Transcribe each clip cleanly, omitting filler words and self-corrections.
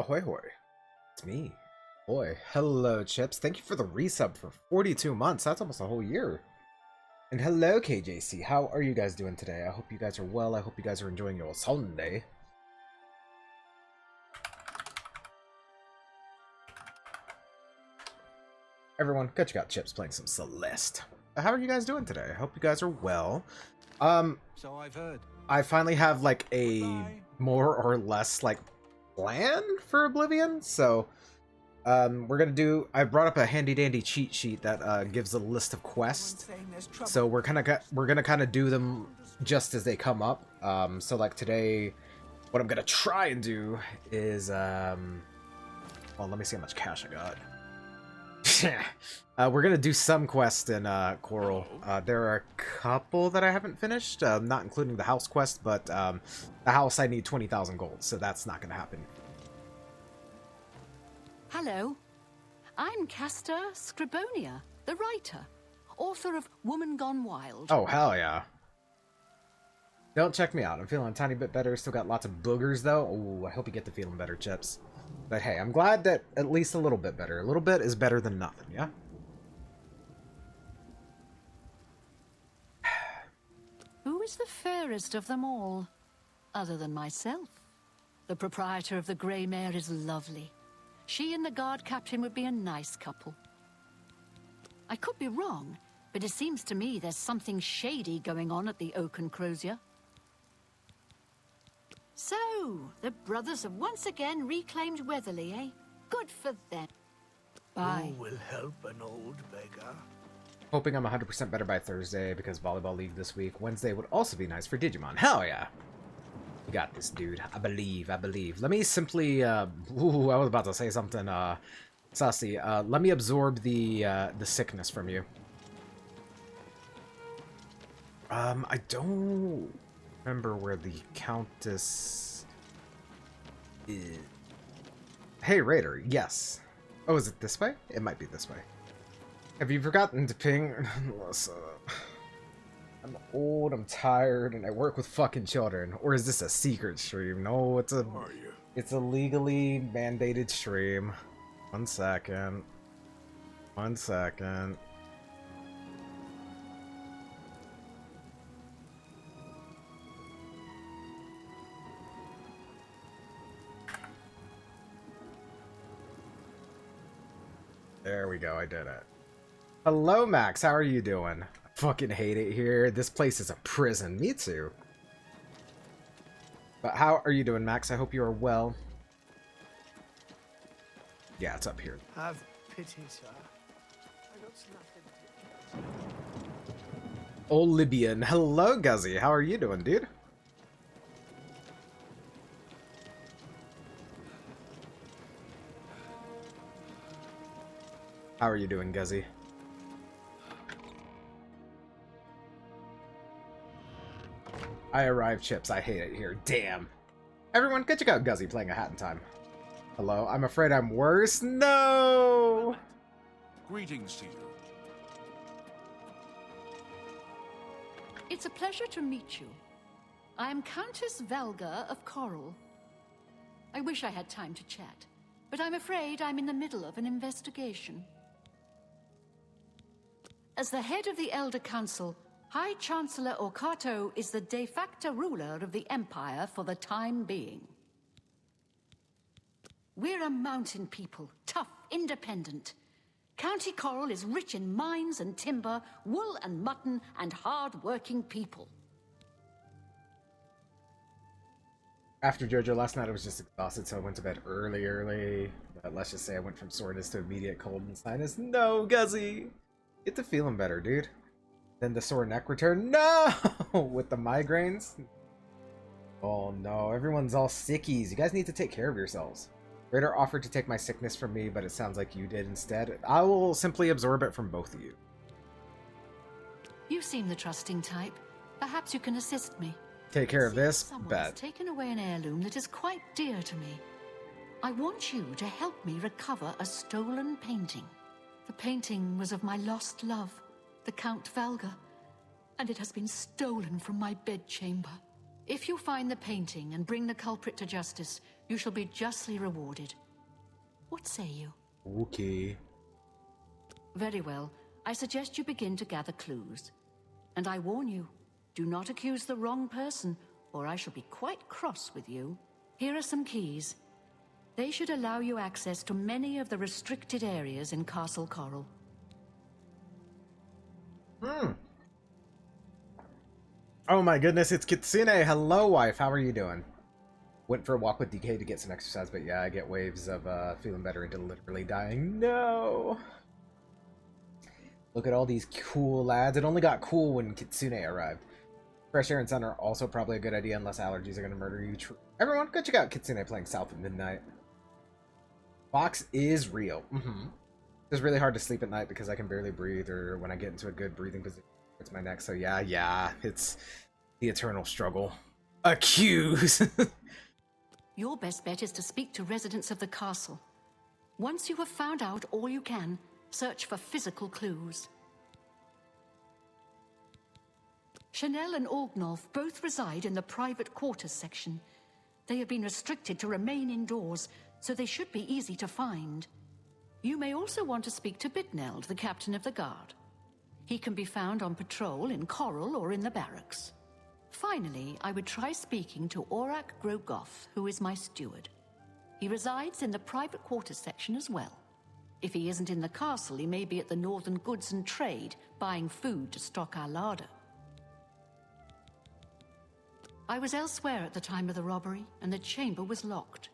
Ahoy hoy. It's me. Boy. Hello, Chips. Thank you for the resub for 42 months. That's almost a whole year. And hello, KJC. How are you guys doing today? I hope you guys are well. I hope you guys are enjoying your Sunday. Everyone, good, you got Chips playing some Celeste. How are you guys doing today? I hope you guys are well. So I've heard. I finally have like a more or less like plan for Oblivion. So we're gonna do. I brought up a handy dandy cheat sheet that gives a list of quests. So we're gonna kind of do them just as they come up. So like today, what I'm gonna try and do is well, let me see how much cash I got. We're gonna do some quests in Coral. There are a couple that I haven't finished, not including the house quest, but the house I need 20,000 gold, so that's not gonna happen. Hello, I'm Castor Scribonia, the writer, author of Woman Gone Wild. Oh, hell yeah. Don't check me out. I'm feeling a tiny bit better. Still got lots of boogers, though. Ooh, I hope you get to feeling better, Chips. But hey, I'm glad that at least a little bit better. A little bit is better than nothing, yeah? Who is the fairest of them all, other than myself? The proprietor of the Grey Mare is lovely. She and the guard captain would be a nice couple. I could be wrong, but it seems to me there's something shady going on at the Oaken Crozier. So, the brothers have once again reclaimed Weatherly, eh? Good for them. Bye. Who will help an old beggar? Hoping I'm 100% better by Thursday because Volleyball League this week. Wednesday would also be nice for Digimon. Hell yeah. You got this, dude. I believe. Let me simply, ooh, I was about to say something, saucy. Let me absorb the sickness from you. I don't remember where the Countess is. Hey, Raider, yes. Oh, is it this way? It might be this way. Have you forgotten to ping? Listen, I'm old, I'm tired, and I work with fucking children. Or is this a secret stream? No, it's a legally mandated stream. 1 second. 1 second. There we go, I did it. Hello, Max, how are you doing? I fucking hate it here. This place is a prison. Me too. But how are you doing, Max? I hope you are well. Yeah, it's up here. Have pity, sir. I got nothing. Oblivion. Hello, Guzzy. How are you doing, dude? How are you doing, Guzzy? I arrived, Chips. I hate it here. Damn. Everyone, good check out Guzzy playing a Hat in Time. Hello, I'm afraid I'm worse. No! Greetings to you. It's a pleasure to meet you. I am Countess Valga of Coral. I wish I had time to chat, but I'm afraid I'm in the middle of an investigation. As the head of the Elder Council, High Chancellor Okato is the de facto ruler of the Empire for the time being. We're a mountain people, tough, independent. County Coral is rich in mines and timber, wool and mutton, and hard-working people. After JoJo last night, I was just exhausted, so I went to bed early. But let's just say I went from soreness to immediate cold and sinus. No, Guzzy! Get to feeling better, dude. Then the sore neck return. No! With the migraines? Oh no, everyone's all sickies. You guys need to take care of yourselves. Raider offered to take my sickness from me, but it sounds like you did instead. I will simply absorb it from both of you. You seem the trusting type. Perhaps you can assist me. Take care of this? Someone has Bet. taken away an heirloom that is quite dear to me. I want you to help me recover a stolen painting. The painting was of my lost love, the Count Valga, and it has been stolen from my bedchamber. If you find the painting and bring the culprit to justice, you shall be justly rewarded. What say you? Okay. Very well. I suggest you begin to gather clues. And I warn you, do not accuse the wrong person, or I shall be quite cross with you. Here are some keys. They should allow you access to many of the restricted areas in Castle Coral. Oh my goodness, it's Kitsune! Hello, wife! How are you doing? Went for a walk with DK to get some exercise, but yeah, I get waves of feeling better into literally dying. No! Look at all these cool lads. It only got cool when Kitsune arrived. Fresh air and sun are also probably a good idea unless allergies are going to murder you. Everyone, go check out Kitsune playing South of Midnight. Fox is real. It's really hard to sleep at night because I can barely breathe, or when I get into a good breathing position, it's my neck. So yeah, it's the eternal struggle. Accuse! Your best bet is to speak to residents of the castle. Once you have found out all you can, search for physical clues. Chanel and Orgnolf both reside in the private quarters section. They have been restricted to remain indoors, so they should be easy to find. You may also want to speak to Bitneld, the captain of the guard. He can be found on patrol in Coral or in the barracks. Finally, I would try speaking to Aurak Grogoth, who is my steward. He resides in the private quarters section as well. If he isn't in the castle, he may be at the Northern Goods and Trade, buying food to stock our larder. I was elsewhere at the time of the robbery, and the chamber was locked.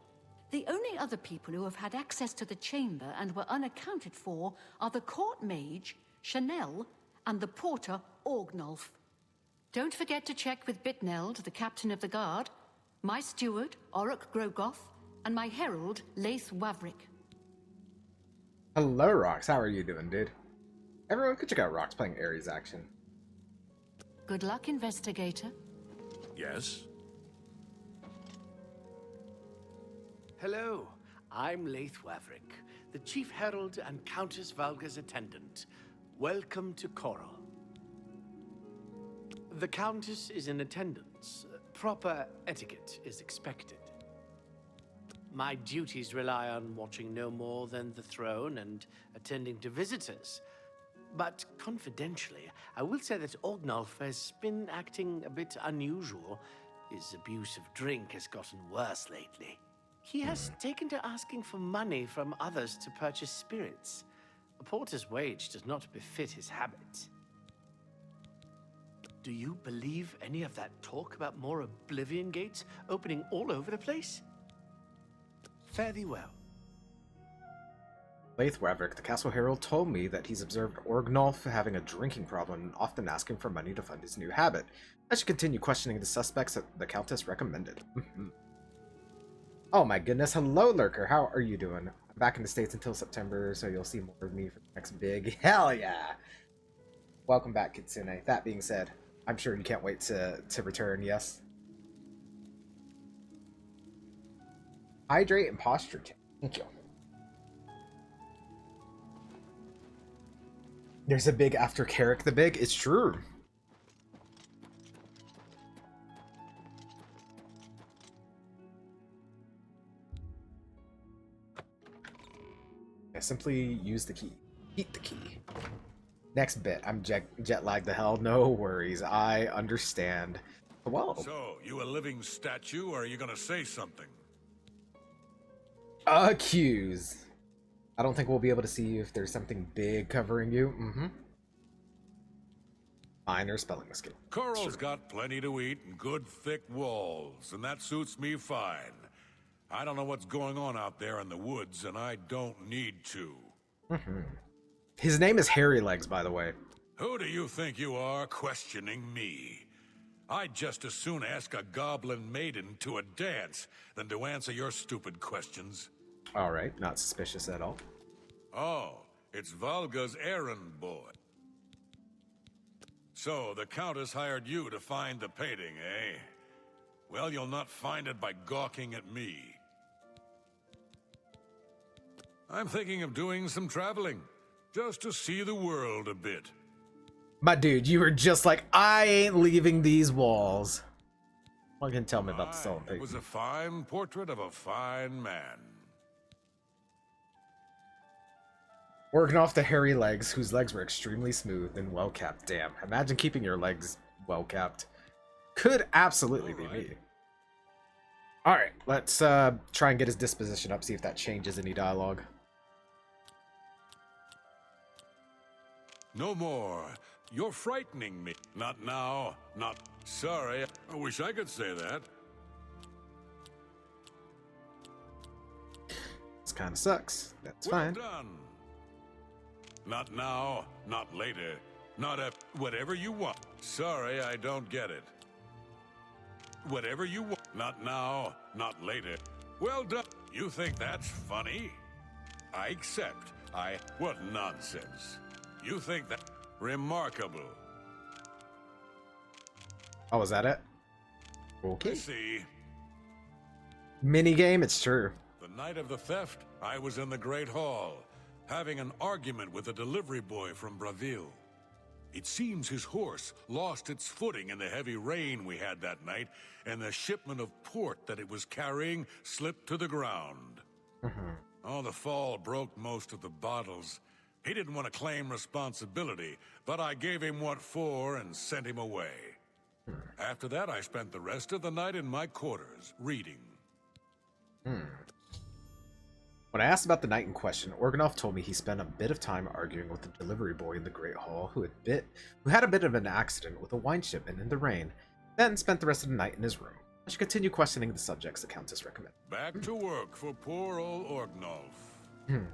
The only other people who have had access to the chamber and were unaccounted for are the court mage, Chanel, and the porter, Orgnolf. Don't forget to check with Bitneld, the captain of the guard, my steward, Aurak Grogoth, and my herald, Laith Wavrik. Hello, Rox. How are you doing, dude? Everyone, go check out Rox playing Ares action. Good luck, investigator. Yes? Hello, I'm Laith Wavrik, the Chief Herald and Countess Valga's attendant. Welcome to Coral. The Countess is in attendance. Proper etiquette is expected. My duties rely on watching no more than the throne and attending to visitors. But confidentially, I will say that Orgnolf has been acting a bit unusual. His abuse of drink has gotten worse lately. He has taken to asking for money from others to purchase spirits. A porter's wage does not befit his habit. Do you believe any of that talk about more Oblivion gates opening all over the place? Fare thee well. Laith Wavrik, the Castle Herald, told me that he's observed Orgnolf having a drinking problem and often asking for money to fund his new habit. I should continue questioning the suspects that the Countess recommended. Oh my goodness, hello Lurker, how are you doing? I'm back in the States until September, so you'll see more of me for the next big. Hell yeah! Welcome back, Kitsune. That being said, I'm sure you can't wait to return, yes? Hydrate and posture change. Thank you. There's a big after Carrick the Big. It's true. I simply use the key. Eat the key. Next bit. I'm jet lagged the hell. No worries. I understand. Well. So, you a living statue, or are you gonna say something? Accuse. I don't think we'll be able to see you if there's something big covering you. Minor spelling mistake. Coral's got plenty to eat and good thick walls, and that suits me fine. I don't know what's going on out there in the woods, and I don't need to. His name is Hairy Legs, by the way. Who do you think you are questioning me? I'd just as soon ask a goblin maiden to a dance than to answer your stupid questions. Alright, not suspicious at all. Oh, it's Valga's errand boy. So, the Countess hired you to find the painting, eh? Well, you'll not find it by gawking at me. I'm thinking of doing some traveling, just to see the world a bit. My dude, you were just like, I ain't leaving these walls. What can you tell me about the stolen It painting? was a fine portrait of a fine man. Working off the hairy legs, whose legs were extremely smooth and well kept. Damn, imagine keeping your legs well kept. Could absolutely be me. Alright, let's try and get his disposition up, see if that changes any dialogue. No more. You're frightening me. Not now. Not sorry. I wish I could say that. This kind of sucks. That's Well fine. done. Not now. Not later. Not a whatever you want. Sorry, I don't get it. Whatever you want. Not now. Not later. Well done. You think that's funny? I accept. What nonsense. You think that remarkable. Oh, is that it? Okay. I see. Minigame, it's true. The night of the theft, I was in the Great Hall, having an argument with a delivery boy from Braville. It seems his horse lost its footing in the heavy rain we had that night, and the shipment of port that it was carrying slipped to the ground. Oh, the fall broke most of the bottles. He didn't want to claim responsibility, but I gave him what for and sent him away. After that, I spent the rest of the night in my quarters, reading. When I asked about the night in question, Organoff told me he spent a bit of time arguing with the delivery boy in the Great Hall who had a bit of an accident with a wine shipment in the rain, then spent the rest of the night in his room. I should continue questioning the subjects the Countess recommended. Back to work for poor old Organoff.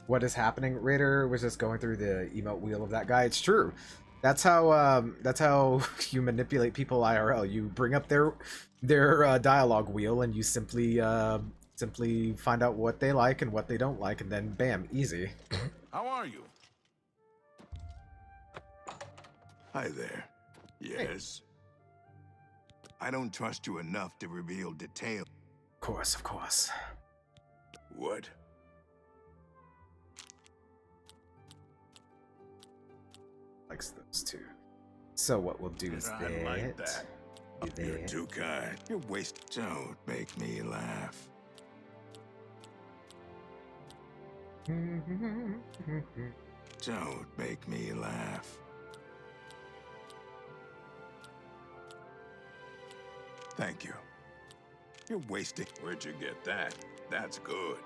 What is happening? Raider was just going through the emote wheel of that guy. It's true. That's how you manipulate people IRL. You bring up their dialogue wheel and you simply find out what they like and what they don't like, and then bam, easy. How are you? Hi there. Yes. I don't trust you enough to reveal detail. Of course, of course. What? Likes those two. So what we'll do is I like that. do You're that. too kind. You're wasting. Don't make me laugh. Don't make me laugh. Thank you. You're wasting. Where'd you get that? That's good.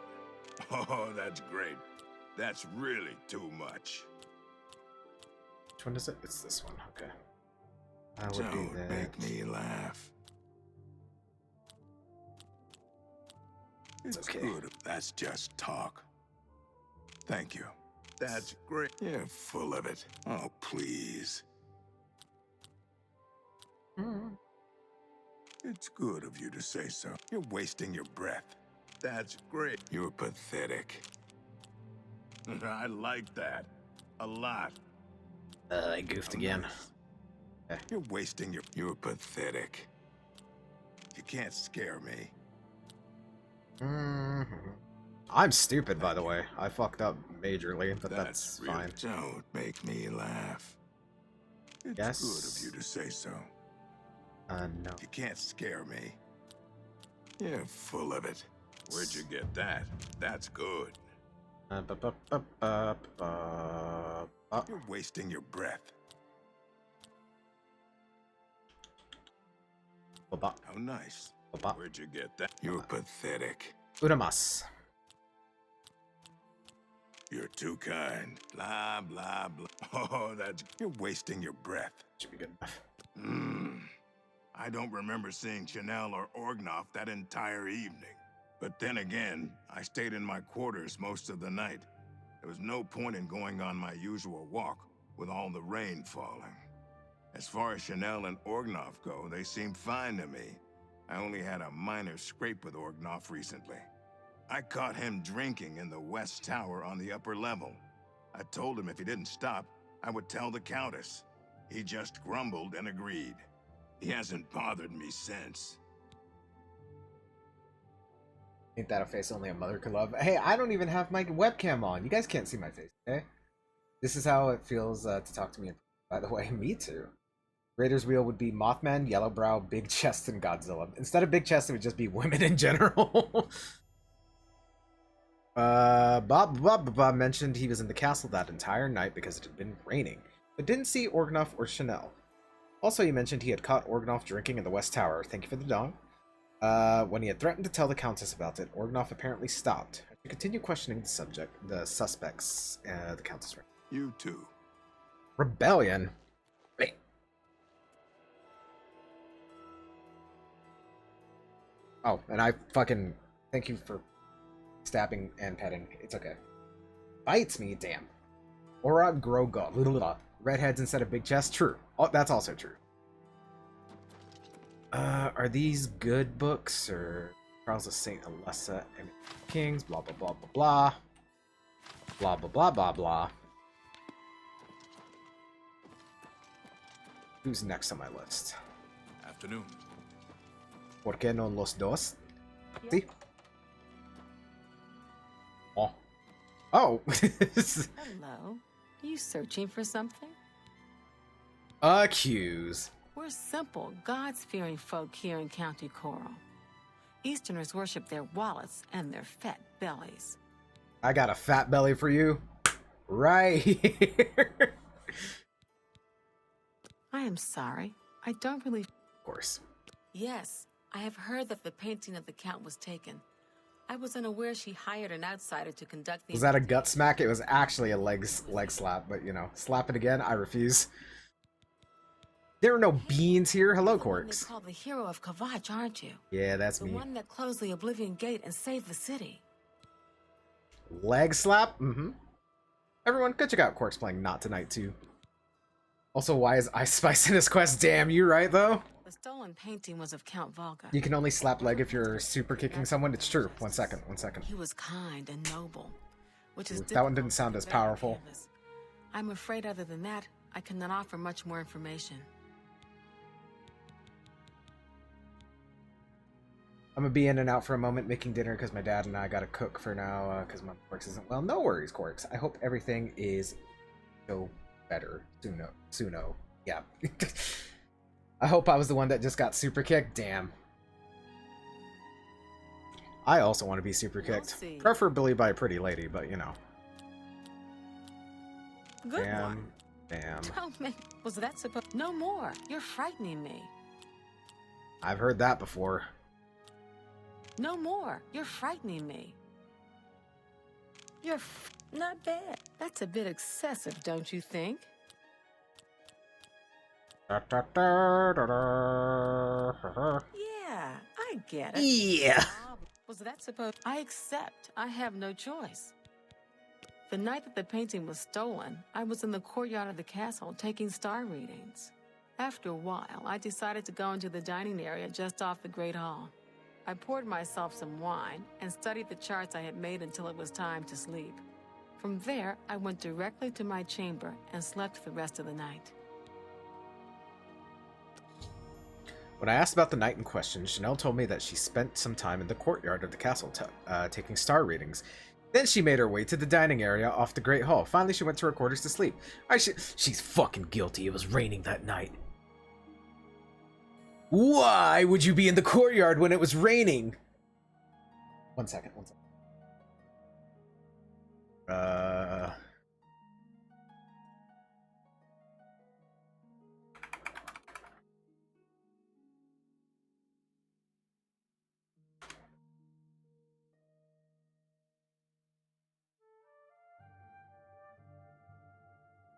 Oh, that's great. That's really too much. Which one is it? It's this one. Okay. I would do Don't that. make me laugh. It's okay. good. That's just talk. Thank you. That's great. You're full of it. Oh, please. It's good of you to say so. You're wasting your breath. That's great. You're pathetic. I like that. A lot. I goofed again. You're wasting your... You're pathetic. You can't scare me. I'm stupid, by the way. I fucked up majorly, but that's really- fine. Don't make me laugh. It's Yes. good of you to say so. No. You can't scare me. You're full of it. Where'd you get that? That's good. You're wasting your breath. How nice. Where'd you get that? You're pathetic. Unamas. You're too kind. Blah, blah, blah. Oh, that's... You're wasting your breath. Should be good enough. I don't remember seeing Chanel or Orgnoff that entire evening. But then again, I stayed in my quarters most of the night. There was no point in going on my usual walk with all the rain falling. As far as Chanel and Orgnoff go, they seem fine to me. I only had a minor scrape with Orgnoff recently. I caught him drinking in the West Tower on the upper level. I told him if he didn't stop, I would tell the Countess. He just grumbled and agreed. He hasn't bothered me since. Ain't that a face only a mother could love? Hey, I don't even have my webcam on. You guys can't see my face, okay? This is how it feels to talk to me. By the way, me too. Raider's wheel would be Mothman, Yellowbrow, Big Chest, and Godzilla. Instead of Big Chest, it would just be women in general. Bob mentioned he was in the castle that entire night because it had been raining, but didn't see Orgnoff or Chanel. Also, he mentioned he had caught Orgnoff drinking in the West Tower. Thank you for the dong. When he had threatened to tell the Countess about it, Orgnoff apparently stopped. To continue questioning the suspects, the Countess. You too. Rebellion? Wait. Oh, and I fucking thank you for stabbing and petting. It's okay. Bites me, damn. Aura Groga. Redheads instead of big chests? True. Oh, that's also true. Are these good books or Trials of Saint Alessa and Kings? Blah blah blah blah blah. Blah blah blah blah blah. Who's next on my list? Afternoon. ¿Por qué no los dos? See? Oh. Oh! Hello. You searching for something? Accuse. We're simple, gods-fearing folk here in County Coral. Easterners worship their wallets and their fat bellies. I got a fat belly for you. Right here. I am sorry. I don't really... Of course. Yes, I have heard that the painting of the Count was taken. I was unaware she hired an outsider to conduct the... Was that a gut smack? It was actually a leg slap, but you know, slap it again, I refuse. There are no beans here. Hello, Corks. You're called the hero of Kavach, aren't you? Yeah, that's the me. The one that closed the Oblivion Gate and saved the city. Leg slap? Mm-hmm. Everyone, go check out Corks playing Not Tonight, too. Also, why is Ice Spice in his quest? Damn, you right, though? The stolen painting was of Count Volga. You can only slap leg if you're super kicking someone. It's true. One second. He was kind and noble, which is that one didn't sound as powerful. I'm afraid other than that, I cannot offer much more information. I'm gonna be in and out for a moment making dinner because my dad and I gotta cook for now because my Corks isn't well. No worries, Corks. I hope everything is so better. Suno. Yeah. I hope I was the one that just got super kicked. Damn. I also want to be super kicked. Preferably by a pretty lady, but you know. Good one. Damn. Tell me, was that supposed... No more. You're frightening me. I've heard that before. No more. You're frightening me. You're not bad. That's a bit excessive, don't you think? Da, da, Yeah, I get it. Yeah. Was that supposed... I accept. I have no choice. The night that the painting was stolen, I was in the courtyard of the castle taking star readings. After a while, I decided to go into the dining area just off the Great Hall. I poured myself some wine and studied the charts I had made until it was time to sleep. From there, I went directly to my chamber and slept the rest of the night. When I asked about the night in question, Chanel told me that she spent some time in the courtyard of the castle taking star readings. Then she made her way to the dining area off the Great Hall. Finally, she went to her quarters to sleep. She's fucking guilty. It was raining that night. Why would you be in the courtyard when it was raining? One second.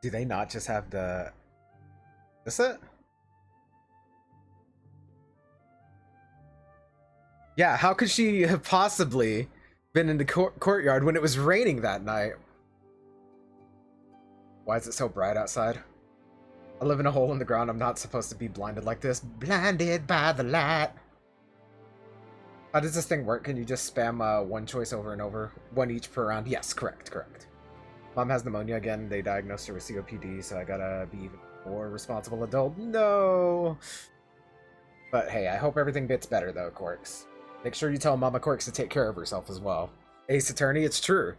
Do they not just have the... Is it? Yeah, how could she have possibly been in the courtyard when it was raining that night? Why is it so bright outside? I live in a hole in the ground. I'm not supposed to be blinded like this. Blinded by the light. How does this thing work? Can you just spam one choice over and over? One each per round? Yes, correct. Mom has pneumonia again. They diagnosed her with COPD, so I gotta be even more responsible adult. No! But hey, I hope everything gets better though, Corks. Make sure you tell Mama Corks to take care of herself as well. Ace Attorney, it's true.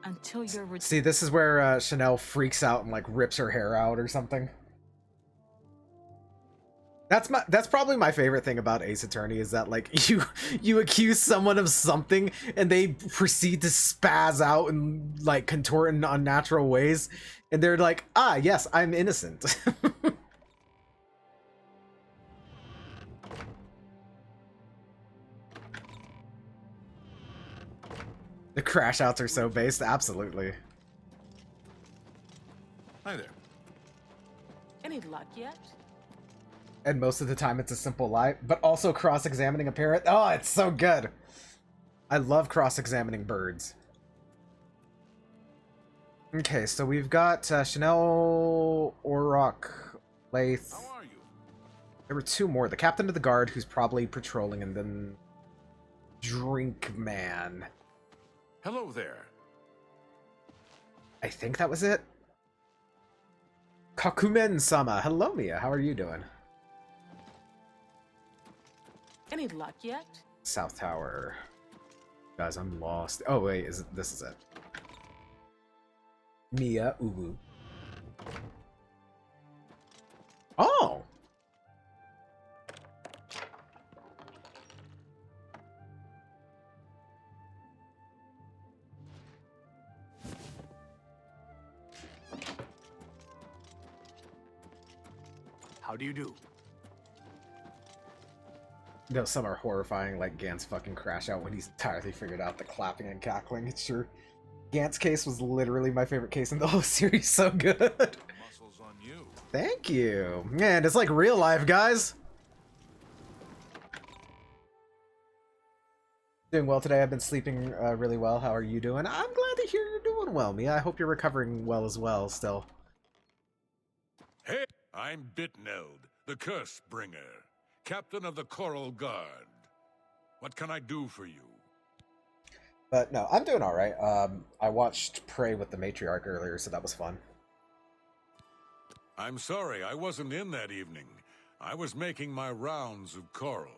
Until you're... See, this is where Chanel freaks out and like rips her hair out or something. That's probably my favorite thing about Ace Attorney is that like you accuse someone of something and they proceed to spaz out and like contort in unnatural ways, and they're like, ah, yes, I'm innocent. The crash outs are so based, absolutely. Hi there. Any luck yet? And most of the time it's a simple lie, but also cross-examining a parrot. Oh, it's so good. I love cross-examining birds. Okay, so we've got Chanel, Orrock, Lath. How are you? There were two more. The captain of the guard, who's probably patrolling, and then Drink Man. Hello there. I think that was it. Kakumen-sama. Hello, Mia. How are you doing? Any luck yet? South Tower. Guys, I'm lost. Oh, wait. This is it. Mia Uwu. Oh! How do you do? No, some are horrifying, like Gant's fucking crash out when he's entirely figured out the clapping and cackling. It's true. Gant's case was literally my favorite case in the whole series. So good. Muscles on you. Thank you. Man, it's like real life, guys. Doing well today. I've been sleeping really well. How are you doing? I'm glad to hear you're doing well, Mia. I hope you're recovering well as well still. Hey, I'm Bitneld, the Curse Bringer, Captain of the Coral Guard. What can I do for you? But no, I'm doing alright. I watched Prey with the Matriarch earlier, so that was fun. I'm sorry, I wasn't in that evening. I was making my rounds of Coral.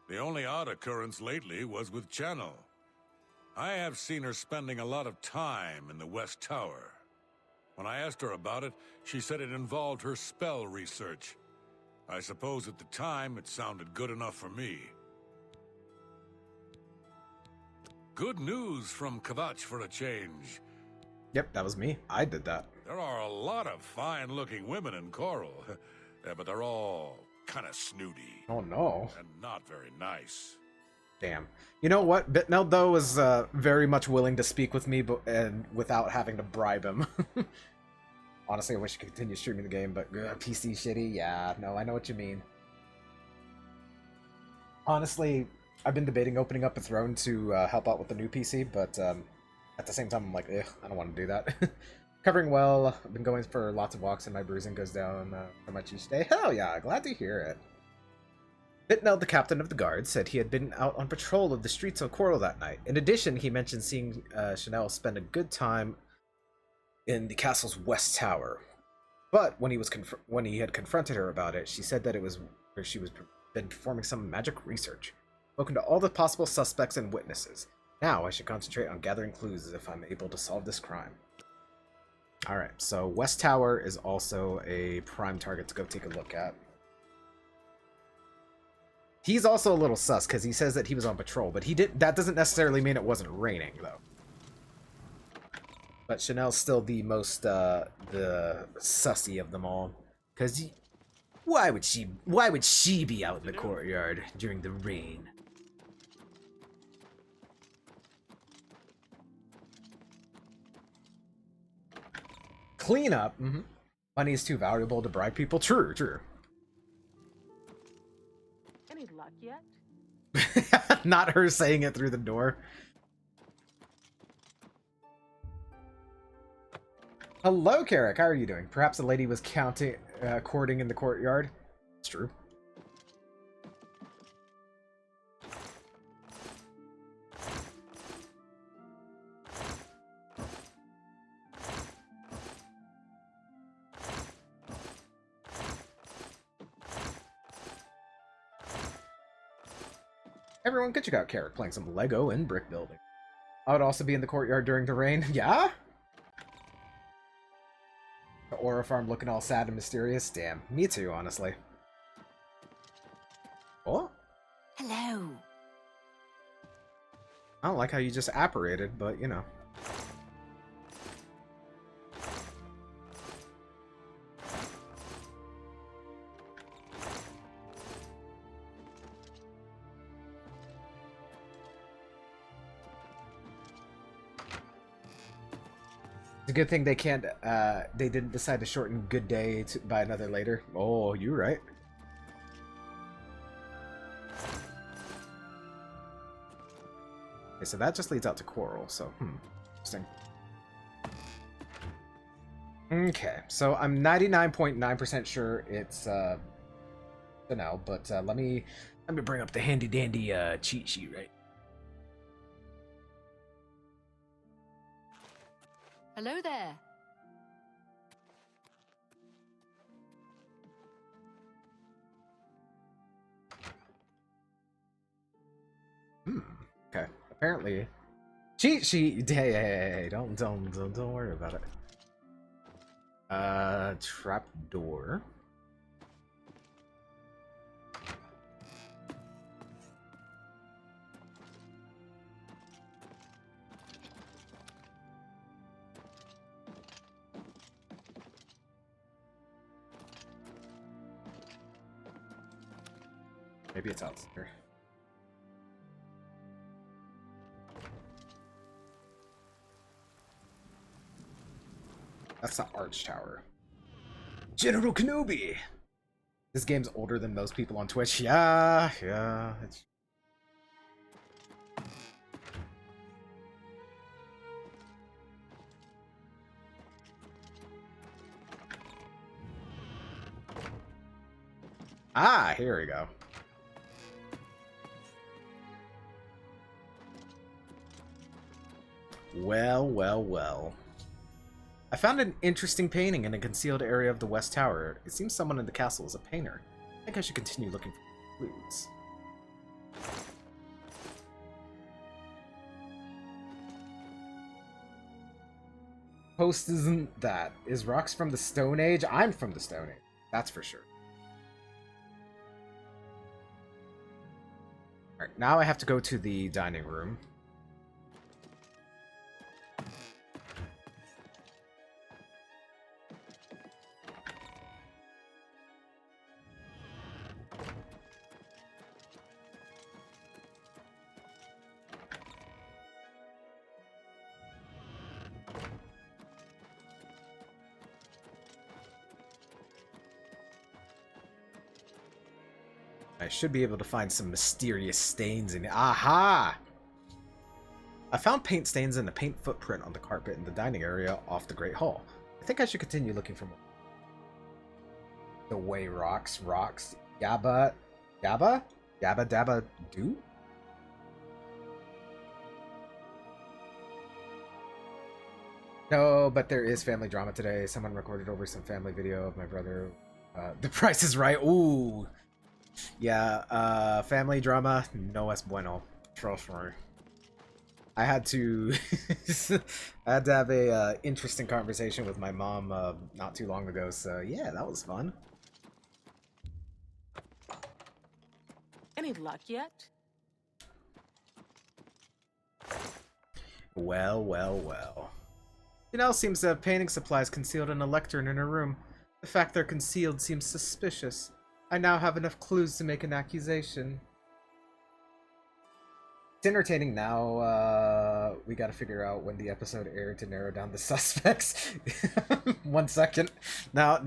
The only odd occurrence lately was with Channel. I have seen her spending a lot of time in the West Tower. When I asked her about it, she said it involved her spell research. I suppose at the time it sounded good enough for me. Good news from Kvatch for a change. Yep, that was me. I did that. There are a lot of fine-looking women in Coral, but they're all kind of snooty. Oh no. And not very nice. Damn. You know what? Bitneld, though, was very much willing to speak with me and without having to bribe him. Honestly, I wish I could continue streaming the game, but PC shitty? Yeah, no, I know what you mean. Honestly, I've been debating opening up a throne to help out with the new PC, but at the same time, I'm like, I don't want to do that. Covering well. I've been going for lots of walks, and my bruising goes down so much each day. Hell yeah, glad to hear it. Bitneld, the captain of the guard, said he had been out on patrol of the streets of Coral that night. In addition, he mentioned seeing Chanel spend a good time in the castle's west tower. But when he had confronted her about it, she said that it was where she was been performing some magic research. Spoken to all the possible suspects and witnesses. Now I should concentrate on gathering clues if I'm able to solve this crime. Alright, so West Tower is also a prime target to go take a look at. He's also a little sus because he says that he was on patrol, but that doesn't necessarily mean it wasn't raining, though. But Chanel's still the most the sussy of them all, because why would she be out in the courtyard during the rain? Cleanup. Money is too valuable to bribe people. True. Any luck yet? Not her saying it through the door. Hello, Carrick. How are you doing? Perhaps a lady was courting in the courtyard. It's true. Everyone could check out Carrick playing some Lego and brick building. I would also be in the courtyard during the rain. Yeah? The Aura farm looking all sad and mysterious. Damn, me too, honestly. like how you just apparated, but you know. It's a good thing they can't, they didn't decide to shorten good day by another later. Oh, you're right. Okay, so that just leads out to Coral, so, interesting. Okay, so I'm 99.9% sure it's, no, but, let me bring up the handy-dandy, cheat sheet, right? Hello there. Okay. Apparently, cheat sheet. Hey, don't worry about it. Trap door. Maybe it's out there. That's the Arch Tower. General Kenobi! This game's older than most people on Twitch. Yeah. It's... Ah, here we go. Well. I found an interesting painting in a concealed area of the West Tower. It seems someone in the castle is a painter. I think I should continue looking for clues. Host isn't that. Is Rocks from the Stone Age? I'm from the Stone Age. That's for sure. Alright, now I have to go to the dining room. I should be able to find some mysterious stains in it. Aha! I found paint stains and a paint footprint on the carpet in the dining area off the Great Hall. I think I should continue looking for more. The way rocks. Yabba dabba do? No, but there is family drama today. Someone recorded over some family video of my brother. The Price is Right. Ooh. Yeah, family drama, no es bueno. Trust me. I had to have a interesting conversation with my mom not too long ago, so yeah, that was fun. Any luck yet? Well. Janelle seems to have painting supplies concealed in a lectern in her room. The fact they're concealed seems suspicious. I now have enough clues to make an accusation. It's entertaining now. We gotta figure out when the episode aired to narrow down the suspects. 1 second. Now,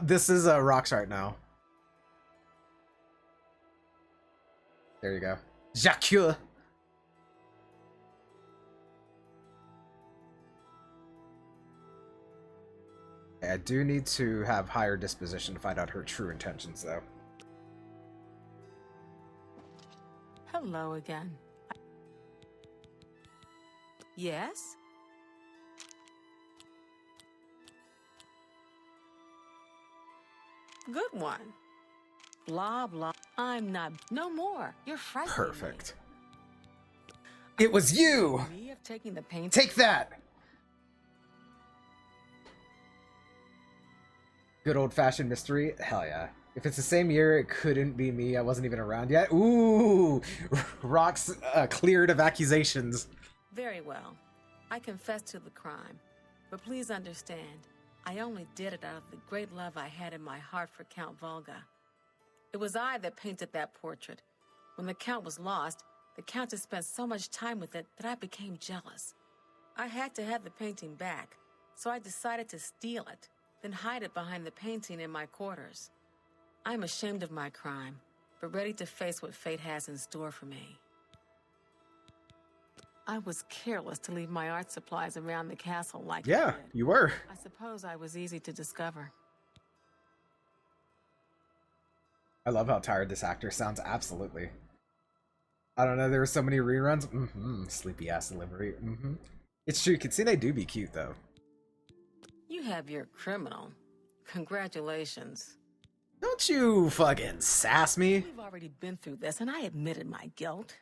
this is Rocks right now. There you go. Jacques. I do need to have higher disposition to find out her true intentions, though. Hello again. Yes? Good one. Blah, blah. I'm not... No more. You're frightening Perfect. Me. It was you! Me of taking the paint... Take that! Good old-fashioned mystery? Hell yeah. If it's the same year, it couldn't be me. I wasn't even around yet. Ooh! Rock's cleared of accusations. Very well. I confess to the crime. But please understand, I only did it out of the great love I had in my heart for Count Volga. It was I that painted that portrait. When the Count was lost, the Countess spent so much time with it that I became jealous. I had to have the painting back, so I decided to steal it, then hide it behind the painting in my quarters. I'm ashamed of my crime, but ready to face what fate has in store for me. I was careless to leave my art supplies around the castle like I Yeah, did. you were. I suppose I was easy to discover. I love how tired this actor sounds. Absolutely. I don't know. There were so many reruns. Sleepy ass delivery. It's true. Kitsune do be cute though. You have your criminal. Congratulations. Don't you fucking sass me. We've already been through this, and I admitted my guilt.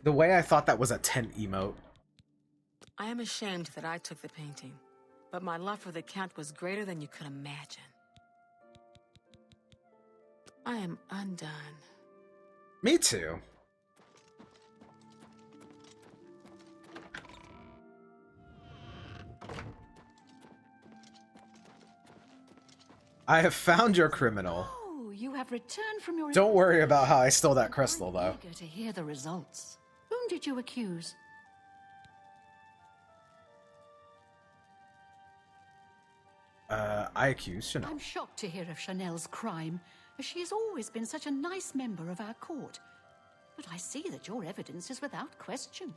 The way I thought that was a tent emote. I am ashamed that I took the painting, but my love for the Count was greater than you could imagine. I am undone. Me too. I have found your criminal. Oh, you have returned from your... Don't worry about how I stole that crystal, I'm though. eager to hear the results. Whom did you accuse? I accuse Chanel. I'm shocked to hear of Chanel's crime, as she has always been such a nice member of our court. But I see that your evidence is without question.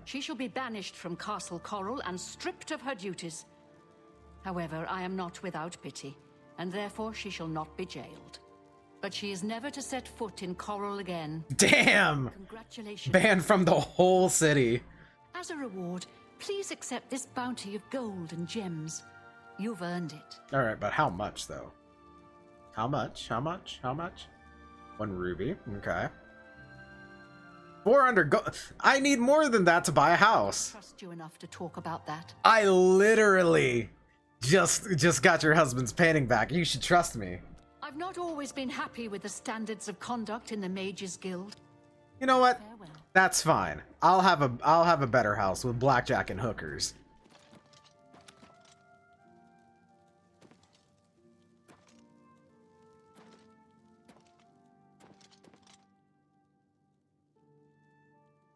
She shall be banished from Castle Coral and stripped of her duties. However, I am not without pity, and therefore she shall not be jailed. But she is never to set foot in Coral again. Damn! Congratulations. Banned from the whole city. As a reward, please accept this bounty of gold and gems. You've earned it. Alright, but how much, though? How much? How much? How much? 1 ruby. Okay. 400 gold. I need more than that to buy a house. Trust you enough to talk about that. I literally just got your husband's painting back. You should trust me. I've not always been happy with the standards of conduct in the Mages Guild. You know what? Farewell. That's fine. I'll have a better house with blackjack and hookers.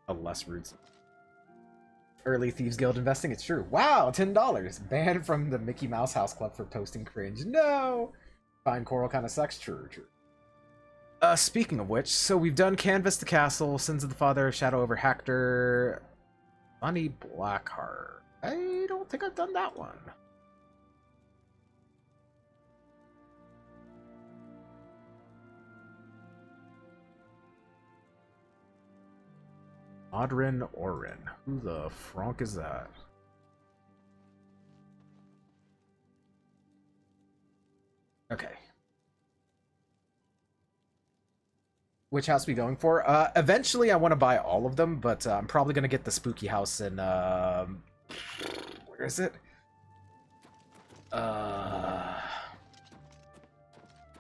A less rude. Early Thieves Guild investing, it's true. Wow, $10. Banned from the Mickey Mouse House Club for posting cringe. No! Fine Coral kind of sucks. True. Speaking of which, so we've done Canvas the Castle, Sins of the Father, Shadow over Hector, Bonnie Blackheart. I don't think I've done that one. Audrin Orin. Who the fronk is that? Okay. Which house are we going for? Eventually I want to buy all of them, but I'm probably going to get the spooky house in, where is it?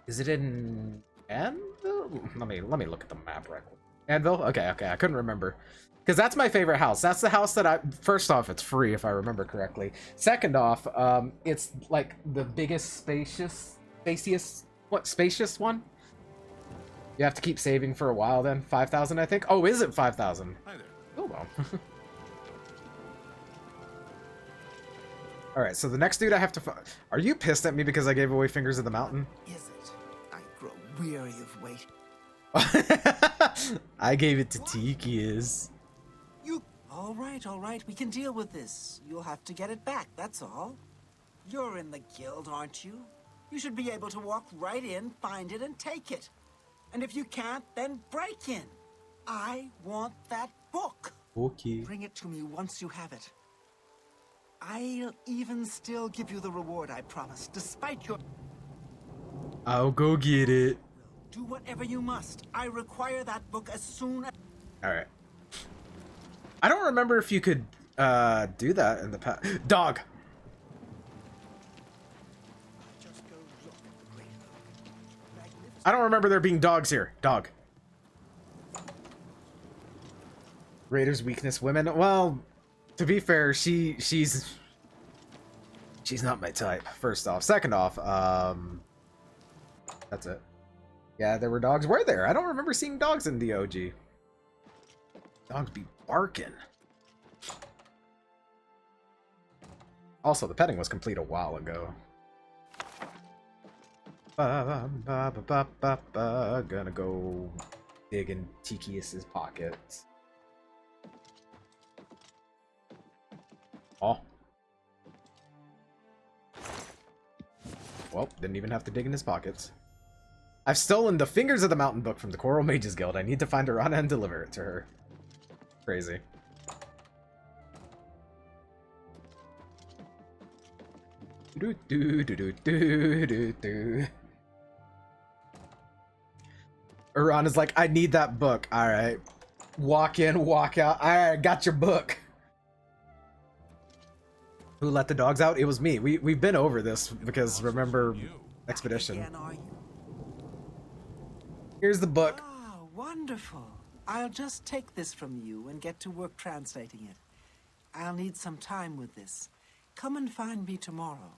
Is it in Anvil? Let me look at the map right quick. Anvil? Okay, I couldn't remember. Because that's my favorite house. That's the house that first off, it's free if I remember correctly. Second off, it's like the biggest spacious one? You have to keep saving for a while then. 5,000, I think. Oh, is it 5,000? Hi there. Oh, well. Alright, so the next dude I have to Are you pissed at me because I gave away Fingers of the Mountain? Is it? I grow weary of waiting. I gave it to Tikius. You... All right, we can deal with this. You'll have to get it back, that's all. You're in the guild, aren't you? You should be able to walk right in, find it, and take it. And if you can't, then break in. I want that book. Okay. Bring it to me once you have it. I'll even still give you the reward I promised, despite your... I'll go get it. Do whatever you must. I require that book as soon as... Alright. I don't remember if you could do that in the past. Dog. I don't remember there being dogs here. Dog. Raider's weakness, women. Well, to be fair, she's not my type. First off, second off, that's it. Yeah, there were dogs. Were there? I don't remember seeing dogs in the OG. Dogs be barking. Also, the petting was complete a while ago. Gonna go dig in Tikius's pockets. Oh. Well, didn't even have to dig in his pockets. I've stolen the Fingers of the Mountain book from the Coral Mages Guild. I need to find Arana and deliver it to her. Crazy. Do do do do do do do. Arana's like, I need that book. All right, walk in, walk out. All right, got your book. Who let the dogs out? It was me. We've been over this because remember Expedition. Again, are you? Here's the book. Ah, wonderful. I'll just take this from you and get to work translating it. I'll need some time with this. Come and find me tomorrow.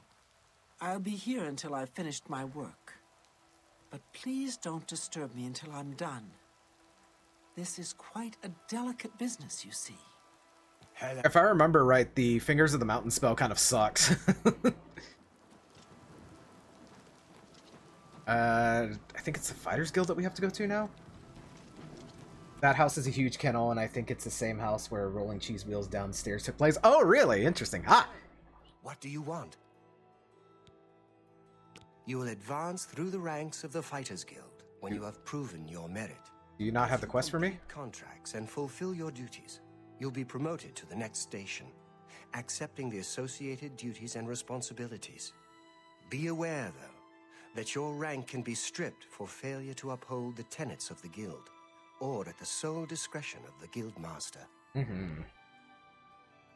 I'll be here until I've finished my work. But please don't disturb me until I'm done. This is quite a delicate business, you see. If I remember right, the Fingers of the Mountain spell kind of sucks. I think it's the Fighters Guild that we have to go to now. That house is a huge kennel, and I think it's the same house where Rolling Cheese Wheels Downstairs took place. Oh, really? Interesting. Ah! What do you want? You will advance through the ranks of the Fighters Guild when you have proven your merit. Do you not have the quest for me? Complete contracts and fulfill your duties. You'll be promoted to the next station, accepting the associated duties and responsibilities. Be aware, though, that your rank can be stripped for failure to uphold the tenets of the guild, or at the sole discretion of the guild master. Mm-hmm.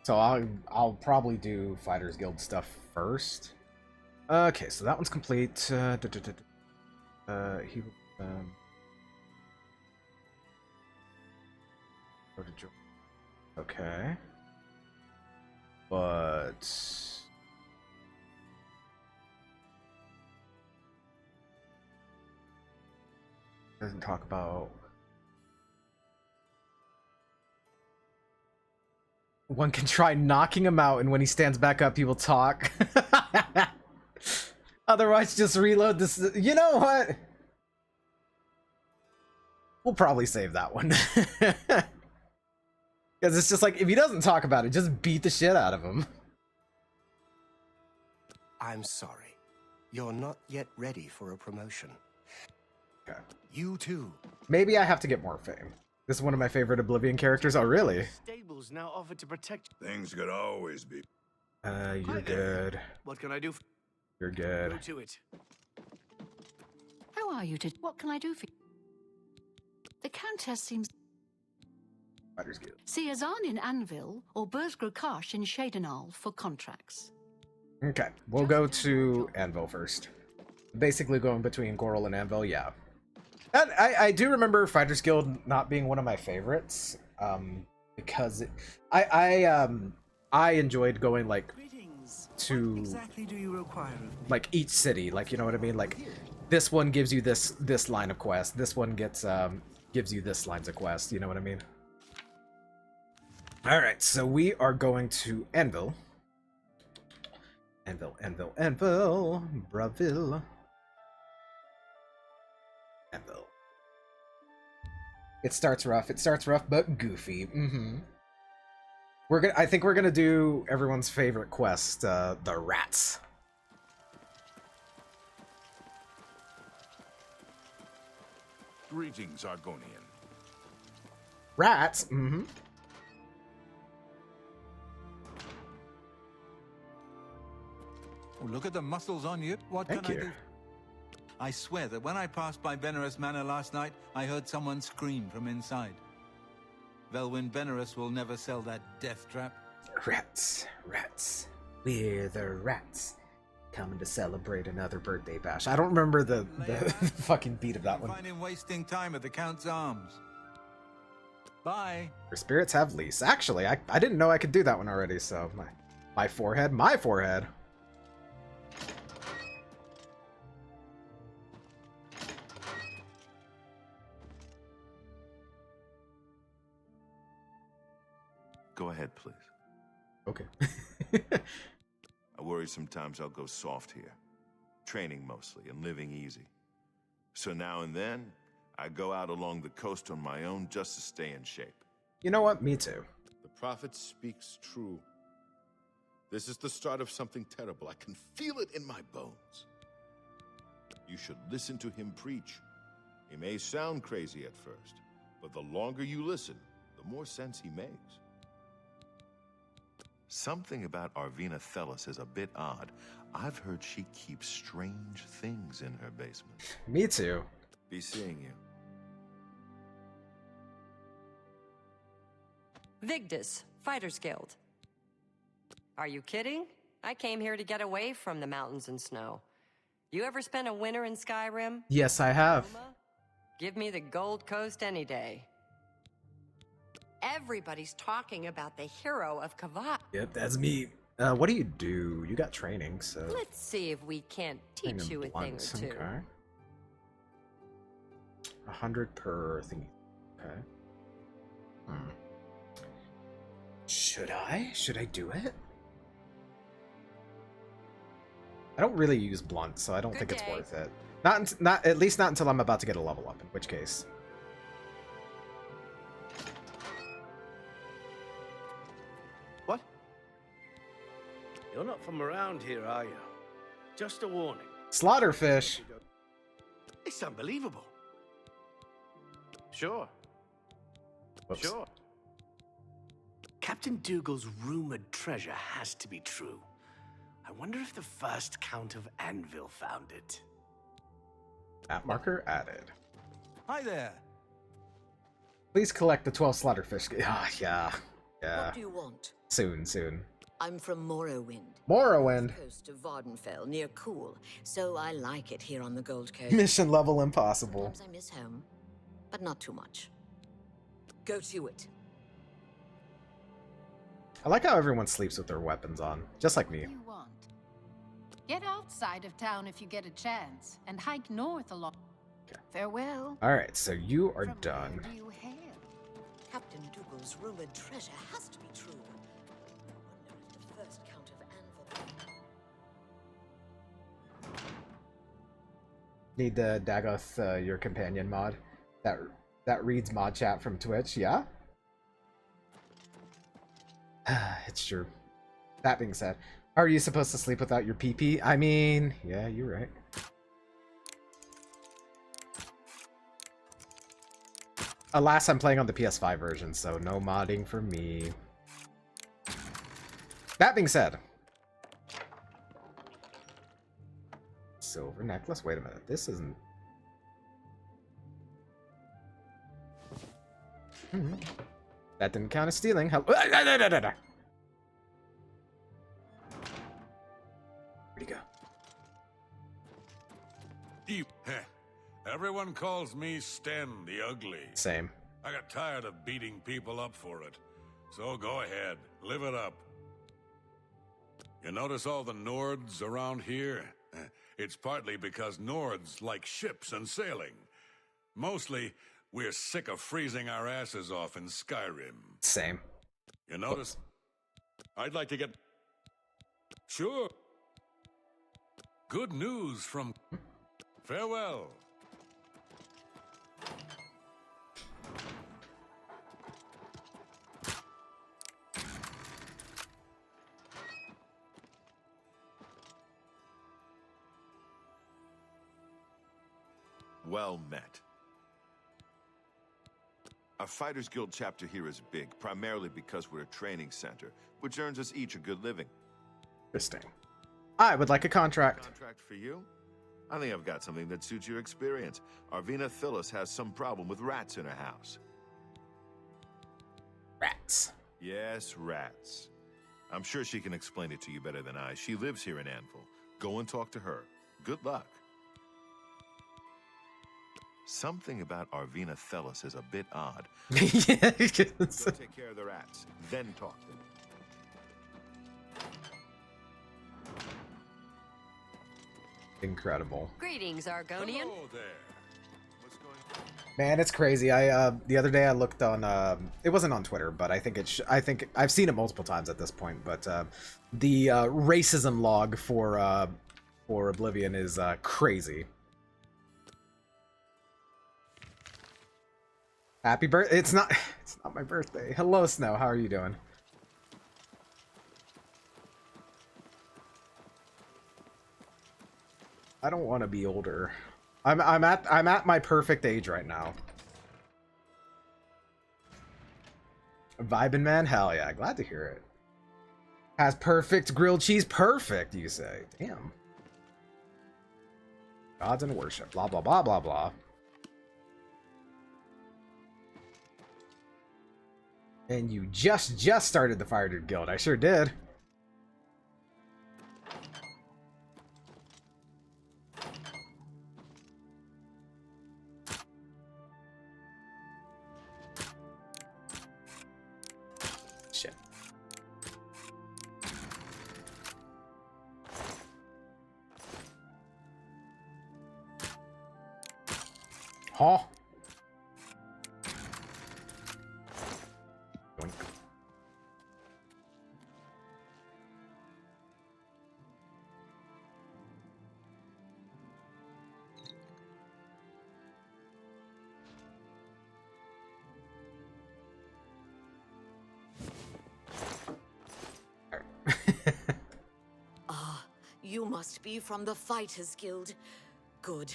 So I'll probably do Fighters Guild stuff first. Okay, so that one's complete. Okay. But doesn't talk about one can try knocking him out, and when he stands back up, he will talk. Otherwise, just reload this. You know what? We'll probably save that one. Because it's just like, if he doesn't talk about it, just beat the shit out of him. I'm sorry. You're not yet ready for a promotion. Okay. You too. Maybe I have to get more fame. This is one of my favorite Oblivion characters. Oh, really? Stables now offer to protect. Things could always be. You're good. What can I do? You're good. Go to it. How are you to... What can I do for you? The Countess seems... Fighters Guild. See Azan in Anvil or Burzgrokash in Shadenal for contracts. Okay, we'll go to Anvil first. Basically going between Coral and Anvil, yeah. And I do remember Fighters Guild not being one of my favorites, because I enjoyed going like to What exactly do you require of me? like each city, like, you know what I mean? Like this one gives you this line of quest, this one gives you this lines of quest, you know what I mean? All right, so we are going to Anvil. Anvil, Braville. Anvil. It starts rough, but goofy. Mm-hmm. I think we're gonna do everyone's favorite quest, the rats. Greetings, Argonian. Rats? Mm-hmm. Oh, look at the muscles on you. What Thank can you. I do? I swear that when I passed by Venerous Manor last night, I heard someone scream from inside. Velwyn Benerus will never sell that death trap. Rats, rats. We're the rats. Coming to celebrate another birthday bash. I don't remember the fucking beat of that one. Find him wasting time at the Count's arms. Bye. Your spirits have lease. Actually, I didn't know I could do that one already, so my forehead. Go ahead, please. Okay. I worry sometimes I'll go soft here. Training mostly and living easy. So now and then, I go out along the coast on my own just to stay in shape. You know what? Me too. The prophet speaks true. This is the start of something terrible. I can feel it in my bones. You should listen to him preach. He may sound crazy at first, but the longer you listen, the more sense he makes. Something about Arvina Thelis is a bit odd. I've heard she keeps strange things in her basement. Me too. Be seeing you. Vigdis, Fighters Guild. Are you kidding? I came here to get away from the mountains and snow. You ever spent a winter in Skyrim? Yes, I have. Give me the Gold Coast any day. Everybody's talking about the hero of Kavat. Yep, that's me. What do? You got training, so... Let's see if we can't teach you a thing or two. Okay. 100 per thingy. Okay. Should I do it? I don't really use blunt, so I don't think it's worth it. Not at least not until I'm about to get a level up, in which case. What? You're not from around here, are you? Just a warning. Slaughterfish. It's unbelievable. Sure. Whoops. Sure. Captain Dougal's rumored treasure has to be true. I wonder if the first Count of Anvil found it. Map marker added. Hi there. Please collect the 12 slaughterfish. Ah, yeah. What do you want? Soon. I'm from Morrowind. Morrowind. Coast of Vardenfell, near Cool, so I like it here on the Gold Coast. Mission level impossible. Sometimes I miss home, but not too much. Go to it. I like how everyone sleeps with their weapons on, just like me. What do you want? Get outside of town if you get a chance, and hike north along. Okay. Farewell. Alright, so you are From done. where do you hail? Captain Dougal's rumored treasure has to be true. I wonder if the first Count of Anvil... Need the Dagoth, your companion mod. That reads mod chat from Twitch, yeah? It's true. That being said, are you supposed to sleep without your PP? I mean, yeah, you're right. Alas, I'm playing on the PS5 version, so no modding for me. That being said, silver necklace. Wait a minute, this isn't. That didn't count as stealing. Where'd he go? Everyone calls me Sten the Ugly. Same. I got tired of beating people up for it. So go ahead, live it up. You notice all the Nords around here? It's partly because Nords like ships and sailing. Mostly, we're sick of freezing our asses off in Skyrim. Same. You notice? I'd like to get... Sure. Good news from... Farewell. Well met. Our Fighters Guild chapter here is big, primarily because we're a training center, which earns us each a good living. Interesting. I would like a contract. Contract for you? I think I've got something that suits your experience. Arvina Thelis has some problem with rats in her house. rats. Yes, rats. I'm sure she can explain it to you better than I. She lives here in Anvil. Go and talk to her. Good luck. Something about Arvina Thelis is a bit odd. Yeah, Go take care of the rats, then talk to them. Incredible. Greetings, Argonian. Hello there. What's going on? Man, it's crazy. I the other day I looked on it wasn't on Twitter, but I think I've seen it multiple times at this point, but the racism log for Oblivion is crazy. Happy birthday. It's not my birthday. Hello, Snow. How are you doing? I don't want to be older. I'm at my perfect age right now. Vibin' man, hell yeah, glad to hear it. Has perfect grilled cheese, perfect, you say. Damn. Gods and worship, blah blah blah blah blah. And you just started the Fire Dude Guild. I sure did. Shit. Huh? Doink. Ah, you must be from the Fighters Guild. Good.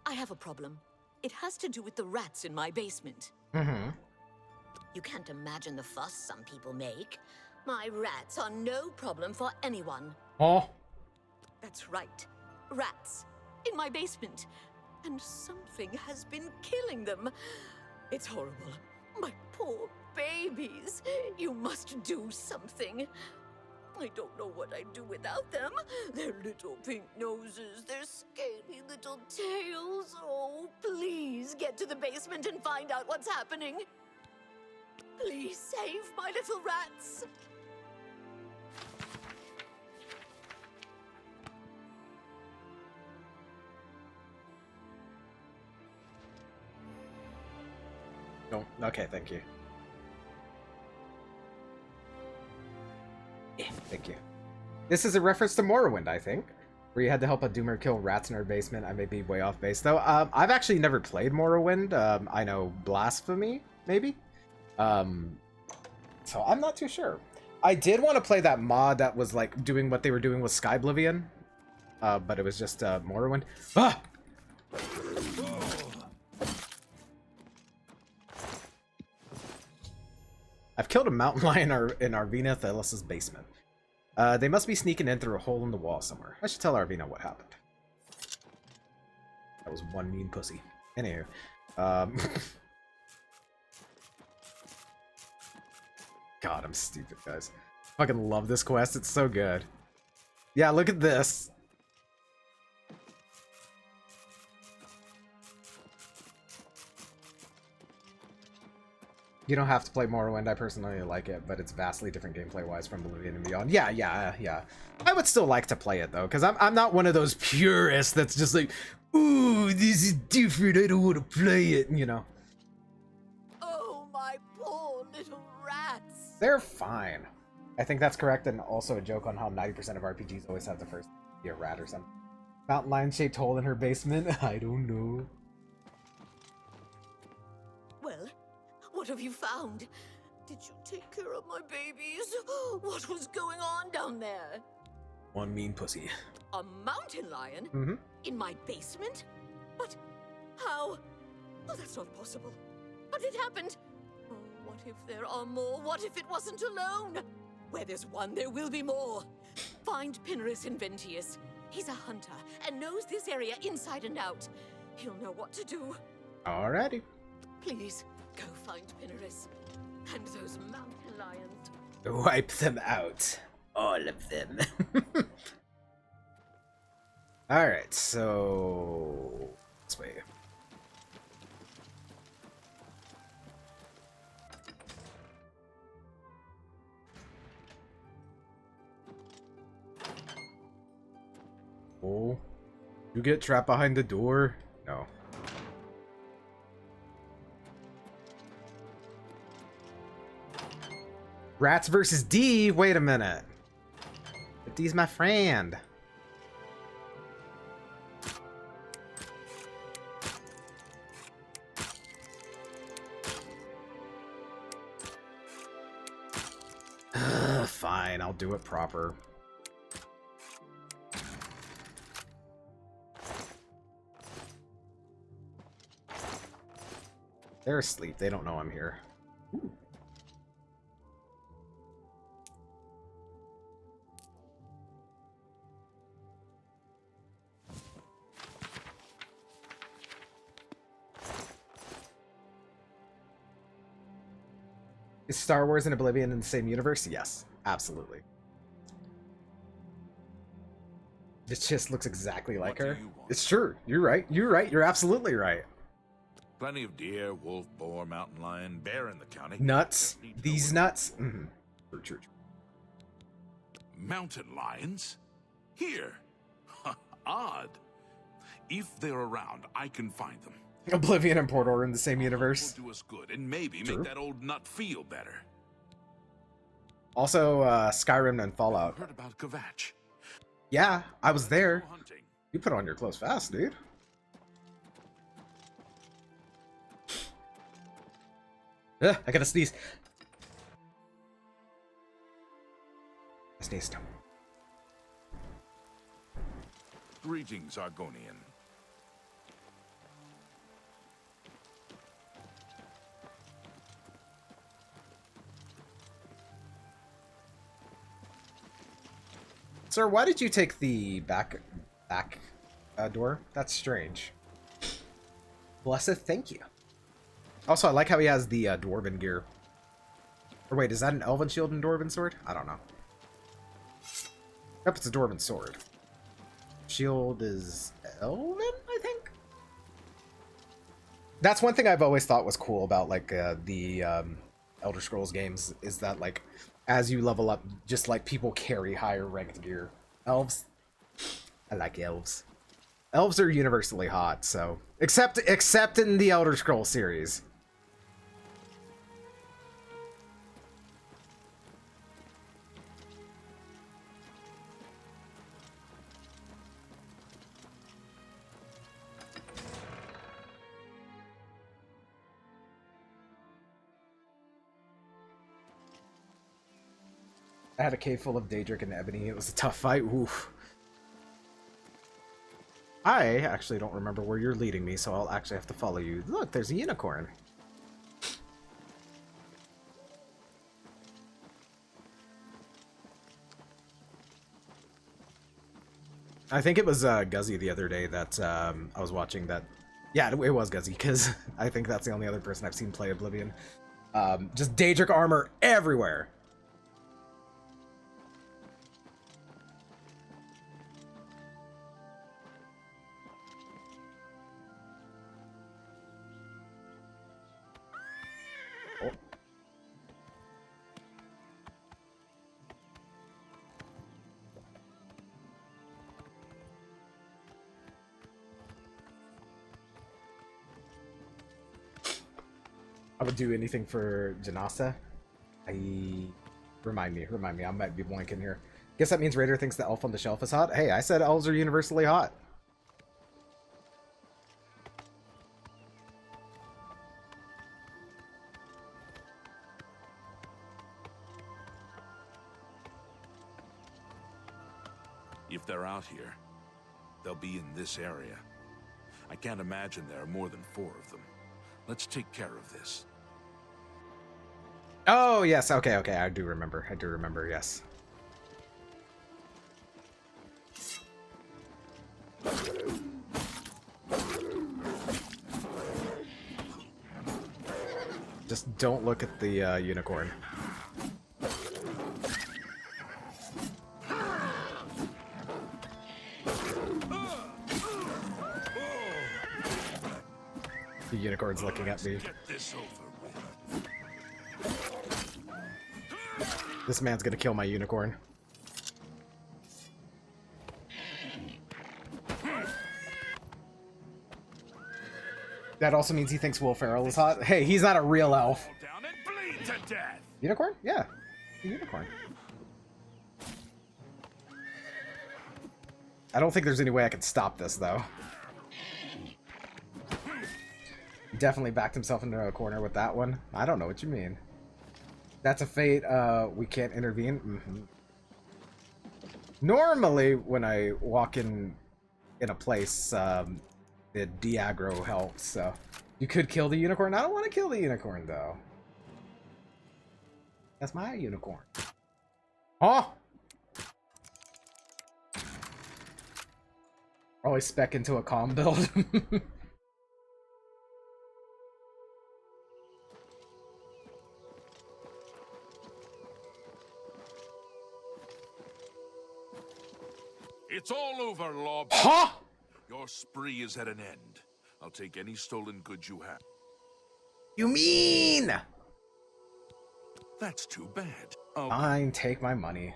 I have a problem. It has to do with the rats in my basement. Mm-hmm. You can't imagine the fuss some people make. My rats are no problem for anyone. Oh. That's right. Rats. In my basement. And something has been killing them. It's horrible. My poor babies. You must do something. I don't know what I'd do without them. Their little pink noses, their scaly little tails. Oh, please get to the basement and find out what's happening. Please save my little rats. No. Okay, thank you. Yeah, thank you. This is a reference to Morrowind, I think, where you had to help a doomer kill rats in our basement. I may be way off base, though. I've actually never played Morrowind. I know Blasphemy, maybe? So I'm not too sure. I did want to play that mod that was, like, doing what they were doing with Skyblivion, but it was just Morrowind. Ah! I've killed a mountain lion in Arvina Thelis' basement. They must be sneaking in through a hole in the wall somewhere. I should tell Arvina what happened. That was one mean pussy. Anywho. God, I'm stupid, guys. I fucking love this quest. It's so good. Yeah, look at this. You don't have to play Morrowind. I personally like it, but it's vastly different gameplay-wise from Oblivion and beyond. Yeah. I would still like to play it, though, because I'm not one of those purists that's just like, ooh, this is different, I don't want to play it, you know. Oh, my poor little rats. They're fine. I think that's correct, and also a joke on how 90% of RPGs always have the first be a rat or something. Mountain lion-shaped hole in her basement? I don't know. Well, what have you found? Did you take care of my babies? What was going on down there? One mean pussy. A mountain lion? Mm-hmm. In my basement? But how? Oh, that's not possible. But it happened. Oh, what if there are more? What if it wasn't alone? Where there's one, there will be more. Find Pinnerus in Ventius. He's a hunter and knows this area inside and out. He'll know what to do. Alrighty. Please, go find Pinnerus. And those mountain lions. Wipe them out. All of them. Alright, so... this way. Oh. You get trapped behind the door? No. Rats versus D? Wait a minute. But D's my friend. Fine, I'll do it proper. They're asleep. They don't know I'm here. Ooh. Is Star Wars and Oblivion in the same universe? Yes, absolutely. This just looks exactly like her. It's true. You're right. You're right. You're absolutely right. Plenty of deer, wolf, boar, mountain lion, bear in the county. Nuts. These nuts. Mm-hmm. For church. Mountain lions? Here. Odd. If they're around, I can find them. Oblivion and Port are in the same universe. Will do us good and maybe True. make that old nut feel better. Also, Skyrim and Fallout. Heard about Kvatch? Yeah, I was there. Hunting. You put on your clothes fast, dude. Ugh, I gotta sneeze. I sneezed. Greetings, Argonian. Sir, why did you take the back door? That's strange. Blessed, thank you. Also, I like how he has the dwarven gear. Or wait, is that an elven shield and dwarven sword? I don't know. Yep, it's a dwarven sword. Shield is elven, I think? That's one thing I've always thought was cool about, like, the Elder Scrolls games, is that, like, as you level up, just, like, people carry higher ranked gear. Elves? I like elves. Elves are universally hot, so... Except in the Elder Scrolls series. I had a cave full of Daedric and Ebony. It was a tough fight. Oof. I actually don't remember where you're leading me, so I'll actually have to follow you. Look, there's a unicorn. I think it was Guzzy the other day that I was watching that. Yeah, it was Guzzy, because I think that's the only other person I've seen play Oblivion. Just Daedric armor everywhere. I would do anything for Janasa. Remind me, I might be blanking here. Guess that means Raider thinks the elf on the shelf is hot? Hey, I said elves are universally hot. If they're out here, they'll be in this area. I can't imagine there are more than 4 of them. Let's take care of this. Oh, yes. Okay. I do remember, yes. Just don't look at the unicorn. The unicorn's looking at me. This man's gonna kill my unicorn. That also means he thinks Will Ferrell is hot. Hey, he's not a real elf. Unicorn? Yeah. A unicorn. I don't think there's any way I can stop this, though. He definitely backed himself into a corner with that one. I don't know what you mean. That's a fate, we can't intervene? Mm-hmm. Normally, when I walk in a place, the de-aggro helps, so... You could kill the unicorn? I don't want to kill the unicorn, though. That's my unicorn. Oh! Always spec into a calm build. It's all over, Law. Huh? Your spree is at an end. I'll take any stolen goods you have. You mean? That's too bad. Oh. Fine, take my money.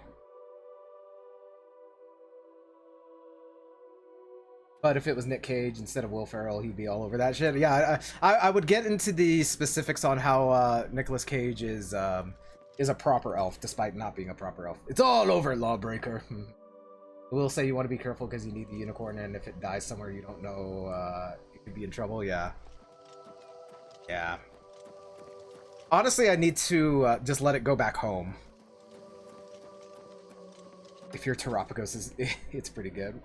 But if it was Nick Cage instead of Will Ferrell, he'd be all over that shit. Yeah, I would get into the specifics on how Nicolas Cage is a proper elf, despite not being a proper elf. It's all over, Lawbreaker. I will say you want to be careful because you need the unicorn, and if it dies somewhere you don't know, you could be in trouble. Yeah. Yeah. Honestly, I need to just let it go back home. If your Terapagos is... it's pretty good.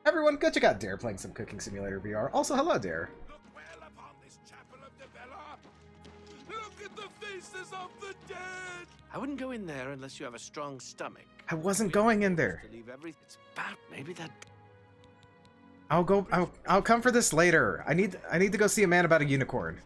Everyone, go check out Dare playing some Cooking Simulator VR. Also, hello, Dare. Look well upon this chapel of Debella. Look at the faces of the dead. I wouldn't go in there unless you have a strong stomach. I wasn't going in there. To leave everything. It's bad. Maybe that. I'll come for this later. I need to go see a man about a unicorn.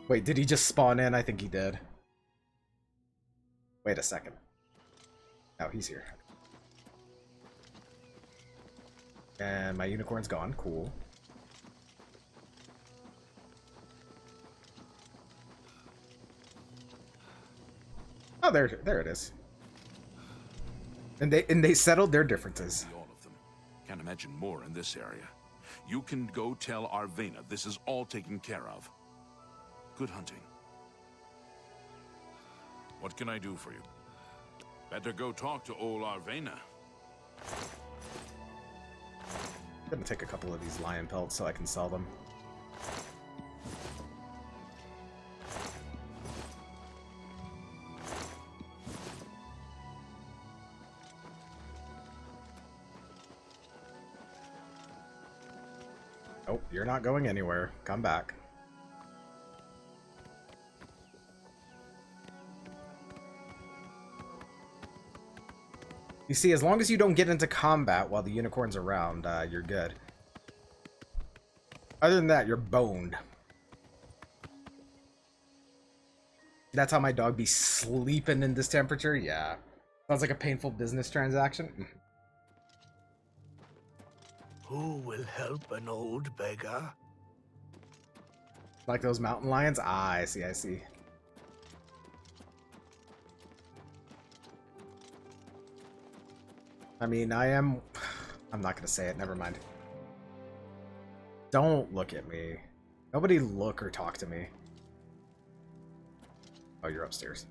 Wait, did he just spawn in? I think he did. Wait a second. Oh, he's here. And my unicorn's gone. Cool. Oh, there it is. And they settled their differences. All of them. Can't imagine more in this area. You can go tell Arvena this is all taken care of. Good hunting. What can I do for you? Better go talk to old Arvena. I'm gonna take a couple of these lion pelts so I can sell them. Oh, you're not going anywhere. Come back. You see, as long as you don't get into combat while the unicorn's around, you're good. Other than that, you're boned. That's how my dog be sleeping in this temperature? Yeah. Sounds like a painful business transaction. Who will help an old beggar? Like those mountain lions? Ah, I see, I see. I mean, I'm not gonna say it, never mind. Don't look at me. Nobody look or talk to me. Oh, you're upstairs.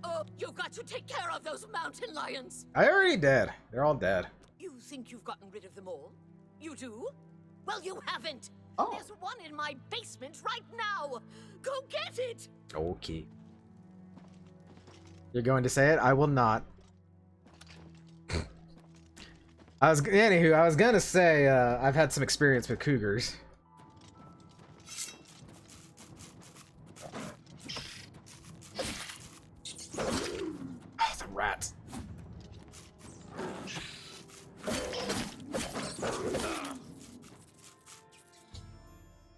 Oh, you've got to take care of those mountain lions! I already did. They're all dead. You think you've gotten rid of them all? You do? Well, you haven't! Oh. There's one in my basement right now! Go get it! Okay. You're going to say it? I will not. Anywho, I was gonna say, I've had some experience with cougars. Oh, the rats.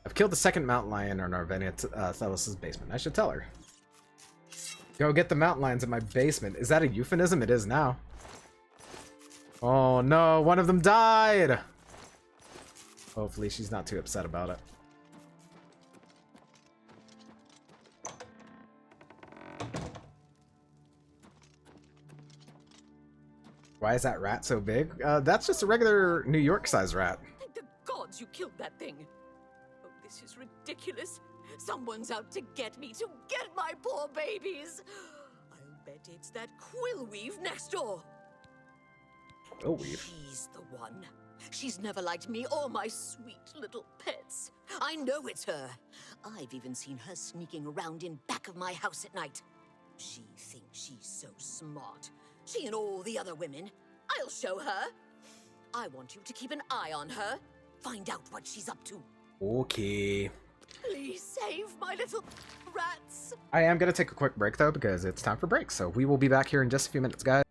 I've killed the second mountain lion in Arvenia Thelos' basement. I should tell her. Go get the mountain lions in my basement. Is that a euphemism? It is now. Oh no, one of them died! Hopefully she's not too upset about it. Why is that rat so big? That's just a regular New York-sized rat. Thank the gods you killed that thing. Oh, this is ridiculous. Someone's out to get me, to get my poor babies. I'll bet it's that quill weave next door. Quill weave? She's the one. She's never liked me or my sweet little pets. I know it's her. I've even seen her sneaking around in back of my house at night. She thinks she's so smart. She and all the other women. I'll show her. I want you to keep an eye on her. Find out what she's up to. Okay. Please save my little rats. I am going to take a quick break, though, because it's time for break. So we will be back here in just a few minutes, guys.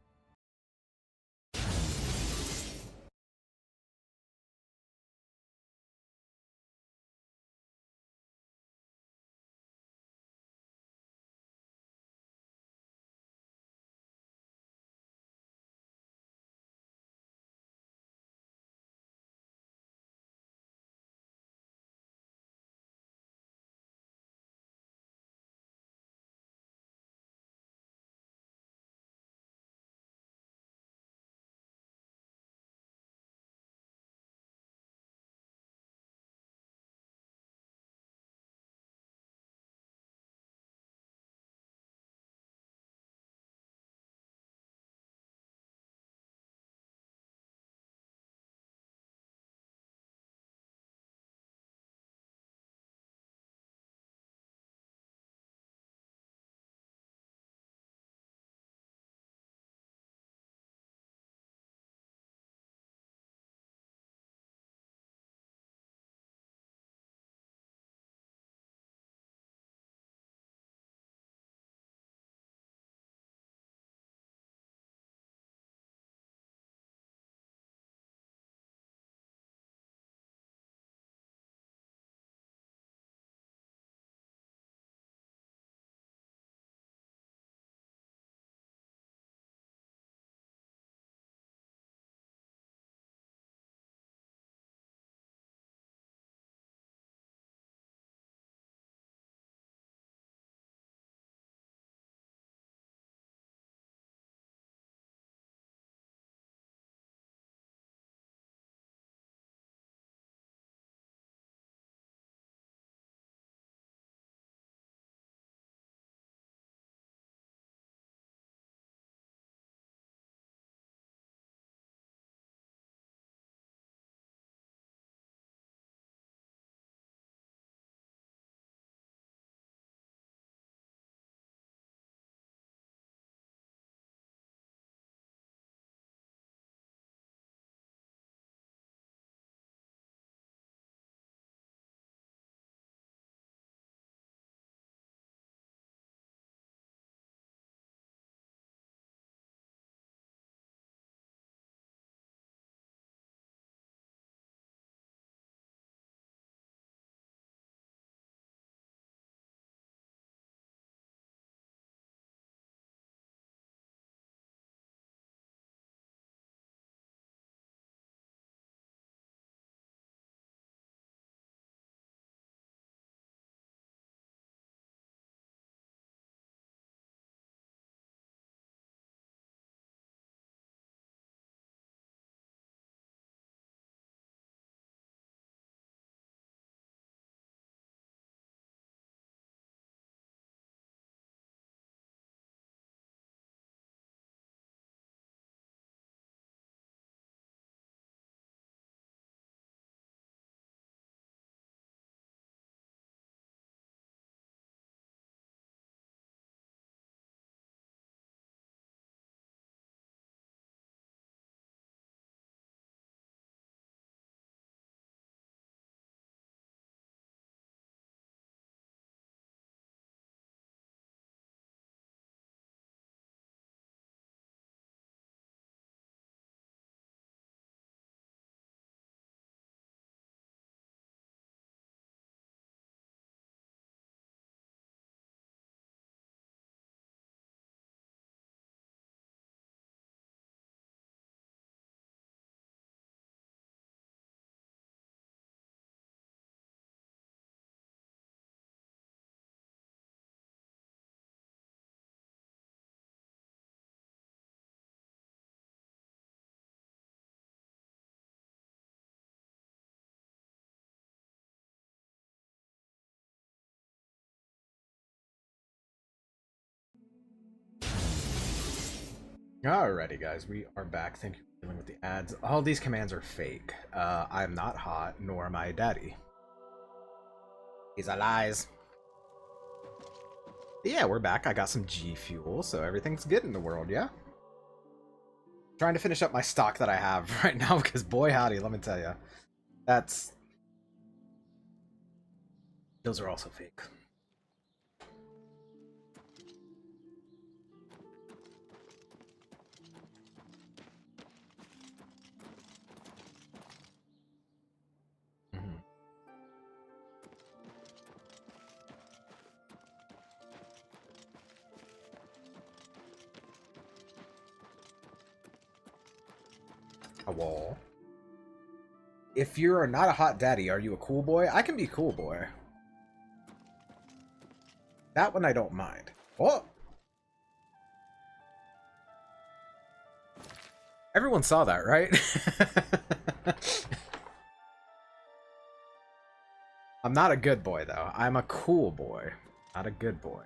Alrighty, guys, we are back. Thank you for dealing with the ads. All these commands are fake. I'm not hot, nor am I daddy. These are lies. But yeah, we're back. I got some G Fuel, so everything's good in the world, yeah? Trying to finish up my stock that I have right now, because boy howdy, let me tell you. Those are also fake. A wall. If you're not a hot daddy, are you a cool boy? I can be cool boy. That one I don't mind. Oh! Everyone saw that, right? I'm not a good boy, though. I'm a cool boy, not a good boy.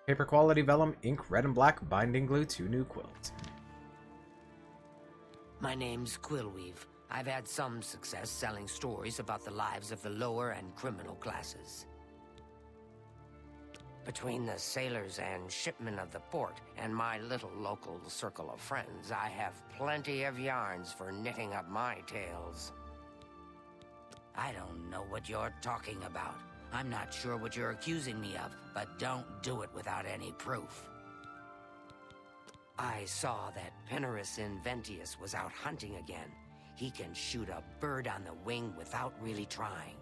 Paper quality vellum, ink, red and black, binding glue, 2 new quilts. My name's Quillweave. I've had some success selling stories about the lives of the lower and criminal classes. Between the sailors and shipmen of the port and my little local circle of friends, I have plenty of yarns for knitting up my tales. I don't know what you're talking about. I'm not sure what you're accusing me of, but don't do it without any proof. I saw that Penarus Inventius was out hunting again. He can shoot a bird on the wing without really trying.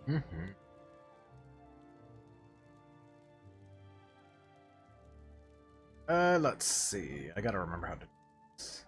Let's see. I gotta remember how to do this.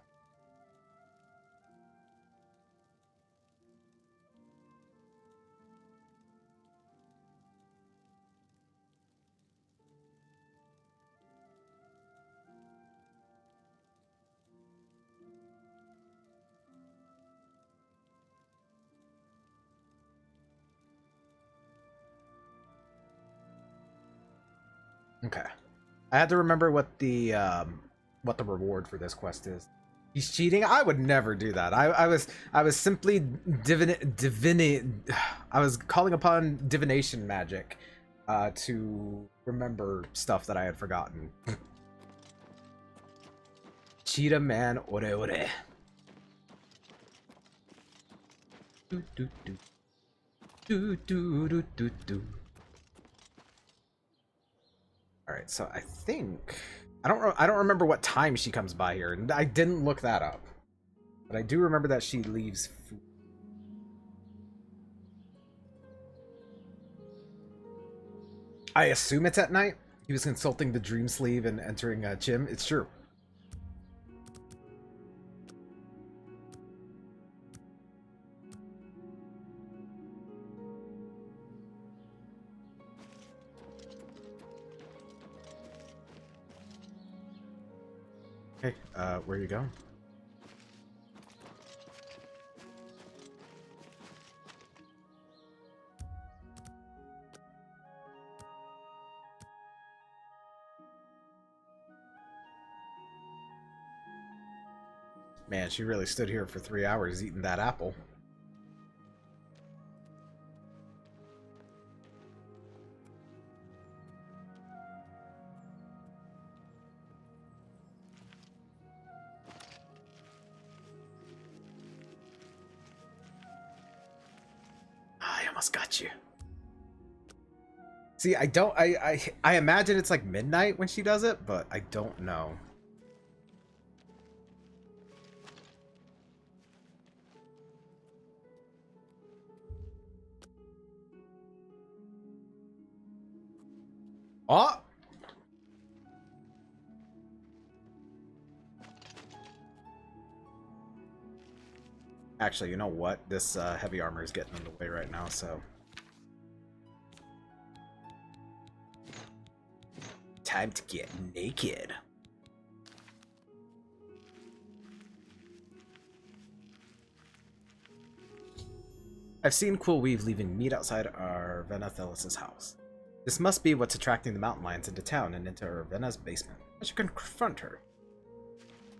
Okay. I had to remember what the reward for this quest is. He's cheating? I would never do that. I was simply I was calling upon divination magic to remember stuff that I had forgotten. Cheetah man ore ore. Do do do. Do do do do do. Alright, so I think I don't remember what time she comes by here, and I didn't look that up. But I do remember that she leaves food. I assume it's at night. He was consulting the dream sleeve and entering Chim. It's true. Okay, where are you going? Man, she really stood here for 3 hours eating that apple. I almost got you. See, I imagine it's like midnight when she does it, but I don't know. Oh! Actually, you know what? This heavy armor is getting in the way right now, so... Time to get naked. I've seen Quillweave leaving meat outside our Venathelis' house. This must be what's attracting the mountain lions into town and into Ravenna's basement. I should confront her.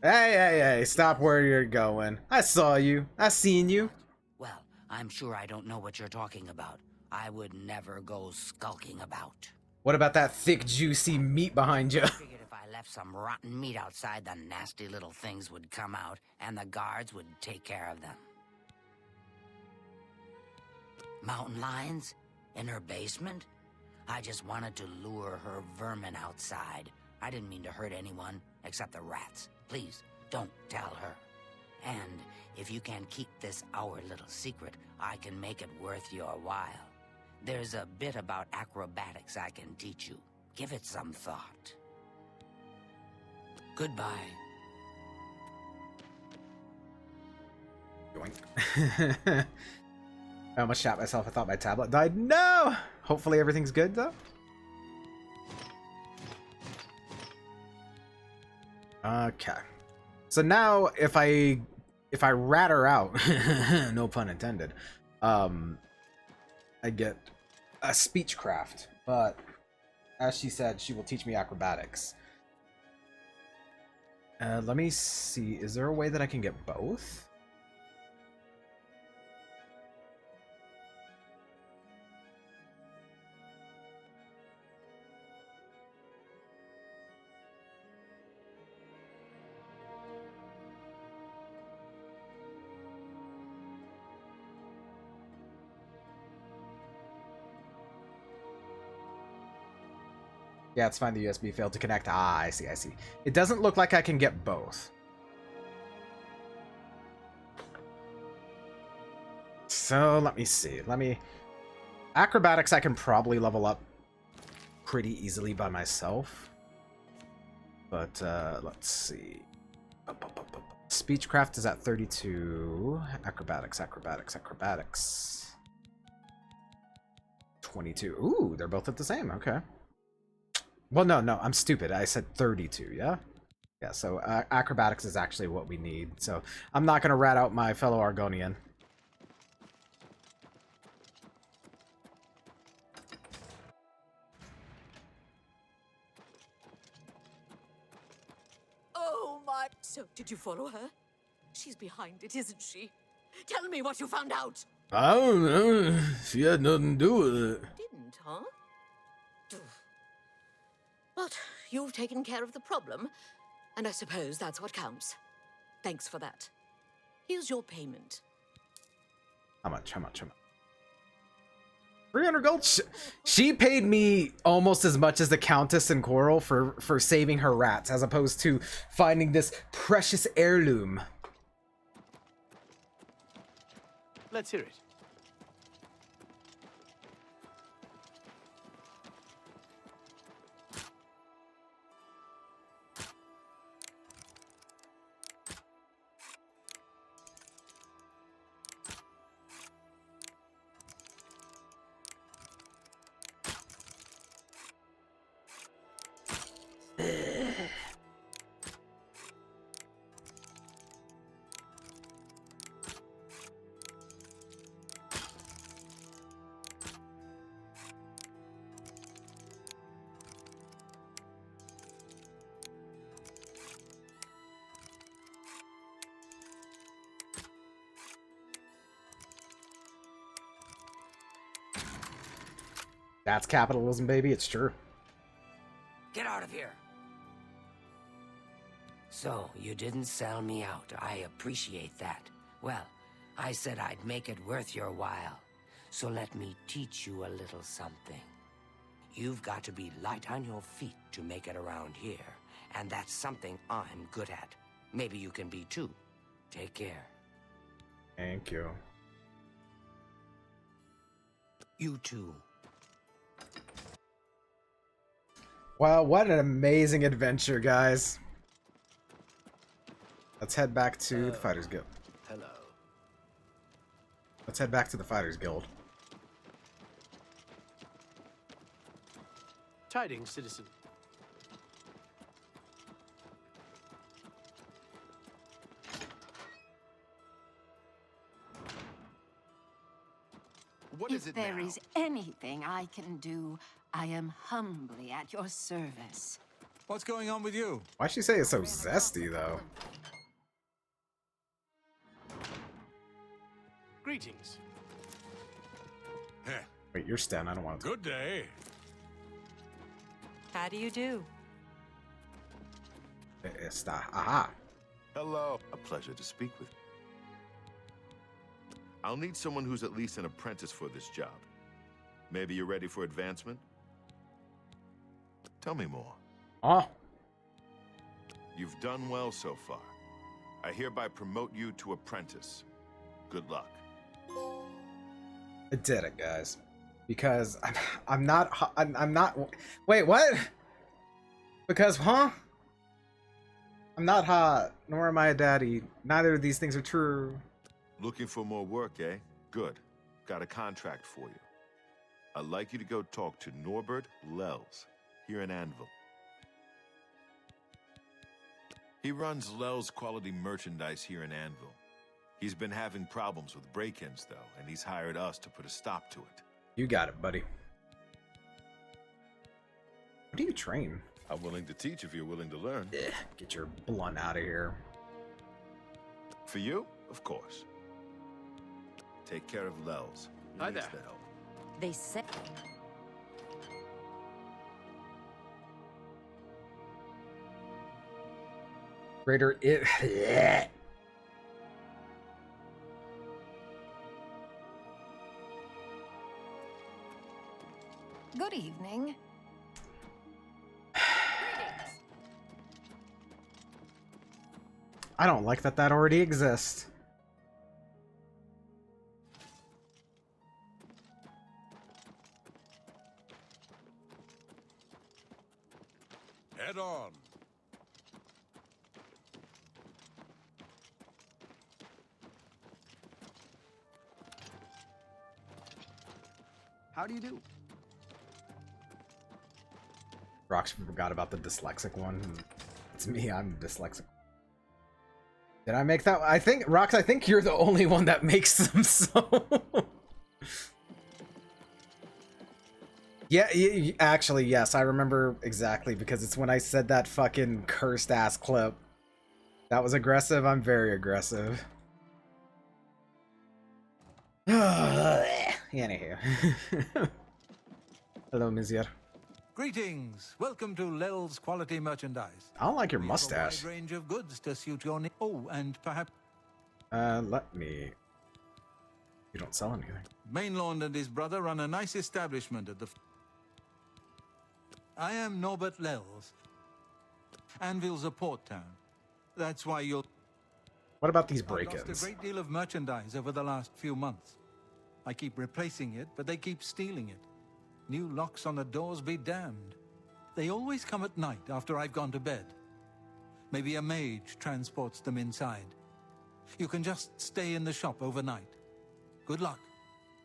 Hey, stop where you're going. I saw you. I seen you. Well, I'm sure I don't know what you're talking about. I would never go skulking about. What about that thick, juicy meat behind you? I figured if I left some rotten meat outside, the nasty little things would come out, and the guards would take care of them. Mountain lions? In her basement? I just wanted to lure her vermin outside. I didn't mean to hurt anyone, except the rats. Please, don't tell her. And if you can keep this our little secret, I can make it worth your while. There's a bit about acrobatics I can teach you. Give it some thought. Goodbye. Yoink. I almost shot myself. I thought my tablet died. No! Hopefully everything's good, though. Okay. So now, if I rat her out, no pun intended, I get a speechcraft. But as she said, she will teach me acrobatics. Let me see. Is there a way that I can get both? Yeah, it's fine. The USB failed to connect. Ah, I see, I see. It doesn't look like I can get both. So, let me see. Acrobatics I can probably level up pretty easily by myself. But, let's see. Speechcraft is at 32. Acrobatics. 22. Ooh, they're both at the same. Okay. Well, no, I'm stupid. I said 32, yeah? Yeah, so acrobatics is actually what we need. So I'm not going to rat out my fellow Argonian. Oh my... So, did you follow her? She's behind it, isn't she? Tell me what you found out! I don't know. She had nothing to do with it. Didn't, huh? But you've taken care of the problem, and I suppose that's what counts. Thanks for that. Here's your payment. How much? 300 gold? She paid me almost as much as the Countess and Coral for saving her rats, as opposed to finding this precious heirloom. Let's hear it. That's capitalism, baby. It's true. Get out of here. So, you didn't sell me out. I appreciate that. Well, I said I'd make it worth your while. So let me teach you a little something. You've got to be light on your feet to make it around here. And that's something I'm good at. Maybe you can be too. Take care. Thank you. You too. Wow, what an amazing adventure, guys. Let's head back to the Fighters Guild. Hello. Let's head back to the Fighters Guild. Tidings, citizen. What is If it there now? is anything I can do, I am humbly at your service. What's going on with you? Why'd she say it's so zesty, though? Greetings. Heh. Wait, you're Sten. I don't want to. Good day. How do you do? Está. Aha. Hello. A pleasure to speak with you. I'll need someone who's at least an apprentice for this job. Maybe you're ready for advancement? Tell me more. Oh. You've done well so far. I hereby promote you to apprentice. Good luck. I did it, guys. Because I'm not. Wait, what? Because, huh? I'm not hot, nor am I a daddy. Neither of these things are true. Looking for more work, eh? Good. Got a contract for you. I'd like you to go talk to Norbert Lels, here in Anvil. He runs Lels Quality Merchandise here in Anvil. He's been having problems with break-ins, though, and he's hired us to put a stop to it. You got it, buddy. What do you train? I'm willing to teach if you're willing to learn. Ugh, get your blunt out of here. For you, of course. Take care of Lels. He Hi needs there. the help. They said. Raider, it. Good evening. I don't like that already exists. Head on. How do you do? Rox forgot about the dyslexic one. It's me, I'm dyslexic. Did I make that? I think, Rox, I think you're the only one that makes them so. Yeah, actually, yes, I remember exactly, because it's when I said that fucking cursed ass clip. That was aggressive, I'm very aggressive. Anywho. Hello, Mizier. Greetings. Welcome to Lels Quality Merchandise. I don't like your We mustache. have a wide range of goods to suit your needs. Oh, and perhaps Let me... You don't sell anything. Mainlawn and his brother run a nice establishment at the... I am Norbert Lels. Anvil's a port town. That's why you'll... What about these I've lost break-ins? a great deal of merchandise over the last few months. I keep replacing it, but they keep stealing it. New locks on the doors be damned. They always come at night after I've gone to bed. Maybe a mage transports them inside. You can just stay in the shop overnight. Good luck.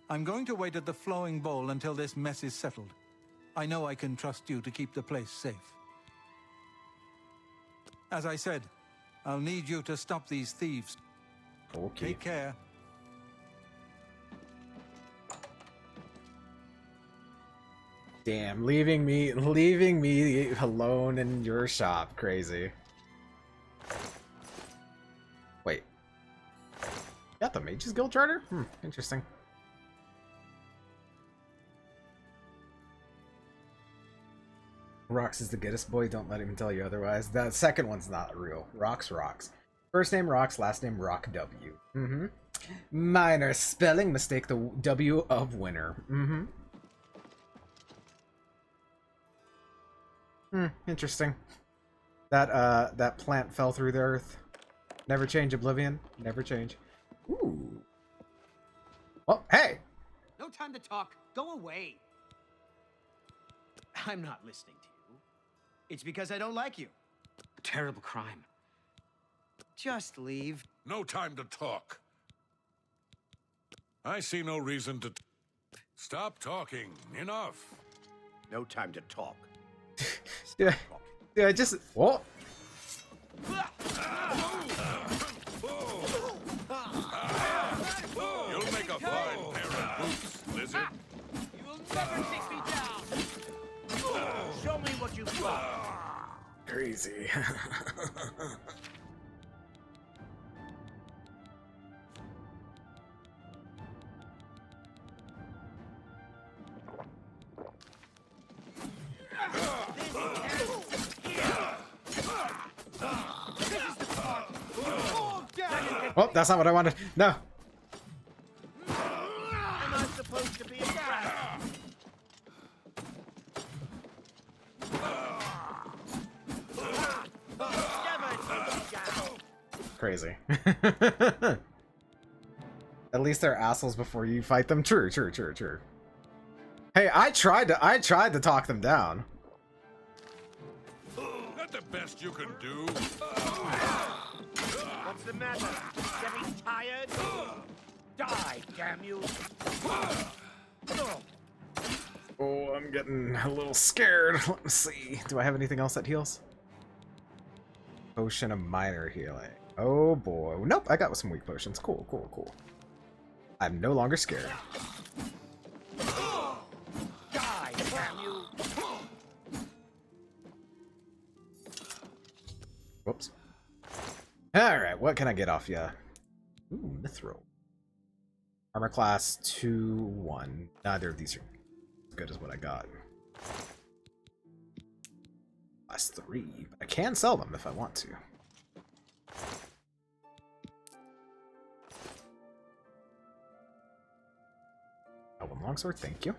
I'm going to wait at the flowing bowl until this mess is settled. I know I can trust you to keep the place safe. As I said, I'll need you to stop these thieves. Okay. Take care. Damn, leaving me alone in your shop. Crazy. Wait. Got the Mages Guild charter? Interesting. Rox is the goodest boy, don't let him tell you otherwise. The second one's not real. Rox rocks. First name Rox, last name Rock W. Minor spelling mistake, the W of winner. Interesting. That plant fell through the earth. Never change, Oblivion. Never change. Ooh. Oh, hey! No time to talk. Go away. I'm not listening to you. It's because I don't like you. A terrible crime. Just leave. No time to talk. I see no reason to... Stop talking. Enough. No time to talk. Dude, I just... What? You'll make a fine pair of boots, Crazy. Oh, that's not what I wanted. No. Am I supposed to be a rat? Crazy. At least they're assholes before you fight them. True, true, true, true. Hey, I tried to talk them down. That the best you can do? What's the matter? Getting tired? Die, damn you! Oh, I'm getting a little scared. Let me see. Do I have anything else that heals? Potion of minor healing. Oh boy. Nope, I got some weak potions. Cool, cool, cool. I'm no longer scared. Die, damn you! Whoops. Alright, what can I get off ya? Ooh, Mithril. Armor class 2-1. Neither of these are as good as what I got. Class 3, but I can sell them if I want to. Oh, one longsword, thank you.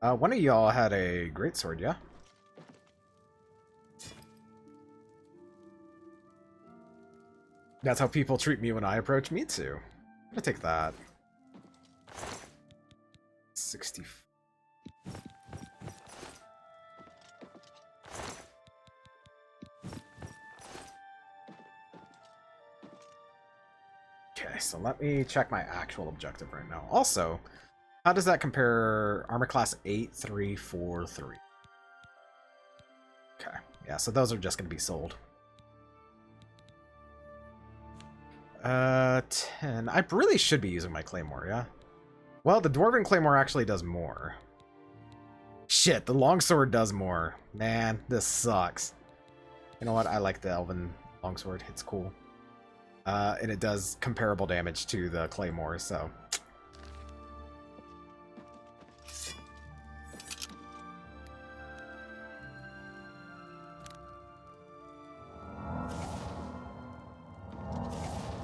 One of y'all had a greatsword, yeah? That's how people treat me when I approach me too. I'm gonna take that. 60. Okay, so let me check my actual objective right now. Also, how does that compare armor class 8, 3, 4, 3? Okay, yeah, so those are just gonna be sold. 10. I really should be using my claymore, yeah? Well, the dwarven claymore actually does more. Shit, the longsword does more. Man, this sucks. You know what? I like the elven longsword. It's cool. And it does comparable damage to the claymore, so...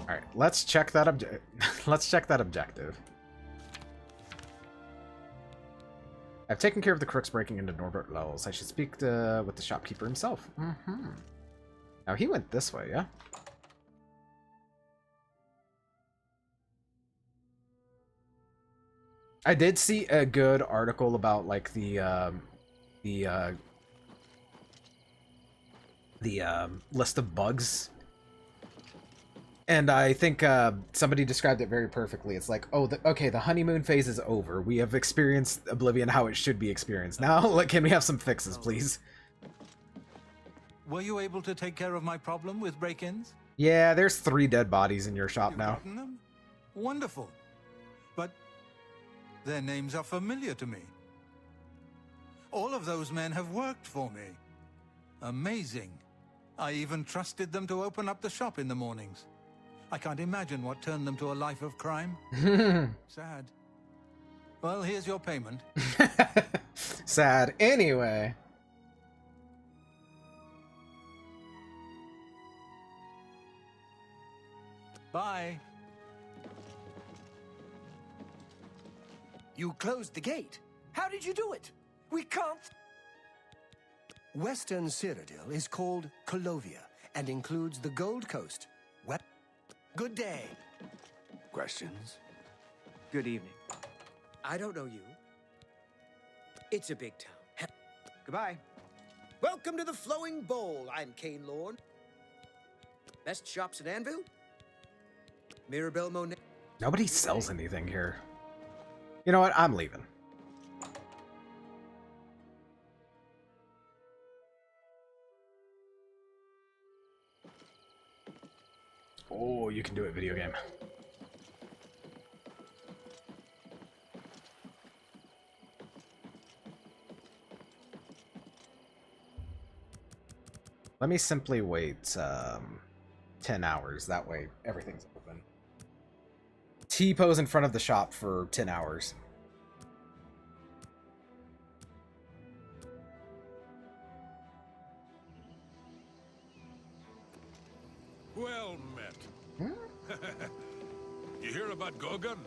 Alright, let's check that let's check that objective. I've taken care of the crooks breaking into Norbert Lowell's. I should speak with the shopkeeper himself. Mm-hmm. Now he went this way, yeah? I did see a good article about like the list of bugs. And I think somebody described it very perfectly. It's like, oh, okay, the honeymoon phase is over. We have experienced Oblivion how it should be experienced. Now, like, can we have some fixes, please? Were you able to take care of my problem with break-ins? Yeah, there's 3 dead bodies in your shop You've now. gotten them? Wonderful. But their names are familiar to me. All of those men have worked for me. Amazing. I even trusted them to open up the shop in the mornings. I can't imagine what turned them to a life of crime. Sad. Well, here's your payment. Sad. Anyway. Bye. You closed the gate. How did you do it? We can't... Western Cyrodiil is called Colovia and includes the Gold Coast. Good day. Questions? Good evening. I don't know you. It's a big town. Goodbye. Welcome to the Flowing Bowl. I'm Kane Lorne. Best shops in Anvil? Mirabelle Monet. Nobody sells anything here. You know what? I'm leaving. Oh, you can do it, video game. Let me simply wait 10 hours. That way everything's open. T-pose in front of the shop for 10 hours. Well met. You hear about Gogan?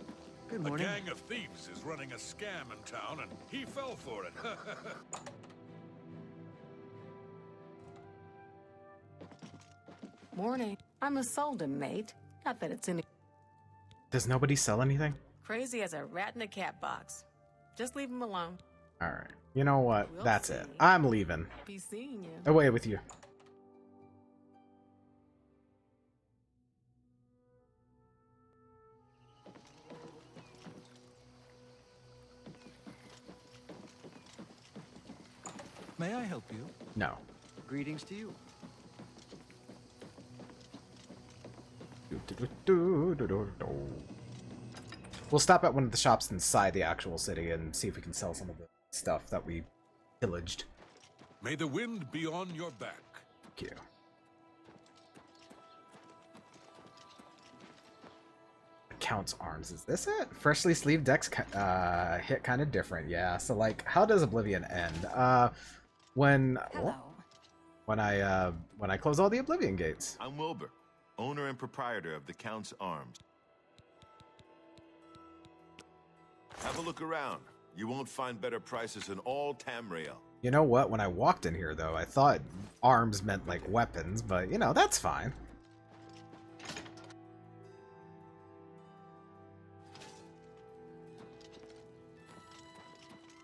Good morning. A gang of thieves is running a scam in town, and he fell for it. Morning. I'm a Solden, mate. Not that it's any Does nobody sell anything? crazy as a rat in a cat box. Just leave him alone. Alright. You know what? We'll That's see. it. I'm leaving. Be seeing you. Away with you. May I help you? No. Greetings to you. We'll stop at one of the shops inside the actual city and see if we can sell some of the stuff that we pillaged. May the wind be on your back. Thank you. Count's arms. Is this it? Freshly sleeved decks hit kind of different. Yeah. So like, how does Oblivion end? When I close all the Oblivion gates. I'm Wilbur, owner and proprietor of the Count's Arms. Have a look around. You won't find better prices in all Tamriel. You know what? When I walked in here, though, I thought arms meant like weapons, but you know, that's fine.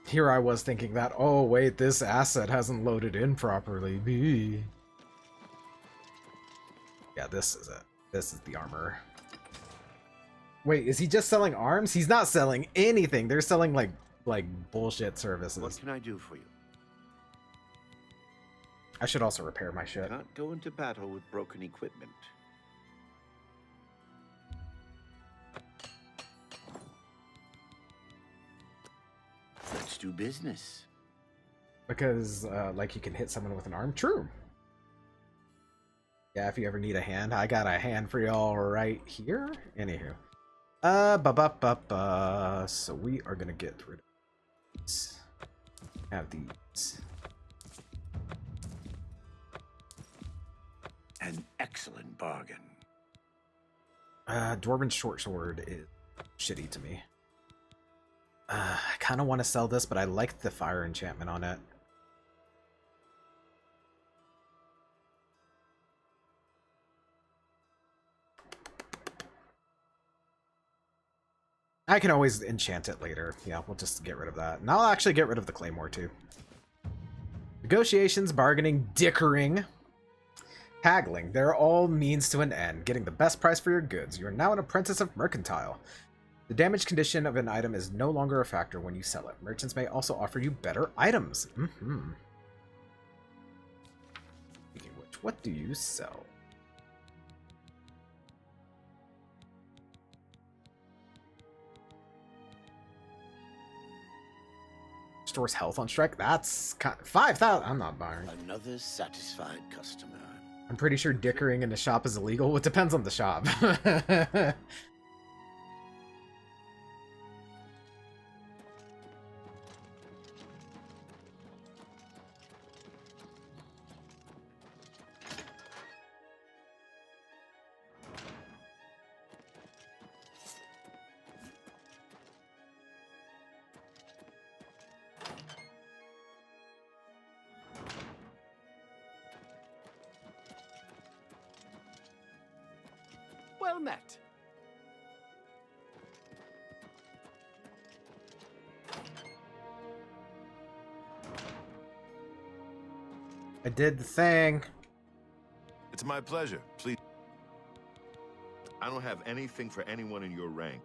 Here I was thinking that, oh wait, this asset hasn't loaded in properly. Bee. Yeah, this is it. This is the armor. Wait, is he just selling arms? He's not selling anything. They're selling like bullshit services. What can I do for you? I should also repair my shit. Can't go into battle with broken equipment. Let's do business. Because, like, you can hit someone with an arm? True. Yeah, if you ever need a hand, I got a hand for y'all right here. Anywho. So we are gonna get rid of these. Have these. An excellent bargain. Dwarven short sword is shitty to me. I kind of want to sell this, but I like the fire enchantment on it. I can always enchant it later. Yeah, we'll just get rid of that. And I'll actually get rid of the claymore too. Negotiations, bargaining, dickering, haggling. They're all means to an end. Getting the best price for your goods. You are now an apprentice of mercantile. The damage condition of an item is no longer a factor when you sell it. Merchants may also offer you better items. Speaking of which, what do you sell? Stores health on strike. That's 5,000. I'm not buying. Another satisfied customer. I'm pretty sure dickering in the shop is illegal. It depends on the shop. Well met. I did the thing. It's my pleasure. Please. I don't have anything for anyone in your rank.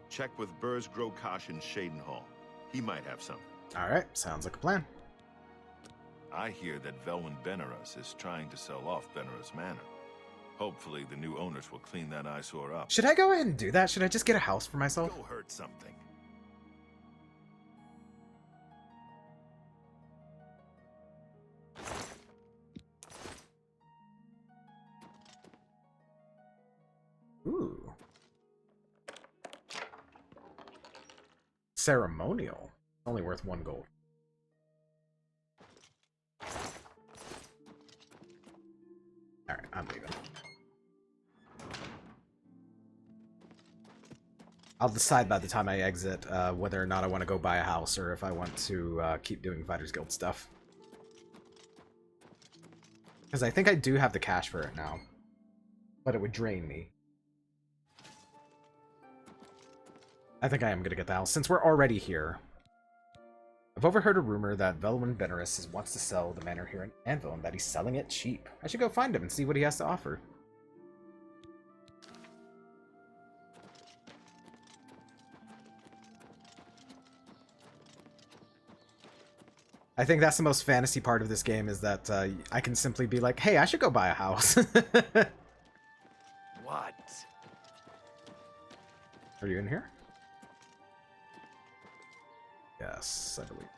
Check with Burrs Grokash in Shadenhall. He might have something. Alright, sounds like a plan. I hear that Velwyn Benaras is trying to sell off Benaras Manor. Hopefully the new owners will clean that eyesore up. Should I go ahead and do that? Should I just get a house for myself? Go hurt something. ceremonial. Only worth 1 gold. Alright, I'm leaving. I'll decide by the time I exit whether or not I want to go buy a house or if I want to keep doing Fighters Guild stuff. Because I think I do have the cash for it now. But it would drain me. I think I am going to get the house, since we're already here. I've overheard a rumor that Velwyn Veneris wants to sell the manor here in Anvil and that he's selling it cheap. I should go find him and see what he has to offer. I think that's the most fantasy part of this game, is that I can simply be like, hey, I should go buy a house. What? Are you in here? Yes, I believe.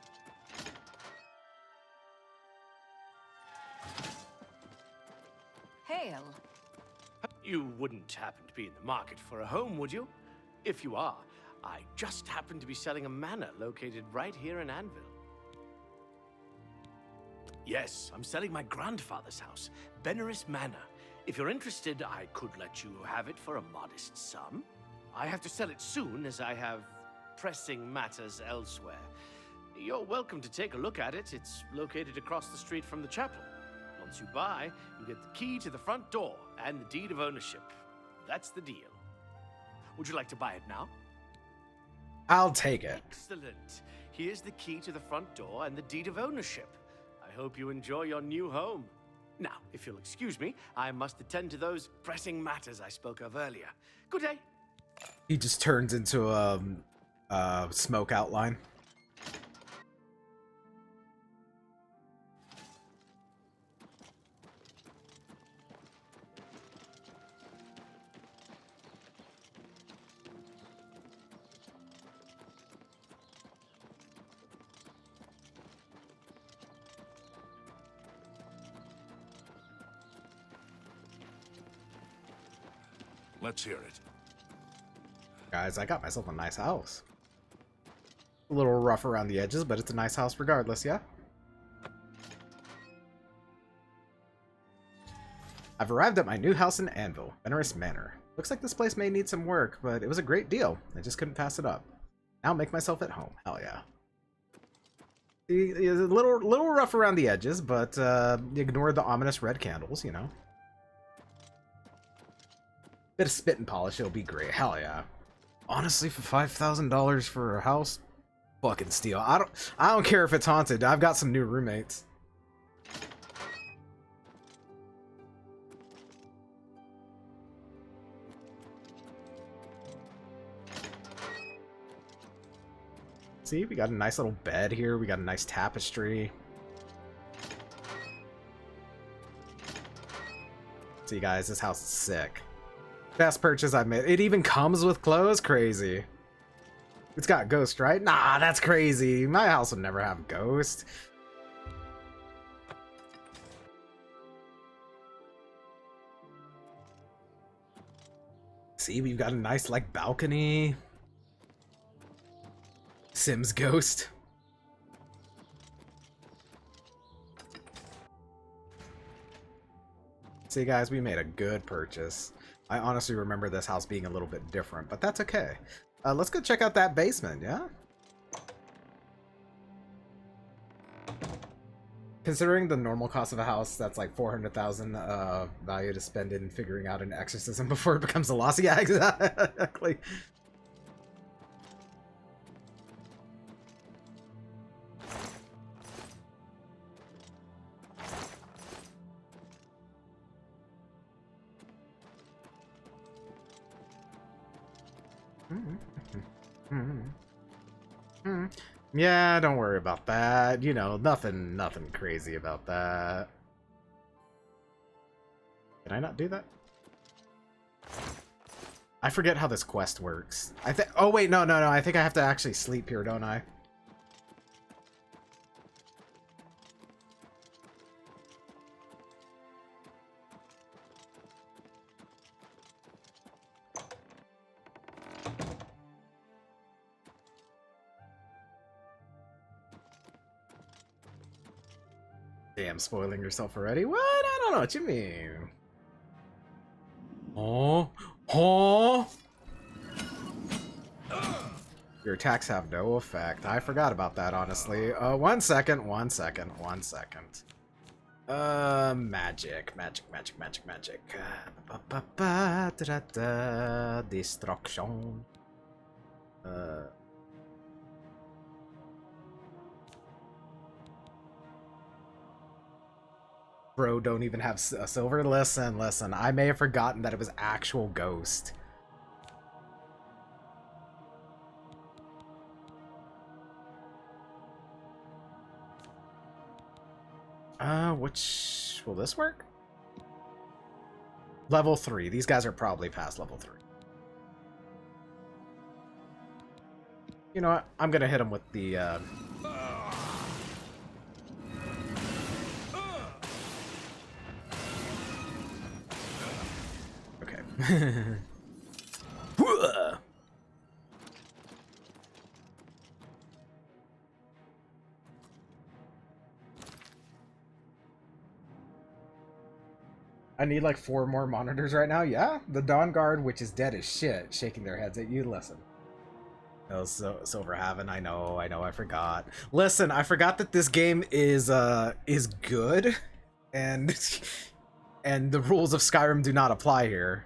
Hail. You wouldn't happen to be in the market for a home, would you? If you are, I just happen to be selling a manor located right here in Anvil. Yes, I'm selling my grandfather's house, Veneris Manor. If you're interested, I could let you have it for a modest sum. I have to sell it soon, as I have pressing matters elsewhere. You're welcome to take a look at it. It's located across the street from the chapel. Once you buy, you get the key to the front door and the deed of ownership. That's the deal. Would you like to buy it now? I'll take it. Excellent. Here's the key to the front door and the deed of ownership. I hope you enjoy your new home. Now, if you'll excuse me, I must attend to those pressing matters I spoke of earlier. Good day. He just turns into a smoke outline. Let's hear it. Guys, I got myself a nice house. A little rough around the edges, but it's a nice house regardless, yeah? I've arrived at my new house in Anvil, Veneris Manor. Looks like this place may need some work, but it was a great deal. I just couldn't pass it up. Now I'll make myself at home. Hell yeah. It's a little rough around the edges, but ignore the ominous red candles, you know. Bit of spit and polish, it'll be great. Hell yeah. Honestly, for $5,000 for a house, fucking steal. I don't care if it's haunted. I've got some new roommates. See, we got a nice little bed here. We got a nice tapestry. See, guys, this house is sick. Best purchase I've made. It even comes with clothes? Crazy. It's got ghost, right? Nah, that's crazy. My house would never have ghost. See, we've got a nice, like, balcony. Sims ghost. See, guys, we made a good purchase. I honestly remember this house being a little bit different, but that's okay. Let's go check out that basement, yeah? Considering the normal cost of a house, that's like 400,000 value to spend in figuring out an exorcism before it becomes a loss. Yeah, exactly. Yeah, don't worry about that. You know, nothing crazy about that. Did I not do that? I forget how this quest works. Oh wait, no. I think I have to actually sleep here, don't I? Damn, spoiling yourself already? What? I don't know what you mean. Oh, oh! Your attacks have no effect. I forgot about that, honestly. 1 second, 1 second, 1 second. Magic. Destruction. Bro, don't even have a silver. Listen. I may have forgotten that it was actual Ghost. Which... will this work? Level 3. These guys are probably past level 3. You know what? I'm gonna hit him with the, Okay. I need like 4 more monitors right now. Yeah, the Dawn Guard, which is dead as shit, shaking their heads at you. Listen. Oh, Silver Haven. I know. I forgot. Listen, I forgot that this game is good, and and the rules of Skyrim do not apply here.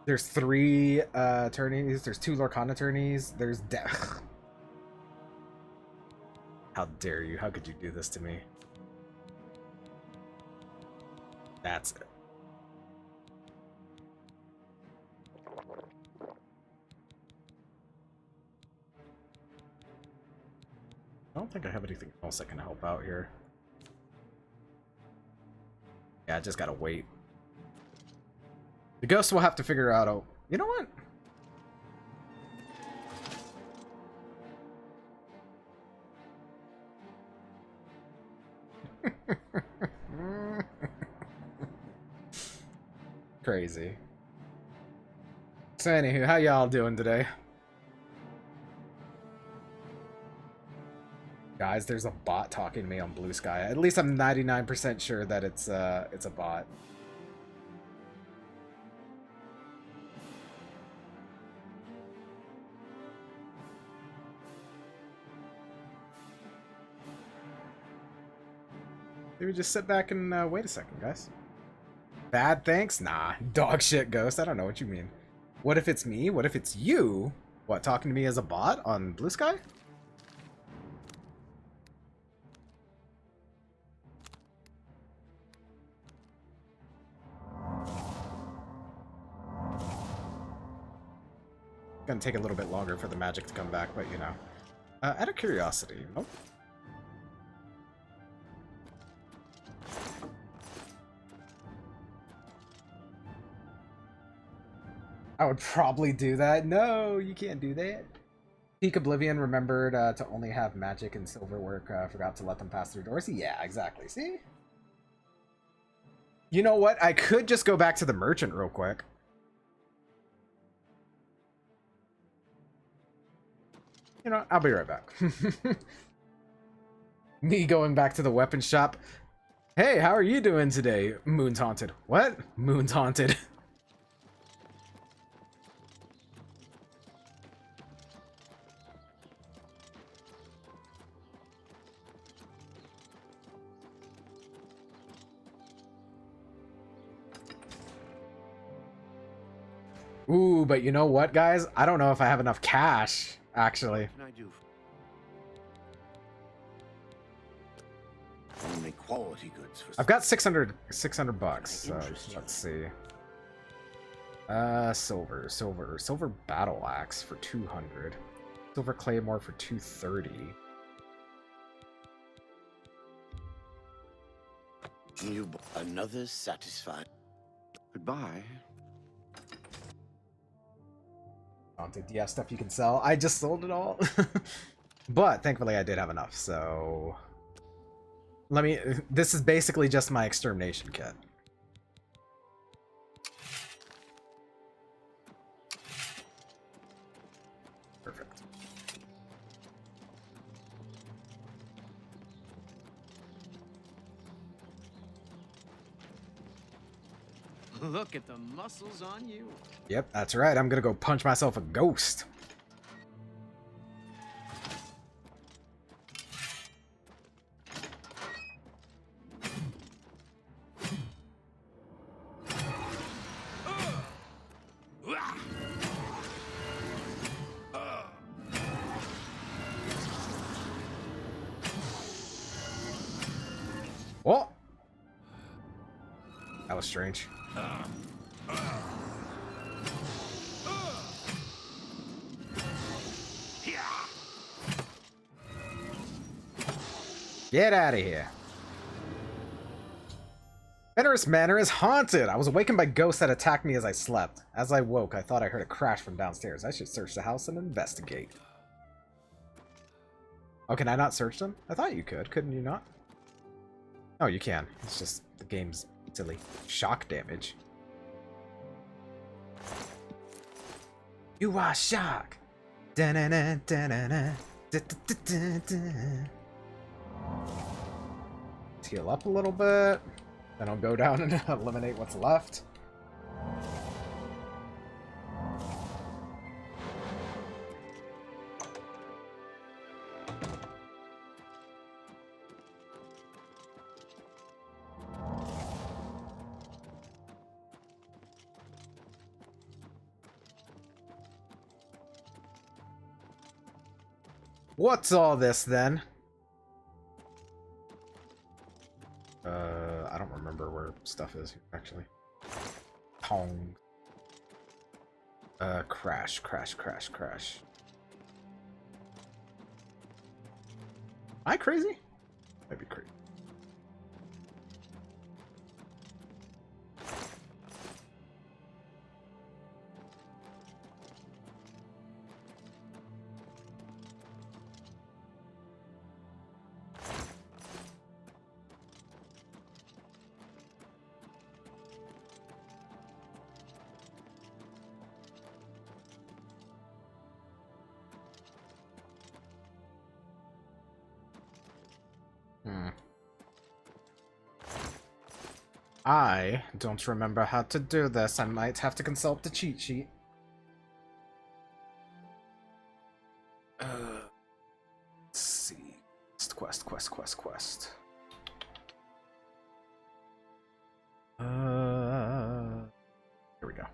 There's 3 attorneys. There's 2 Lorcan attorneys. There's death. How dare you? How could you do this to me? That's it. I don't think I have anything else that can help out here. Yeah, I just gotta wait. The ghost will have to figure out. Oh, you know what? Crazy. So anywho, how y'all doing today? Guys, there's a bot talking to me on Blue Sky. At least I'm 99% sure that it's a bot. Maybe just sit back and wait a second, guys. Bad thanks? Nah. Dog shit, Ghost. I don't know what you mean. What if it's me? What if it's you? What, talking to me as a bot on Blue Sky? Gonna take a little bit longer for the magic to come back, but you know. Out of curiosity, nope. I would probably do that. No, you can't do that. Peak Oblivion remembered to only have magic and silver work. Forgot to let them pass through doors. Yeah, exactly. See? You know what? I could just go back to the merchant real quick. You know, I'll be right back. Me going back to the weapon shop. Hey, how are you doing today? Moon's haunted. What? Moon's haunted. Ooh, but you know what, guys? I don't know if I have enough cash, actually. What can I do? Only quality goods for I've got 600 bucks, so let's see. Silver battle axe for 200. Silver claymore for 230. you. Another satisfied. Goodbye. Do you have stuff you can sell? I just sold it all. But thankfully I did have enough, so let me, this is basically just my extermination kit. Perfect. Look at the muscles on you. Yep, that's right. I'm gonna go punch myself a ghost. What? That was strange. Get out of here. Fenris Manor is haunted. I was awakened by ghosts that attacked me as I slept. As I woke, I thought I heard a crash from downstairs. I should search the house and investigate. Oh, can I not search them? I thought you could. Couldn't you not? Oh, you can. It's just the game's silly. Shock damage. You are shock. Da-na-na, da-na-na, da-da-da-da-da. Let's heal up a little bit. Then I'll go down and eliminate what's left. What's all this then? I don't remember where stuff is actually. Tong. Crash. Am I crazy? Might be crazy. I don't remember how to do this. I might have to consult the cheat sheet. Let's see. Quest. Here we go.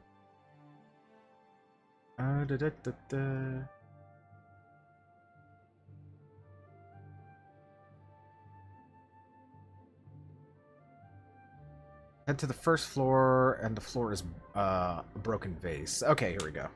Head to the first floor, and the floor is a broken vase. Okay, here we go.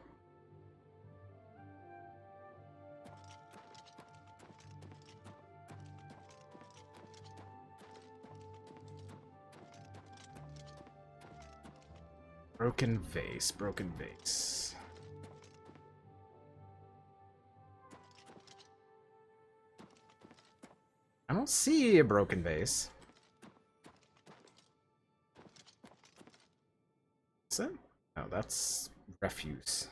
Broken vase. I don't see a broken vase. Is it? No, that's refuse.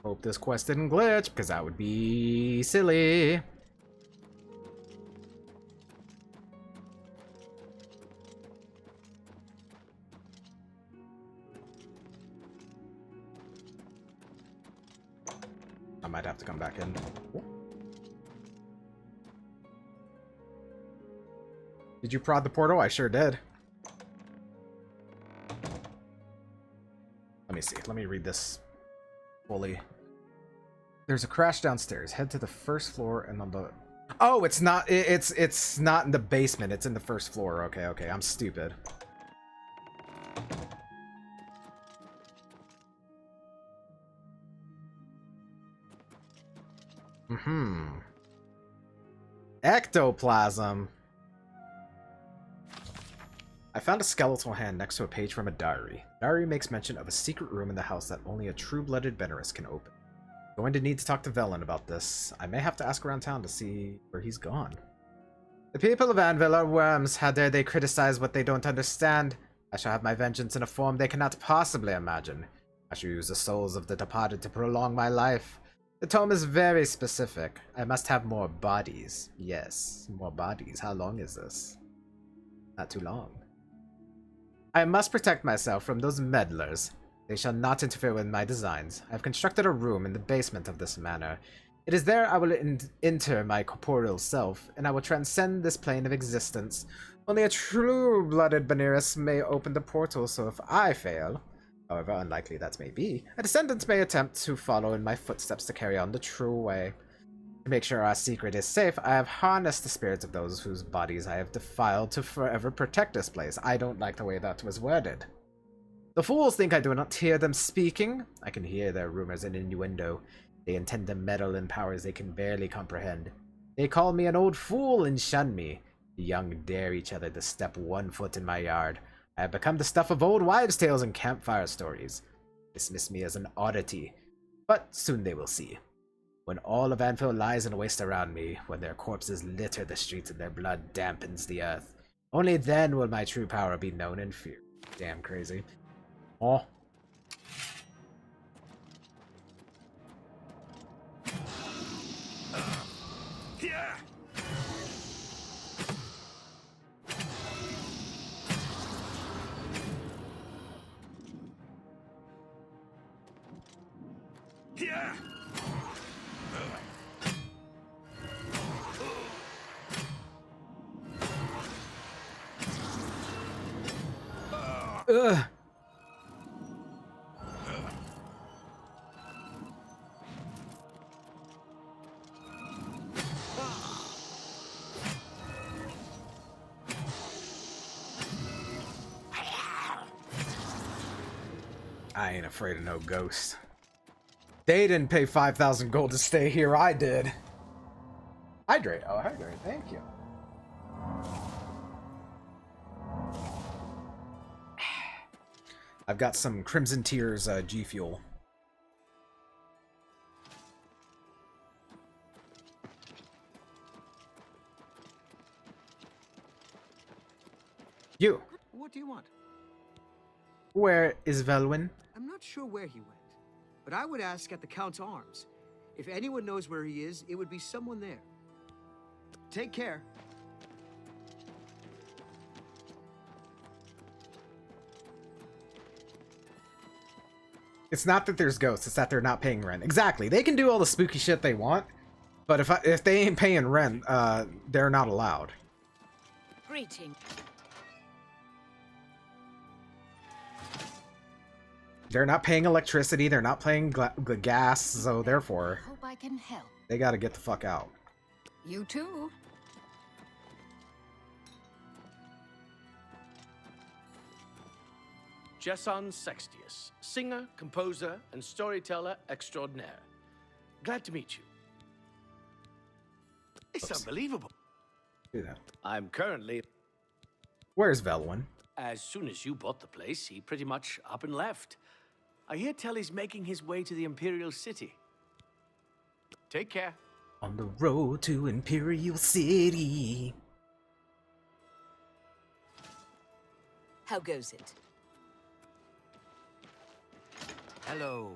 Hope this quest didn't glitch, because that would be silly. I might have to come back in. Did you prod the portal? I sure did. Let me see. Let me read this fully. There's a crash downstairs. Head to the first floor and on the... Oh, it's not... It's not in the basement. It's in the first floor. Okay. I'm stupid. Ectoplasm. I found a skeletal hand next to a page from a diary. The diary makes mention of a secret room in the house that only a true-blooded Benorist can open. Going to need to talk to Velen about this. I may have to ask around town to see where he's gone. The people of Anvil are worms. How dare they criticize what they don't understand? I shall have my vengeance in a form they cannot possibly imagine. I shall use the souls of the departed to prolong my life. The tome is very specific. I must have more bodies. Yes, more bodies. How long is this? Not too long. I must protect myself from those meddlers. They shall not interfere with my designs. I have constructed a room in the basement of this manor. It is there I will enter my corporeal self, and I will transcend this plane of existence. Only a true-blooded Baneris may open the portal, so if I fail, however unlikely that may be, a descendant may attempt to follow in my footsteps to carry on the true way. To make sure our secret is safe, I have harnessed the spirits of those whose bodies I have defiled to forever protect this place. I don't like the way that was worded. The fools think I do not hear them speaking. I can hear their rumors and innuendo. They intend to meddle in powers they can barely comprehend. They call me an old fool and shun me. The young dare each other to step 1 foot in my yard. I have become the stuff of old wives' tales and campfire stories. Dismiss me as an oddity. But soon they will see. When all of Anvil lies in waste around me, when their corpses litter the streets and their blood dampens the earth, only then will my true power be known and feared. Damn crazy. Oh. Yeah. Yeah. Ugh. I ain't afraid of no ghosts. They didn't pay 5,000 gold to stay here, I did. Hydrate. Oh, hydrate. Thank you. I've got some Crimson Tears G Fuel. You. What do you want? Where is Velwyn? I'm not sure where he went, but I would ask at the Count's Arms. If anyone knows where he is, it would be someone there. Take care. It's not that there's ghosts, it's that they're not paying rent. Exactly. They can do all the spooky shit they want, but if they ain't paying rent, they're not allowed. Greeting. They're not paying electricity, they're not paying gas, so therefore, Hope I can help. they gotta get the fuck out. You too. Jesson Sextius, singer, composer, and storyteller extraordinaire. Glad to meet you. It's unbelievable. Do that. I'm currently... Where's Velwyn? As soon as you bought the place, he pretty much up and left. I hear tell he's making his way to the Imperial City. Take care. On the road to Imperial City. How goes it? Hello.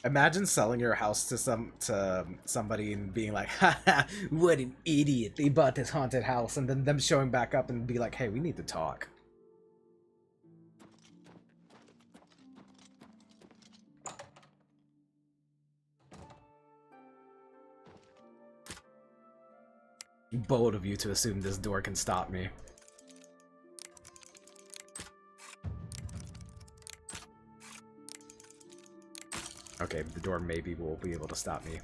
Imagine selling your house to somebody and being like, haha, what an idiot. They bought this haunted house, and then them showing back up and be like, hey, we need to talk. Bold of you to assume this door can stop me. Okay, the door maybe will be able to stop me.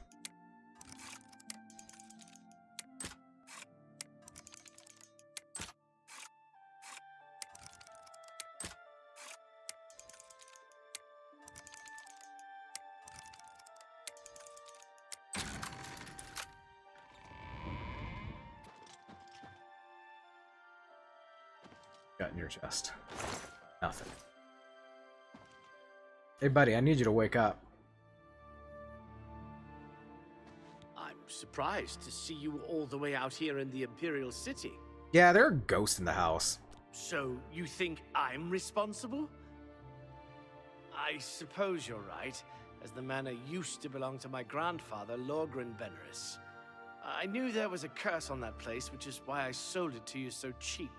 Got in your chest. Nothing. Hey, buddy, I need you to wake up. I'm surprised to see you all the way out here in the Imperial City. Yeah, there are ghosts in the house. So you think I'm responsible? I suppose you're right, as the manor used to belong to my grandfather, Lorgren Beneris. I knew there was a curse on that place, which is why I sold it to you so cheap.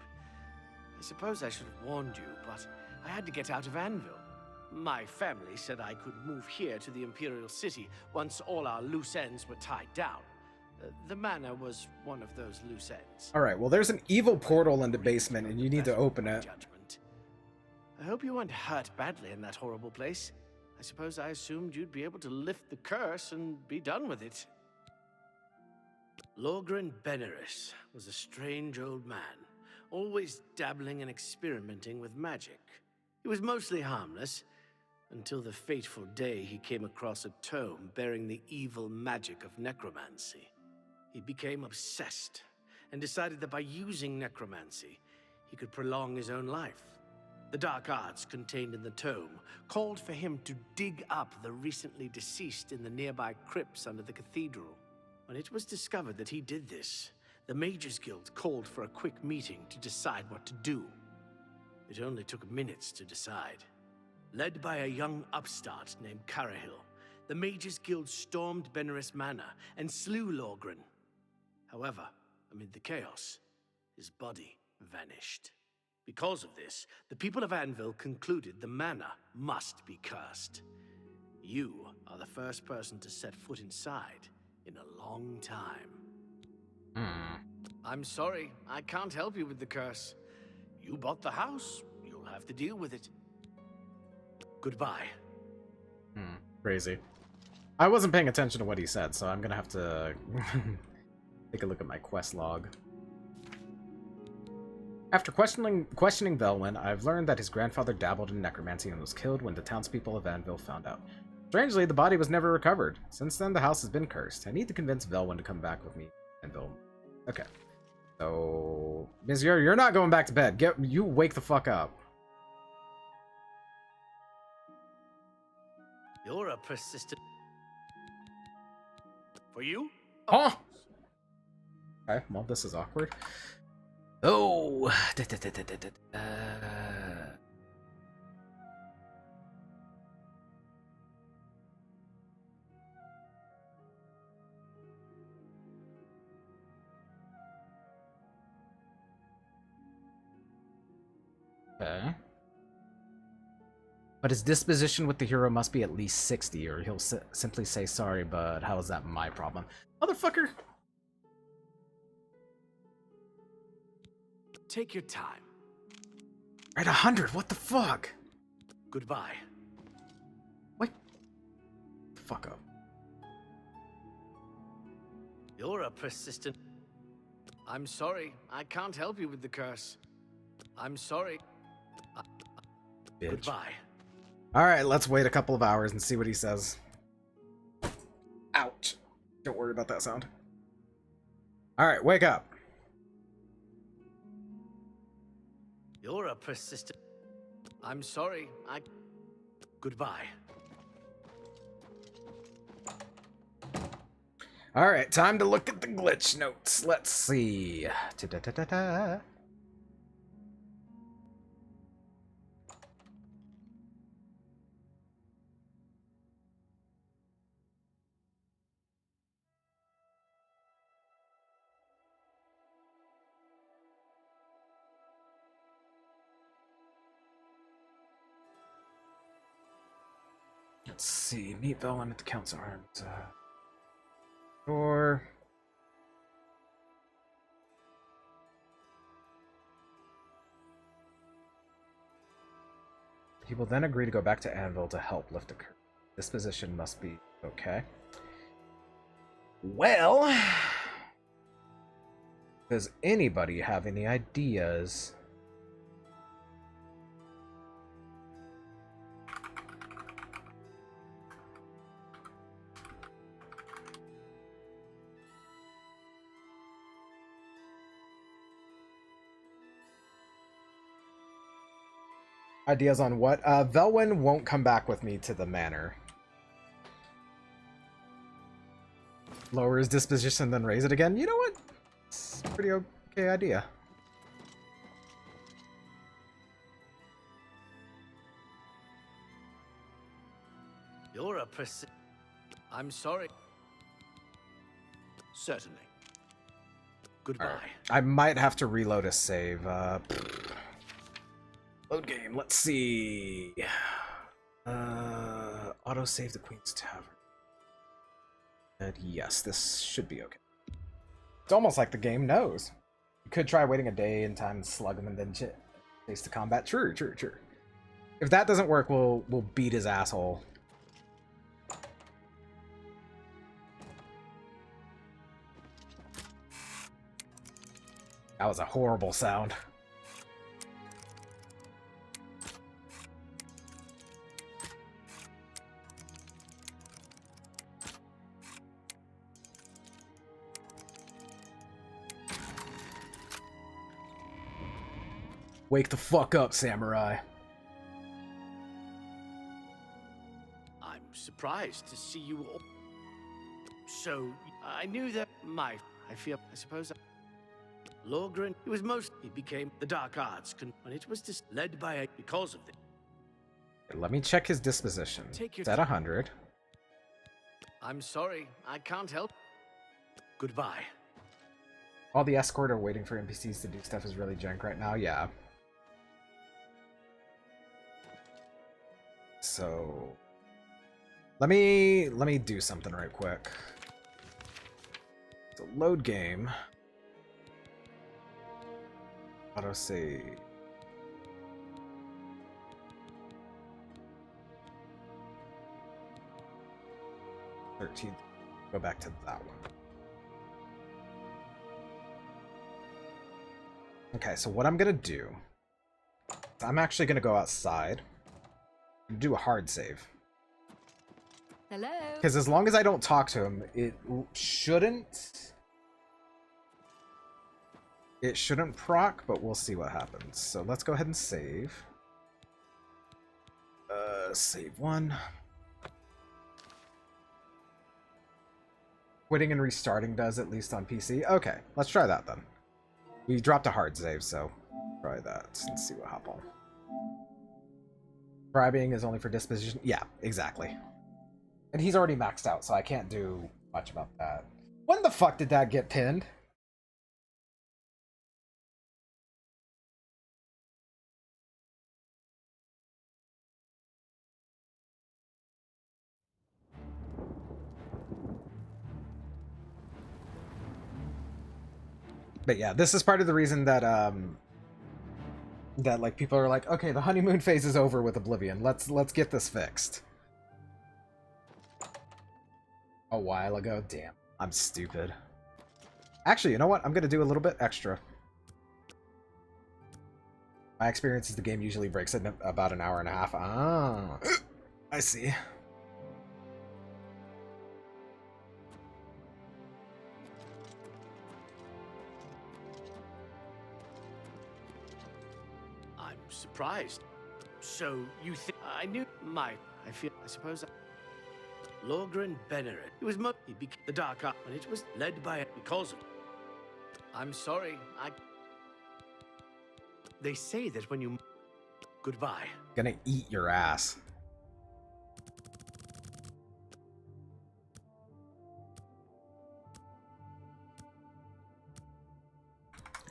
I suppose I should have warned you, but I had to get out of Anvil. My family said I could move here to the Imperial City once all our loose ends were tied down. The manor was one of those loose ends. Alright, well there's an evil portal in the basement and you need to open it. Judgment. I hope you weren't hurt badly in that horrible place. I suppose I assumed you'd be able to lift the curse and be done with it. Lorgren Beneris was a strange old man, always dabbling and experimenting with magic. He was mostly harmless, until the fateful day he came across a tome bearing the evil magic of necromancy. He became obsessed, and decided that by using necromancy, he could prolong his own life. The dark arts contained in the tome called for him to dig up the recently deceased in the nearby crypts under the cathedral. When it was discovered that he did this, the Mages Guild called for a quick meeting to decide what to do. It only took minutes to decide. Led by a young upstart named Carahil, the Mages Guild stormed Beneris Manor and slew Lorgren. However, amid the chaos, his body vanished. Because of this, the people of Anvil concluded the manor must be cursed. You are the first person to set foot inside in a long time. I'm sorry, I can't help you with the curse. You bought the house, you'll have to deal with it. Goodbye. Crazy. I wasn't paying attention to what he said, so I'm gonna have to take a look at my quest log. After questioning Velwyn, I've learned that his grandfather dabbled in necromancy and was killed when the townspeople of Anvil found out. Strangely, the body was never recovered. Since then, the house has been cursed. I need to convince Velwyn to come back with me. Anvil. Okay. So, Monsieur, you're not going back to bed. You wake the fuck up. You're a persistent... For you? Huh? Okay, well, this is awkward. Oh. Okay. But his disposition with the hero must be at least 60, or he'll simply say sorry, but how is that my problem? Motherfucker! Take your time. At 100, what the fuck? Goodbye. Wait. Fuck up. You're a persistent... I'm sorry, I can't help you with the curse. I'm sorry. Bitch. Goodbye. Alright, let's wait a couple of hours and see what he says. Ouch. Don't worry about that sound. Alright, wake up. You're a persistent... I'm sorry, Goodbye. Alright, time to look at the glitch notes. Let's see. Ta-da-da-da-da. Let's see. Meet Velwyn at the Count's Arms. Or he will then agree to go back to Anvil to help lift the curse. This position must be okay. Well, does anybody have any ideas? Ideas on what? Velwyn won't come back with me to the manor. Lower his disposition, then raise it again? You know what? It's a pretty okay idea. You're a I'm sorry. Certainly. Goodbye. Right. I might have to reload a save. Load game. Let's see. Auto save the Queen's Tavern. And yes, this should be okay. It's almost like the game knows. You could try waiting a day in time to slug him and then chase the combat. True. If that doesn't work, we'll beat his asshole. That was a horrible sound. Wake the fuck up, samurai. I'm surprised to see you all. So, I knew that I suppose... Lorgren, he became the Dark Arts, and it was just led by because of it. Let me check his disposition. It's at 100. I'm sorry, I can't help. Goodbye. All the escort are waiting for NPCs to do stuff is really jank right now. Yeah. So let me do something right quick. So load game. Auto save. Go back to that one. Okay, so what I'm gonna do, I'm actually gonna go outside and do a hard save. Hello. Because as long as I don't talk to him, it shouldn't proc, but we'll see what happens. So let's go ahead and save. Save one. Quitting and restarting does, at least on PC. Okay, let's try that then. We dropped a hard save, so try that and see what happens. Bribing is only for disposition. Yeah, exactly. And he's already maxed out, so I can't do much about that. When the fuck did that get pinned? But yeah, this is part of the reason that that like people are like, okay, the honeymoon phase is over with Oblivion. Let's get this fixed. A while ago, damn, I'm stupid. Actually, you know what? I'm gonna do a little bit extra. My experience is the game usually breaks in about an hour and a half. Ah, I see. Surprised. So you think I knew I suppose Lorgren Benneret. It was he became the Dark Art, and it was led by because of. I'm sorry, They say that when you goodbye. Gonna eat your ass.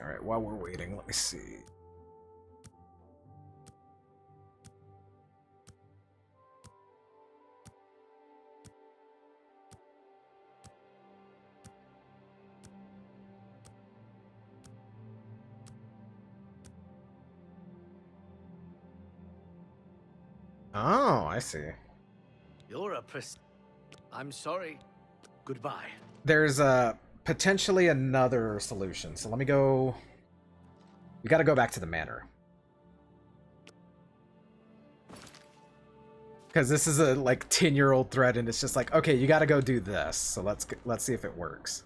All right, while we're waiting, let me see. Oh, I see. You're a I'm sorry. Goodbye. There's potentially another solution. So let me go. We got to go back to the manor. Because this is a like 10-year-old thread, and it's just like, okay, you got to go do this. So let's see if it works.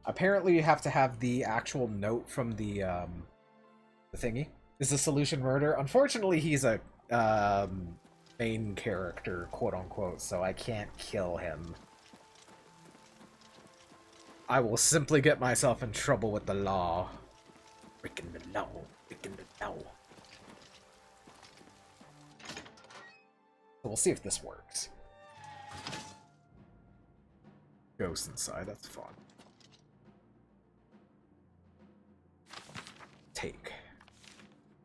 Apparently you have to have the actual note from the thingy. Is the solution murder? Unfortunately, he's a main character, quote unquote, so I can't kill him. I will simply get myself in trouble with the law. Breaking the law. Breaking the law. So we'll see if this works. Ghost inside, that's fun. Take.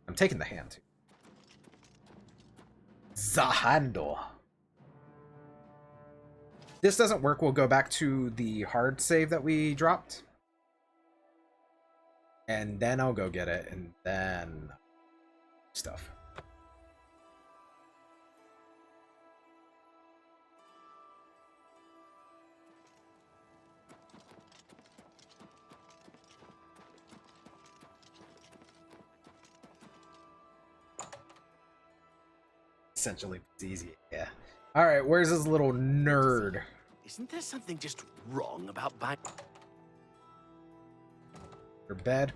I'm taking the hand too. The handle. This doesn't work, we'll go back to the hard save that we dropped. And then I'll go get it, and then stuff. Essentially, it's easy, yeah. Alright, where's this little nerd? Isn't there something just wrong about buying... Your bed?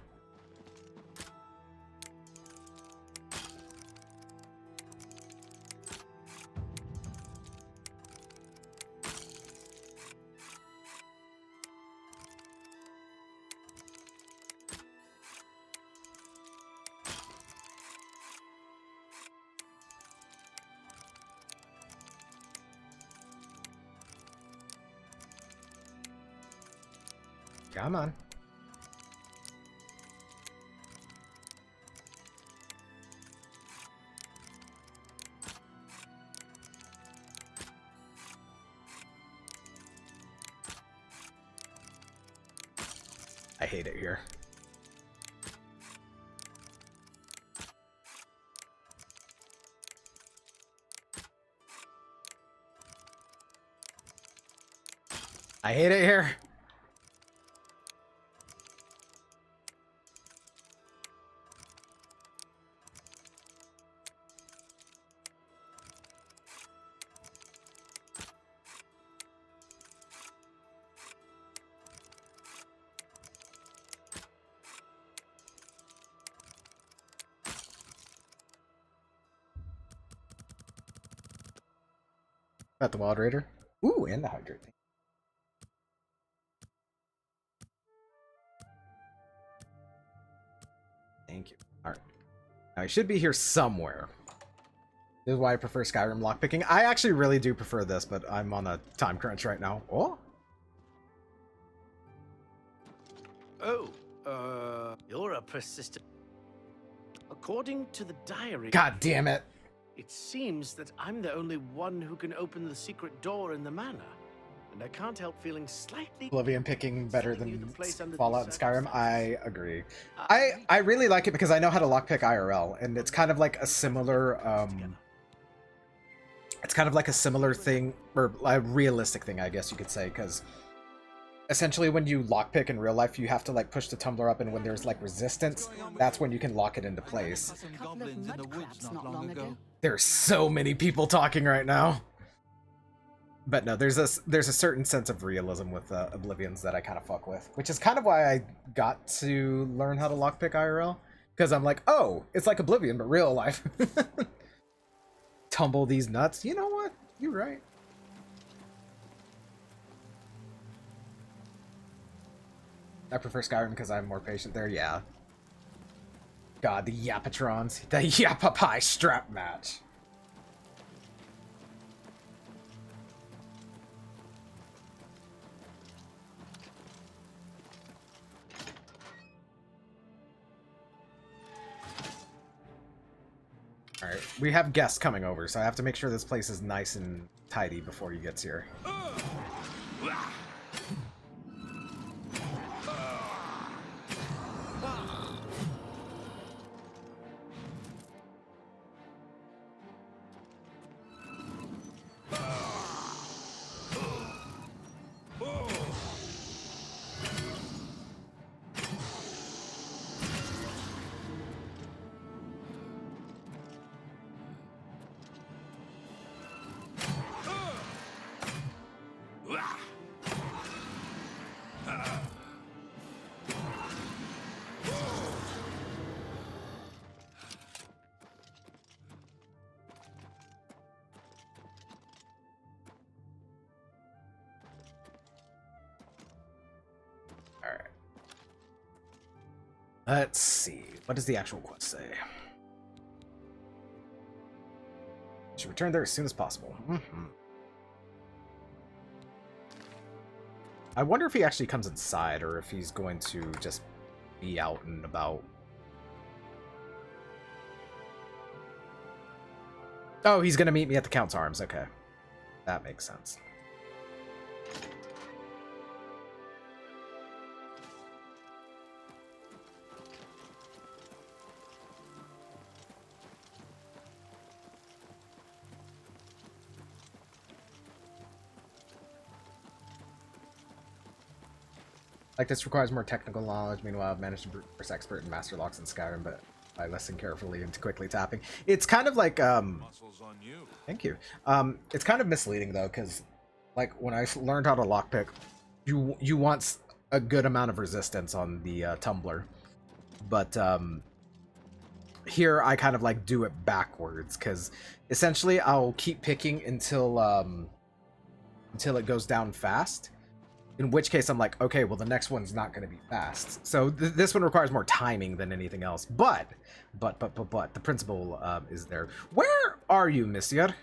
Come on. I hate it here. I hate it here. Got the Wild Raider. Ooh, and the Hydrate. Thank you. Alright. Now, I should be here somewhere. This is why I prefer Skyrim lockpicking. I actually really do prefer this, but I'm on a time crunch right now. Oh? You're a persistent... According to the diary... God damn it! It seems that I'm the only one who can open the secret door in the manor. And I can't help feeling slightly... Oblivion picking better than Fallout and Skyrim. I agree. I really like it because I know how to lockpick IRL, and it's kind of like a similar... it's kind of like a similar thing, or a realistic thing, I guess you could say, because essentially when you lockpick in real life, you have to like push the tumbler up, and when there's like resistance, that's when you can lock it into place. There's so many people talking right now. But no, there's a certain sense of realism with Oblivions that I kind of fuck with, which is kind of why I got to learn how to lockpick IRL, because I'm like, oh, it's like Oblivion, but real life. Tumble these nuts. You know what? You're right. I prefer Skyrim because I'm more patient there, yeah. God, the Yapatrons. The Yapapai strap match. Alright, we have guests coming over, so I have to make sure this place is nice and tidy before he gets here. Let's see. What does the actual quest say? Should return there as soon as possible. I wonder if he actually comes inside or if he's going to just be out and about. Oh, he's going to meet me at the Count's Arms. Okay. That makes sense. Like, this requires more technical knowledge. Meanwhile, I've managed to brute force expert in Master Locks and Skyrim, but I listen carefully into quickly tapping. It's kind of like, Muscles on you. Thank you. It's kind of misleading, though, because, like, when I learned how to lockpick, you want a good amount of resistance on the tumbler. But, here, I kind of, like, do it backwards, because, essentially, I'll keep picking until it goes down fast. In which case, I'm like, okay, well, the next one's not going to be fast. So this one requires more timing than anything else. But, the principle is there. Where are you, monsieur?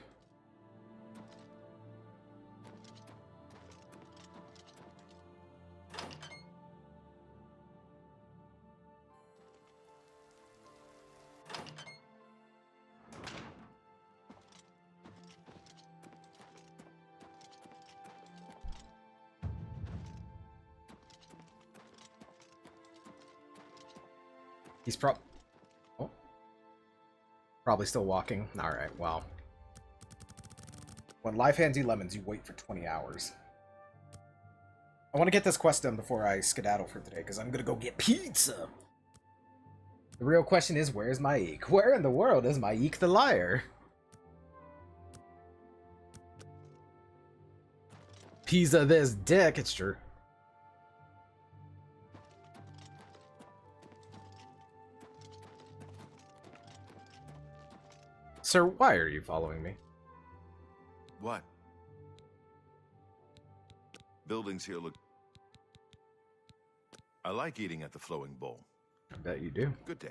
He's probably still walking. Alright, well. When life hands you lemons, you wait for 20 hours. I want to get this quest done before I skedaddle for today, because I'm going to go get pizza. The real question is, where's Maik? Where in the world is Maik the liar? Pizza this dick, it's true. Sir, why are you following me? What? Buildings here look... I like eating at the Flowing Bowl. I bet you do. Good day.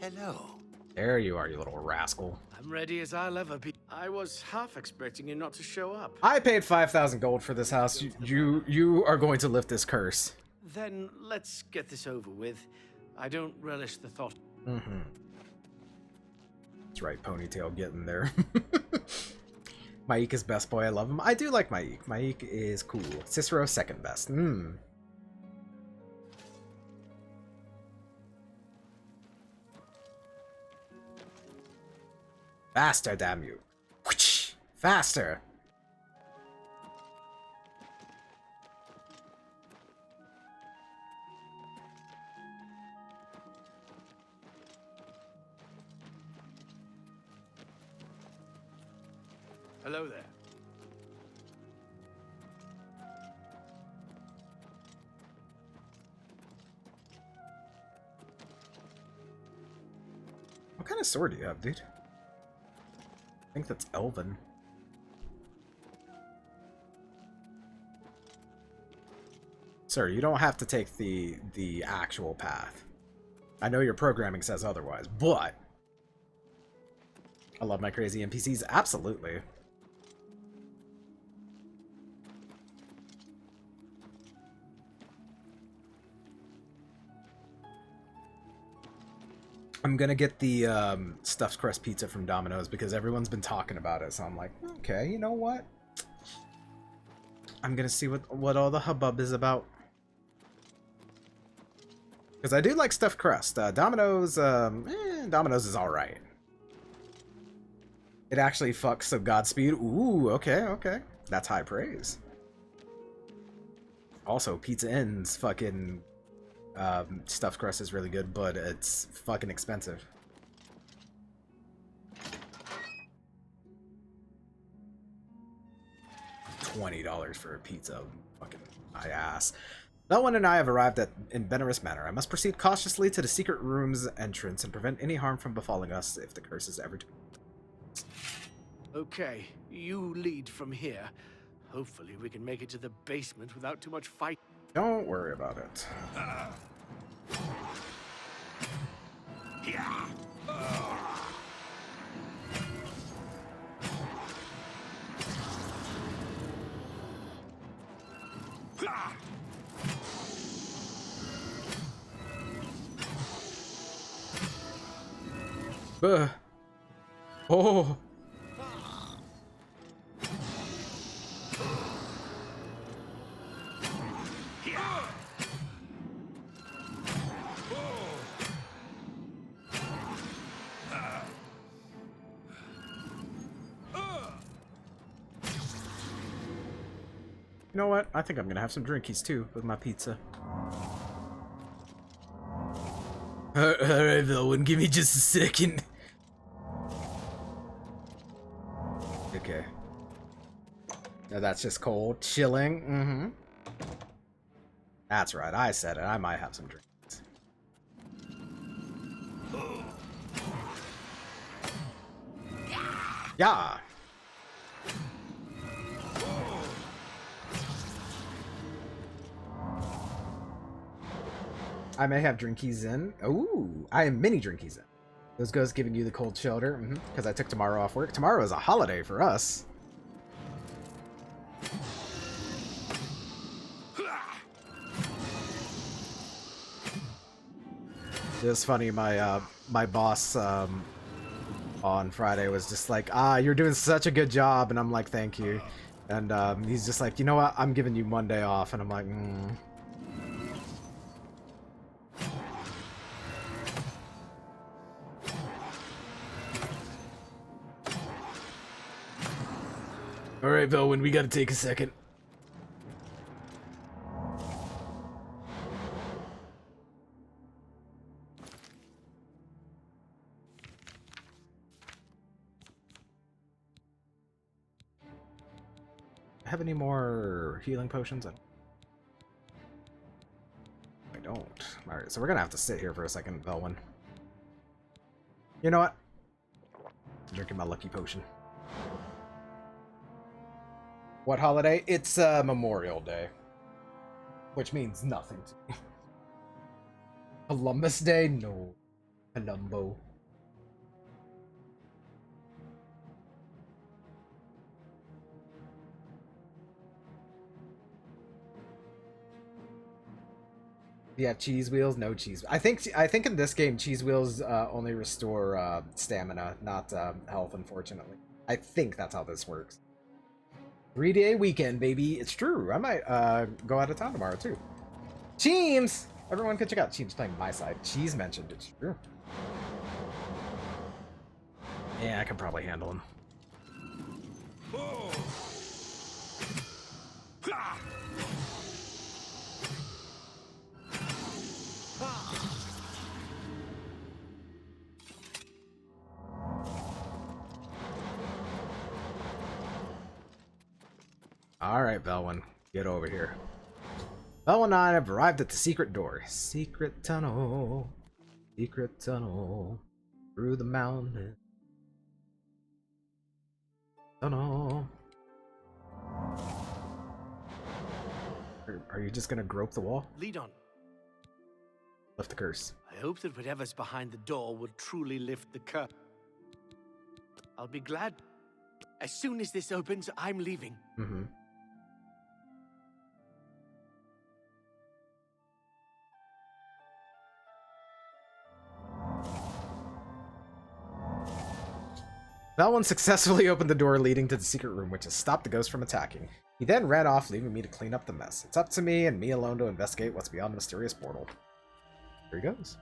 Hello. There you are, you little rascal. I'm ready as I'll ever be. I was half expecting you not to show up. I paid 5,000 gold for this house. You are going to lift this curse. Then let's get this over with. I don't relish the thought. Mm-hmm. That's right, Ponytail getting there. Maik is best boy. I love him. I do like Maik. Maik is cool. Cicero second best. Faster, damn you. Faster. Hello there. What kind of sword do you have, dude? I think that's Elven. Sir, you don't have to take the actual path. I know your programming says otherwise, but I love my crazy NPCs. Absolutely. I'm gonna get the stuffed crust pizza from Domino's because everyone's been talking about it, so I'm like, okay, you know what? I'm gonna see what all the hubbub is about. Because I do like stuffed crust. Domino's, Domino's is alright. It actually fucks some Godspeed. Ooh, okay, okay. That's high praise. Also, Pizza Inn's fucking stuffed crust is really good, but it's fucking expensive. $20 for a pizza. Fucking my ass. Belwyn and I have arrived in Benaris Manor. I must proceed cautiously to the secret room's entrance and prevent any harm from befalling us if the curse is ever to... Okay, you lead from here. Hopefully we can make it to the basement without too much fight. Don't worry about it. Oh. You know what? I think I'm gonna have some drinkies too with my pizza. Alright, Velwyn, give me just a second. Okay. Now that's just cold, chilling. Mm-hmm. That's right, I said it. I might have some drinks. Yeah. I may have drinkies in. Ooh, I am mini drinkies in. Those goes giving you the cold shoulder, because I took tomorrow off work. Tomorrow is a holiday for us. It was funny, my boss on Friday was just like, you're doing such a good job, and I'm like, thank you. And he's just like, you know what, I'm giving you Monday off, and I'm like, Alright, Velwyn, we gotta take a second. Have any more healing potions? I don't. Alright, so we're gonna have to sit here for a second, Velwyn. You know what? I'm drinking my lucky potion. What holiday? It's Memorial Day. Which means nothing to me. Columbus Day? No. Columbo. Yeah, cheese wheels, no cheese. I think in this game cheese wheels only restore stamina, not health, unfortunately. I think that's how this works. 3-day weekend, baby. It's true. I might go out of town tomorrow too. Cheems! Everyone can check out Cheems playing my side. Cheese mentioned it's true. Yeah, I can probably handle him. Alright, Velwyn. Get over here. Velwyn and I have arrived at the secret door. Secret tunnel. Secret tunnel. Through the mountain. Tunnel. Are you just gonna grope the wall? Lead on. Lift the curse. I hope that whatever's behind the door will truly lift the curse. I'll be glad. As soon as this opens, I'm leaving. Mm-hmm. Velwyn successfully opened the door leading to the secret room, which has stopped the ghost from attacking. He then ran off, leaving me to clean up the mess. It's up to me and me alone to investigate what's beyond the mysterious portal. Here he goes.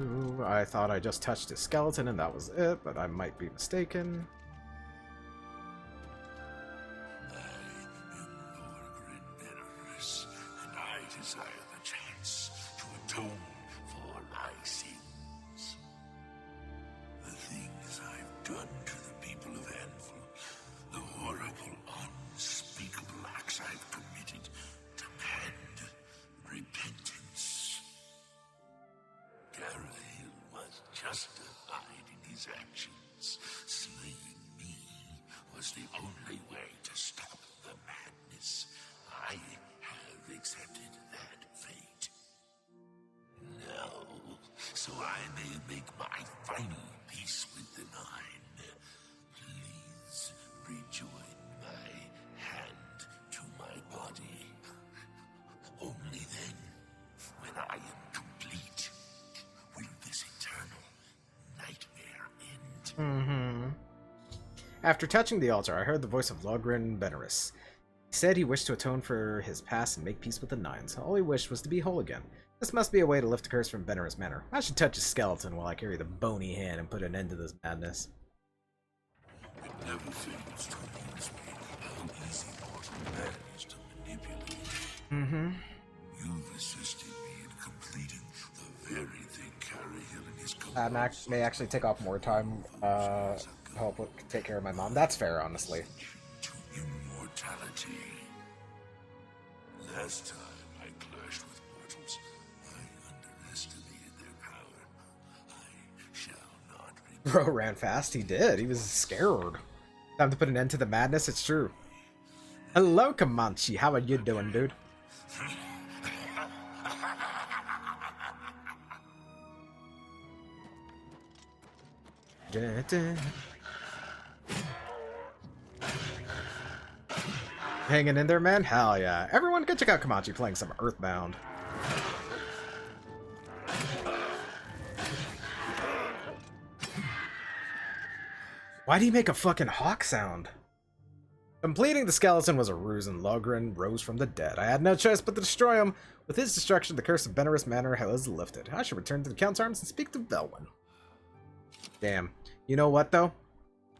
Ooh, I thought I just touched his skeleton and that was it, but I might be mistaken. And I desire the chance to atone for my sins. The things I've done to the people of Anvil, the horrible, unspeakable acts I've committed, demand repentance. Garahil was justified in his actions. Slaying me was the only way to stop the madness. I have accepted that fate. Now, so I may make my final peace with the Nine, please rejoin my hand to my body. Only then, when I am complete, will this eternal nightmare end. After touching the altar, I heard the voice of Logrin Benaris. He said he wished to atone for his past and make peace with the Nines. All he wished was to be whole again. This must be a way to lift the curse from Benaris Manor. I should touch his skeleton while I carry the bony hand and put an end to this madness. It never fails to amuse me how easy mortal man is to manipulate. You've assisted me in completing the very thing Garahil and his That may actually take off more time, help take care of my mom. That's fair, honestly. to immortality. Last time I clashed with mortals, I underestimated their power. I shall not repeat. Bro ran fast. He did. He was scared. Time to put an end to the madness. It's true. Hello, Comanche. How are you doing, dude? Hanging in there, man? Hell yeah. Everyone go check out Comanche playing some Earthbound. Why do you make a fucking hawk sound? Completing the skeleton was a ruse and Logrin rose from the dead. I had no choice but to destroy him. With his destruction, the curse of Benaris Manor was lifted. I should return to the Count's Arms and speak to Velwyn. Damn. You know what, though?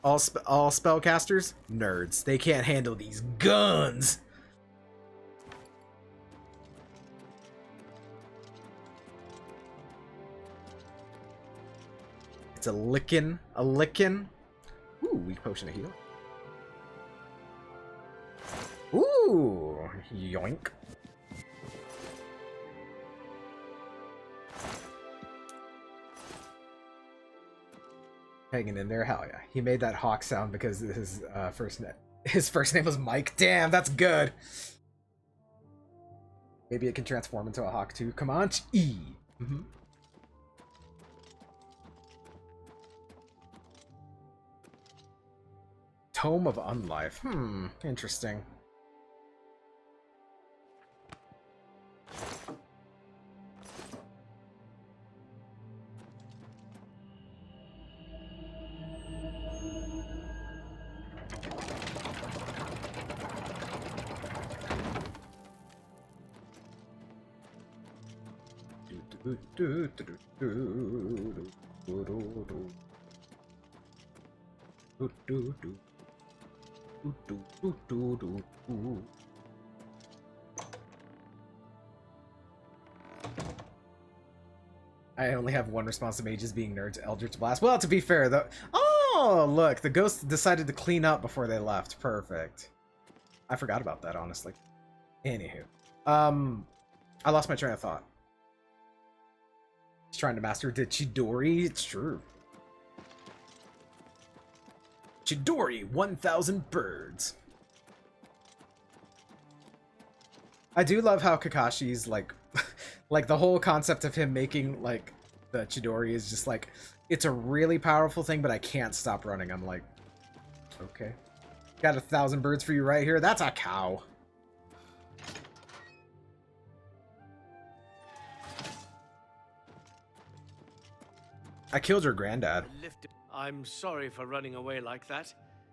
All spellcasters? Nerds. They can't handle these guns! It's a lickin'. A lickin'. Ooh, weak potion of heal. Ooh, yoink. Hanging in there, hell yeah. He made that hawk sound because his first name was Mike. Damn, that's good. Maybe it can transform into a hawk too. Comanche E. Tome of Unlife. Interesting. I only have one response to mages being nerds, Eldritch Blast. Well, to be fair, though... Oh, look! The ghosts decided to clean up before they left. Perfect. I forgot about that, honestly. Anywho. I lost my train of thought. He's trying to master the Chidori. It's true. Chidori, 1,000 birds. I do love how Kakashi's, like... like, the whole concept of him making, like, the Chidori is just, like... It's a really powerful thing, but I can't stop running. I'm like... Okay. Got 1,000 birds for you right here. That's a cow. I killed your granddad. I'm sorry for running away like that,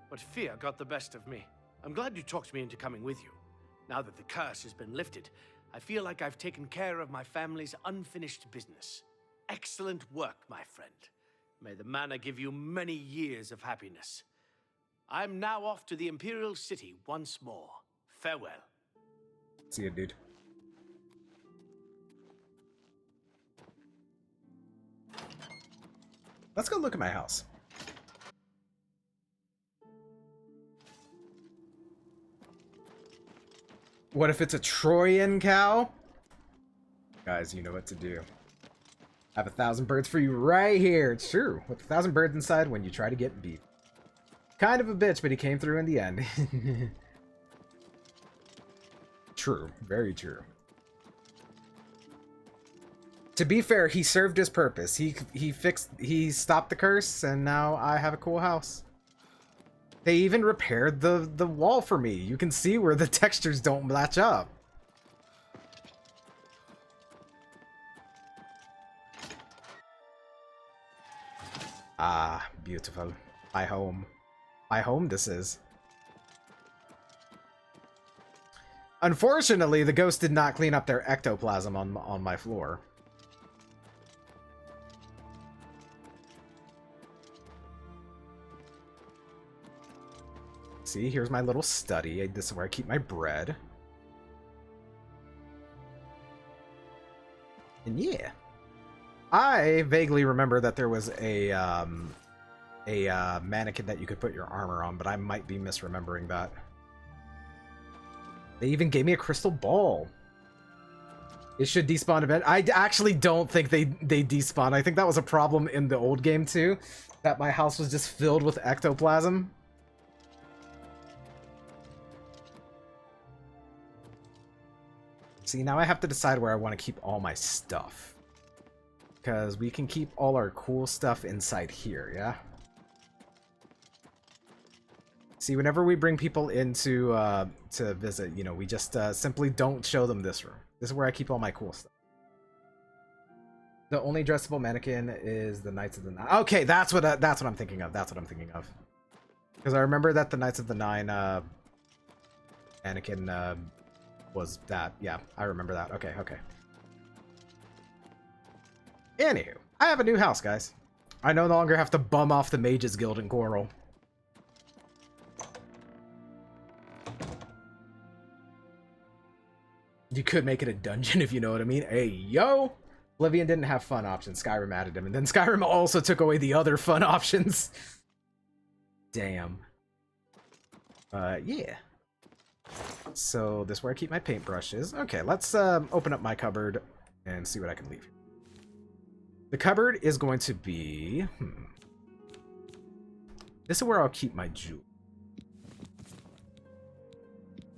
but fear got the best of me. I'm glad you talked me into coming with you. Now that the curse has been lifted, I feel like I've taken care of my family's unfinished business. excellent work, my friend. May the manor give you many years of happiness. I'm now off to the Imperial City once more. Farewell. See you, dude. Let's go look at my house. What if it's a Trojan cow? Guys, you know what to do. I have 1,000 birds for you right here. It's true. With 1,000 birds inside when you try to get beef. Kind of a bitch, but he came through in the end. True. Very true. To be fair, he served his purpose. He stopped the curse, and now I have a cool house. They even repaired the wall for me. You can see where the textures don't match up. Ah, beautiful. My home. My home this is. Unfortunately, the ghost did not clean up their ectoplasm on my floor. See, here's my little study. This is where I keep my bread. And yeah. I vaguely remember that there was a mannequin that you could put your armor on, but I might be misremembering that. They even gave me a crystal ball. It should despawn event. I actually don't think they despawn. I think that was a problem in the old game too, that my house was just filled with ectoplasm. See, now I have to decide where I want to keep all my stuff. Because we can keep all our cool stuff inside here, yeah? See, whenever we bring people in to visit, you know, we just simply don't show them this room. This is where I keep all my cool stuff. The only dressable mannequin is the Knights of the Nine. Okay, that's what I'm thinking of. That's what I'm thinking of. Because I remember that the Knights of the Nine mannequin was that. Yeah, I remember that. Okay, okay. Anywho, I have a new house, guys. I no longer have to bum off the Mages Guild in Coral. You could make it a dungeon if you know what I mean. Hey, yo! Oblivion didn't have fun options. Skyrim added them. And then Skyrim also took away the other fun options. Damn. Yeah. So, this is where I keep my paintbrushes. Okay, let's open up my cupboard and see what I can leave here. The cupboard is going to be... This is where I'll keep my jewel.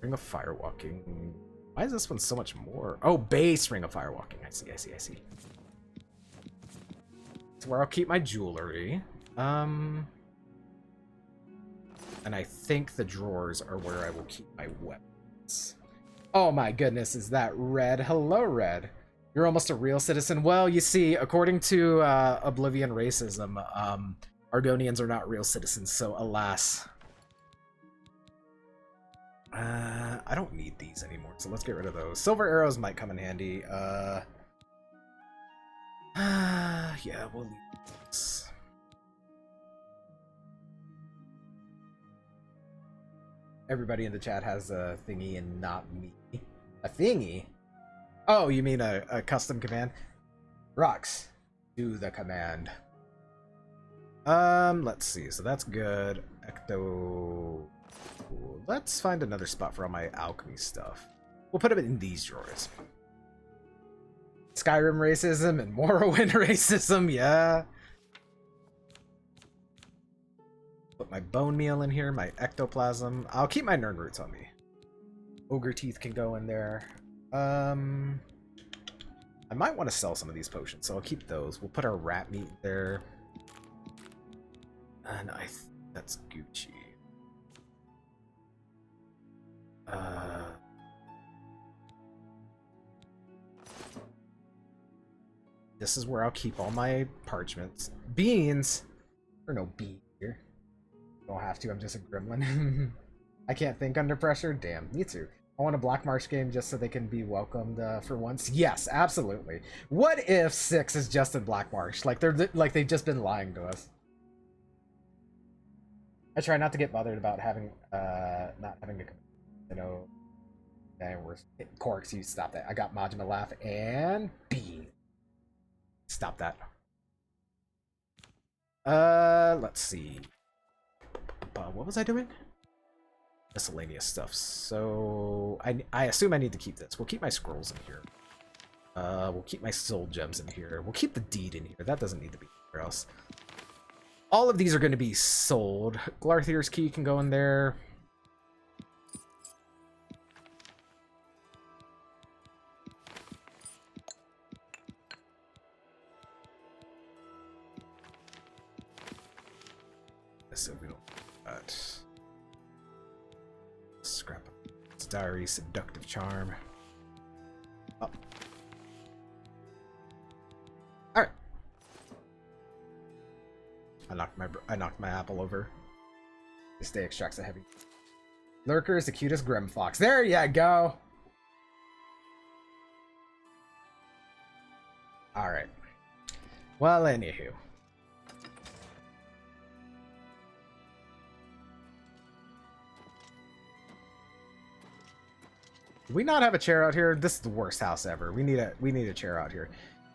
Ring of Firewalking. Why is this one so much more? Oh, base Ring of Firewalking. I see. It's where I'll keep my jewelry. And I think the drawers are where I will keep my weapons. Oh my goodness, is that Red? Hello, Red. You're almost a real citizen. Well, you see, according to Oblivion racism, Argonians are not real citizens, so alas. I don't need these anymore, so let's get rid of those. Silver arrows might come in handy. Yeah, we'll leave this. Everybody in the chat has a thingy and not me. A thingy? Oh, you mean a custom command? Rox, do the command. Let's see. So that's good. Ecto. Cool. Let's find another spot for all my alchemy stuff. We'll put them in these drawers. Skyrim racism and Morrowind racism, yeah. Put my bone meal in here, my ectoplasm. I'll keep my nerd roots on me. Ogre teeth can go in there. I might want to sell some of these potions, so I'll keep those. We'll put our rat meat there. And that's Gucci. This is where I'll keep all my parchments. Beans! Or no bean here. Don't have to, I'm just a gremlin. I can't think under pressure? Damn, me too. I want a Black Marsh game just so they can be welcomed for once. Yes, absolutely. What if 6 is just in Black Marsh? Like they've just been lying to us. I try not to get bothered about having not having to, you know. And we're Corks. You stop that. I got Majima laugh and Bean. Stop that. Let's see. What was I doing? Miscellaneous stuff. So I assume I need to keep this. We'll keep my scrolls in here. We'll keep my soul gems in here. We'll keep the deed in here. That doesn't need to be anywhere else. All of these are going to be sold. Glarthir's key can go in there. So we don't got scrap of its diary, seductive charm. Oh. All right. I knocked my apple over. This day extracts a heavy. Lurker is the cutest Grim Fox. There you go. All right. Well, anywho. Do we not have a chair out here? This is the worst house ever. We need a chair out here.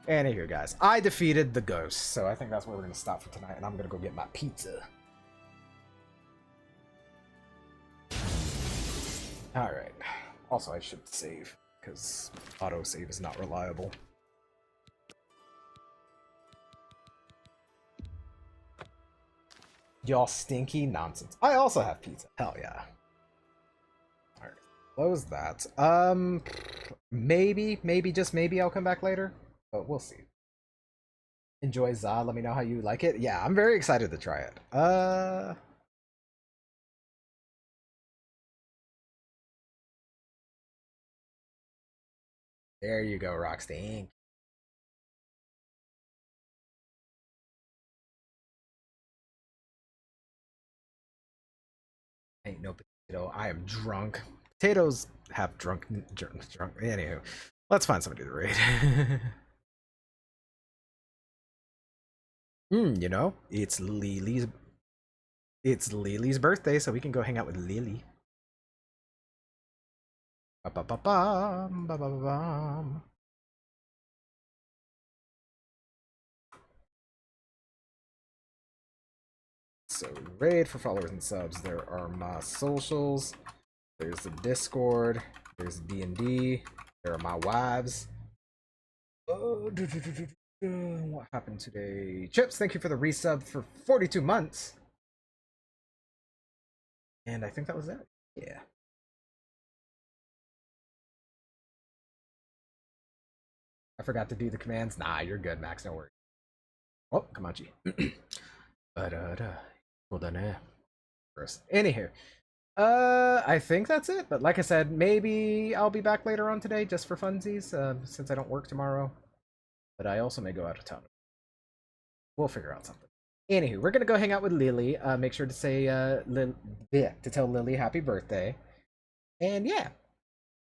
Anywho, guys, I defeated the ghost, so I think that's where we're gonna stop for tonight, and I'm gonna go get my pizza. All right. Also, I should save because autosave is not reliable. Y'all stinky nonsense. I also have pizza. Hell yeah. All right. Close that. Maybe, just maybe I'll come back later, but we'll see. Enjoy Za. Let me know how you like it. Yeah, I'm very excited to try it. There you go, Rockstein. Ain't no potato. I am drunk. Potatoes have drunk. Anywho, let's find somebody to raid. You know, it's Lily's birthday, so we can go hang out with Lily. Ba-ba-ba-bum, ba-ba-ba-bum. So raid for followers and subs. There are my socials. There's the Discord. There's D&D. There are my wives. What happened today? Chips, thank you for the resub for 42 months. And I think that was it. Yeah. I forgot to do the commands. Nah, you're good, Max. Don't worry. Oh, Kamachi. Hold on, first. Anywho, I think that's it. But like I said, maybe I'll be back later on today just for funsies, since I don't work tomorrow. But I also may go out of town. We'll figure out something. Anywho, we're gonna go hang out with Lily. Make sure to say to tell Lily happy birthday. And yeah,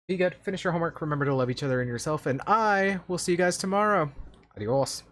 be good. Finish your homework. Remember to love each other and yourself. And I will see you guys tomorrow. Adios.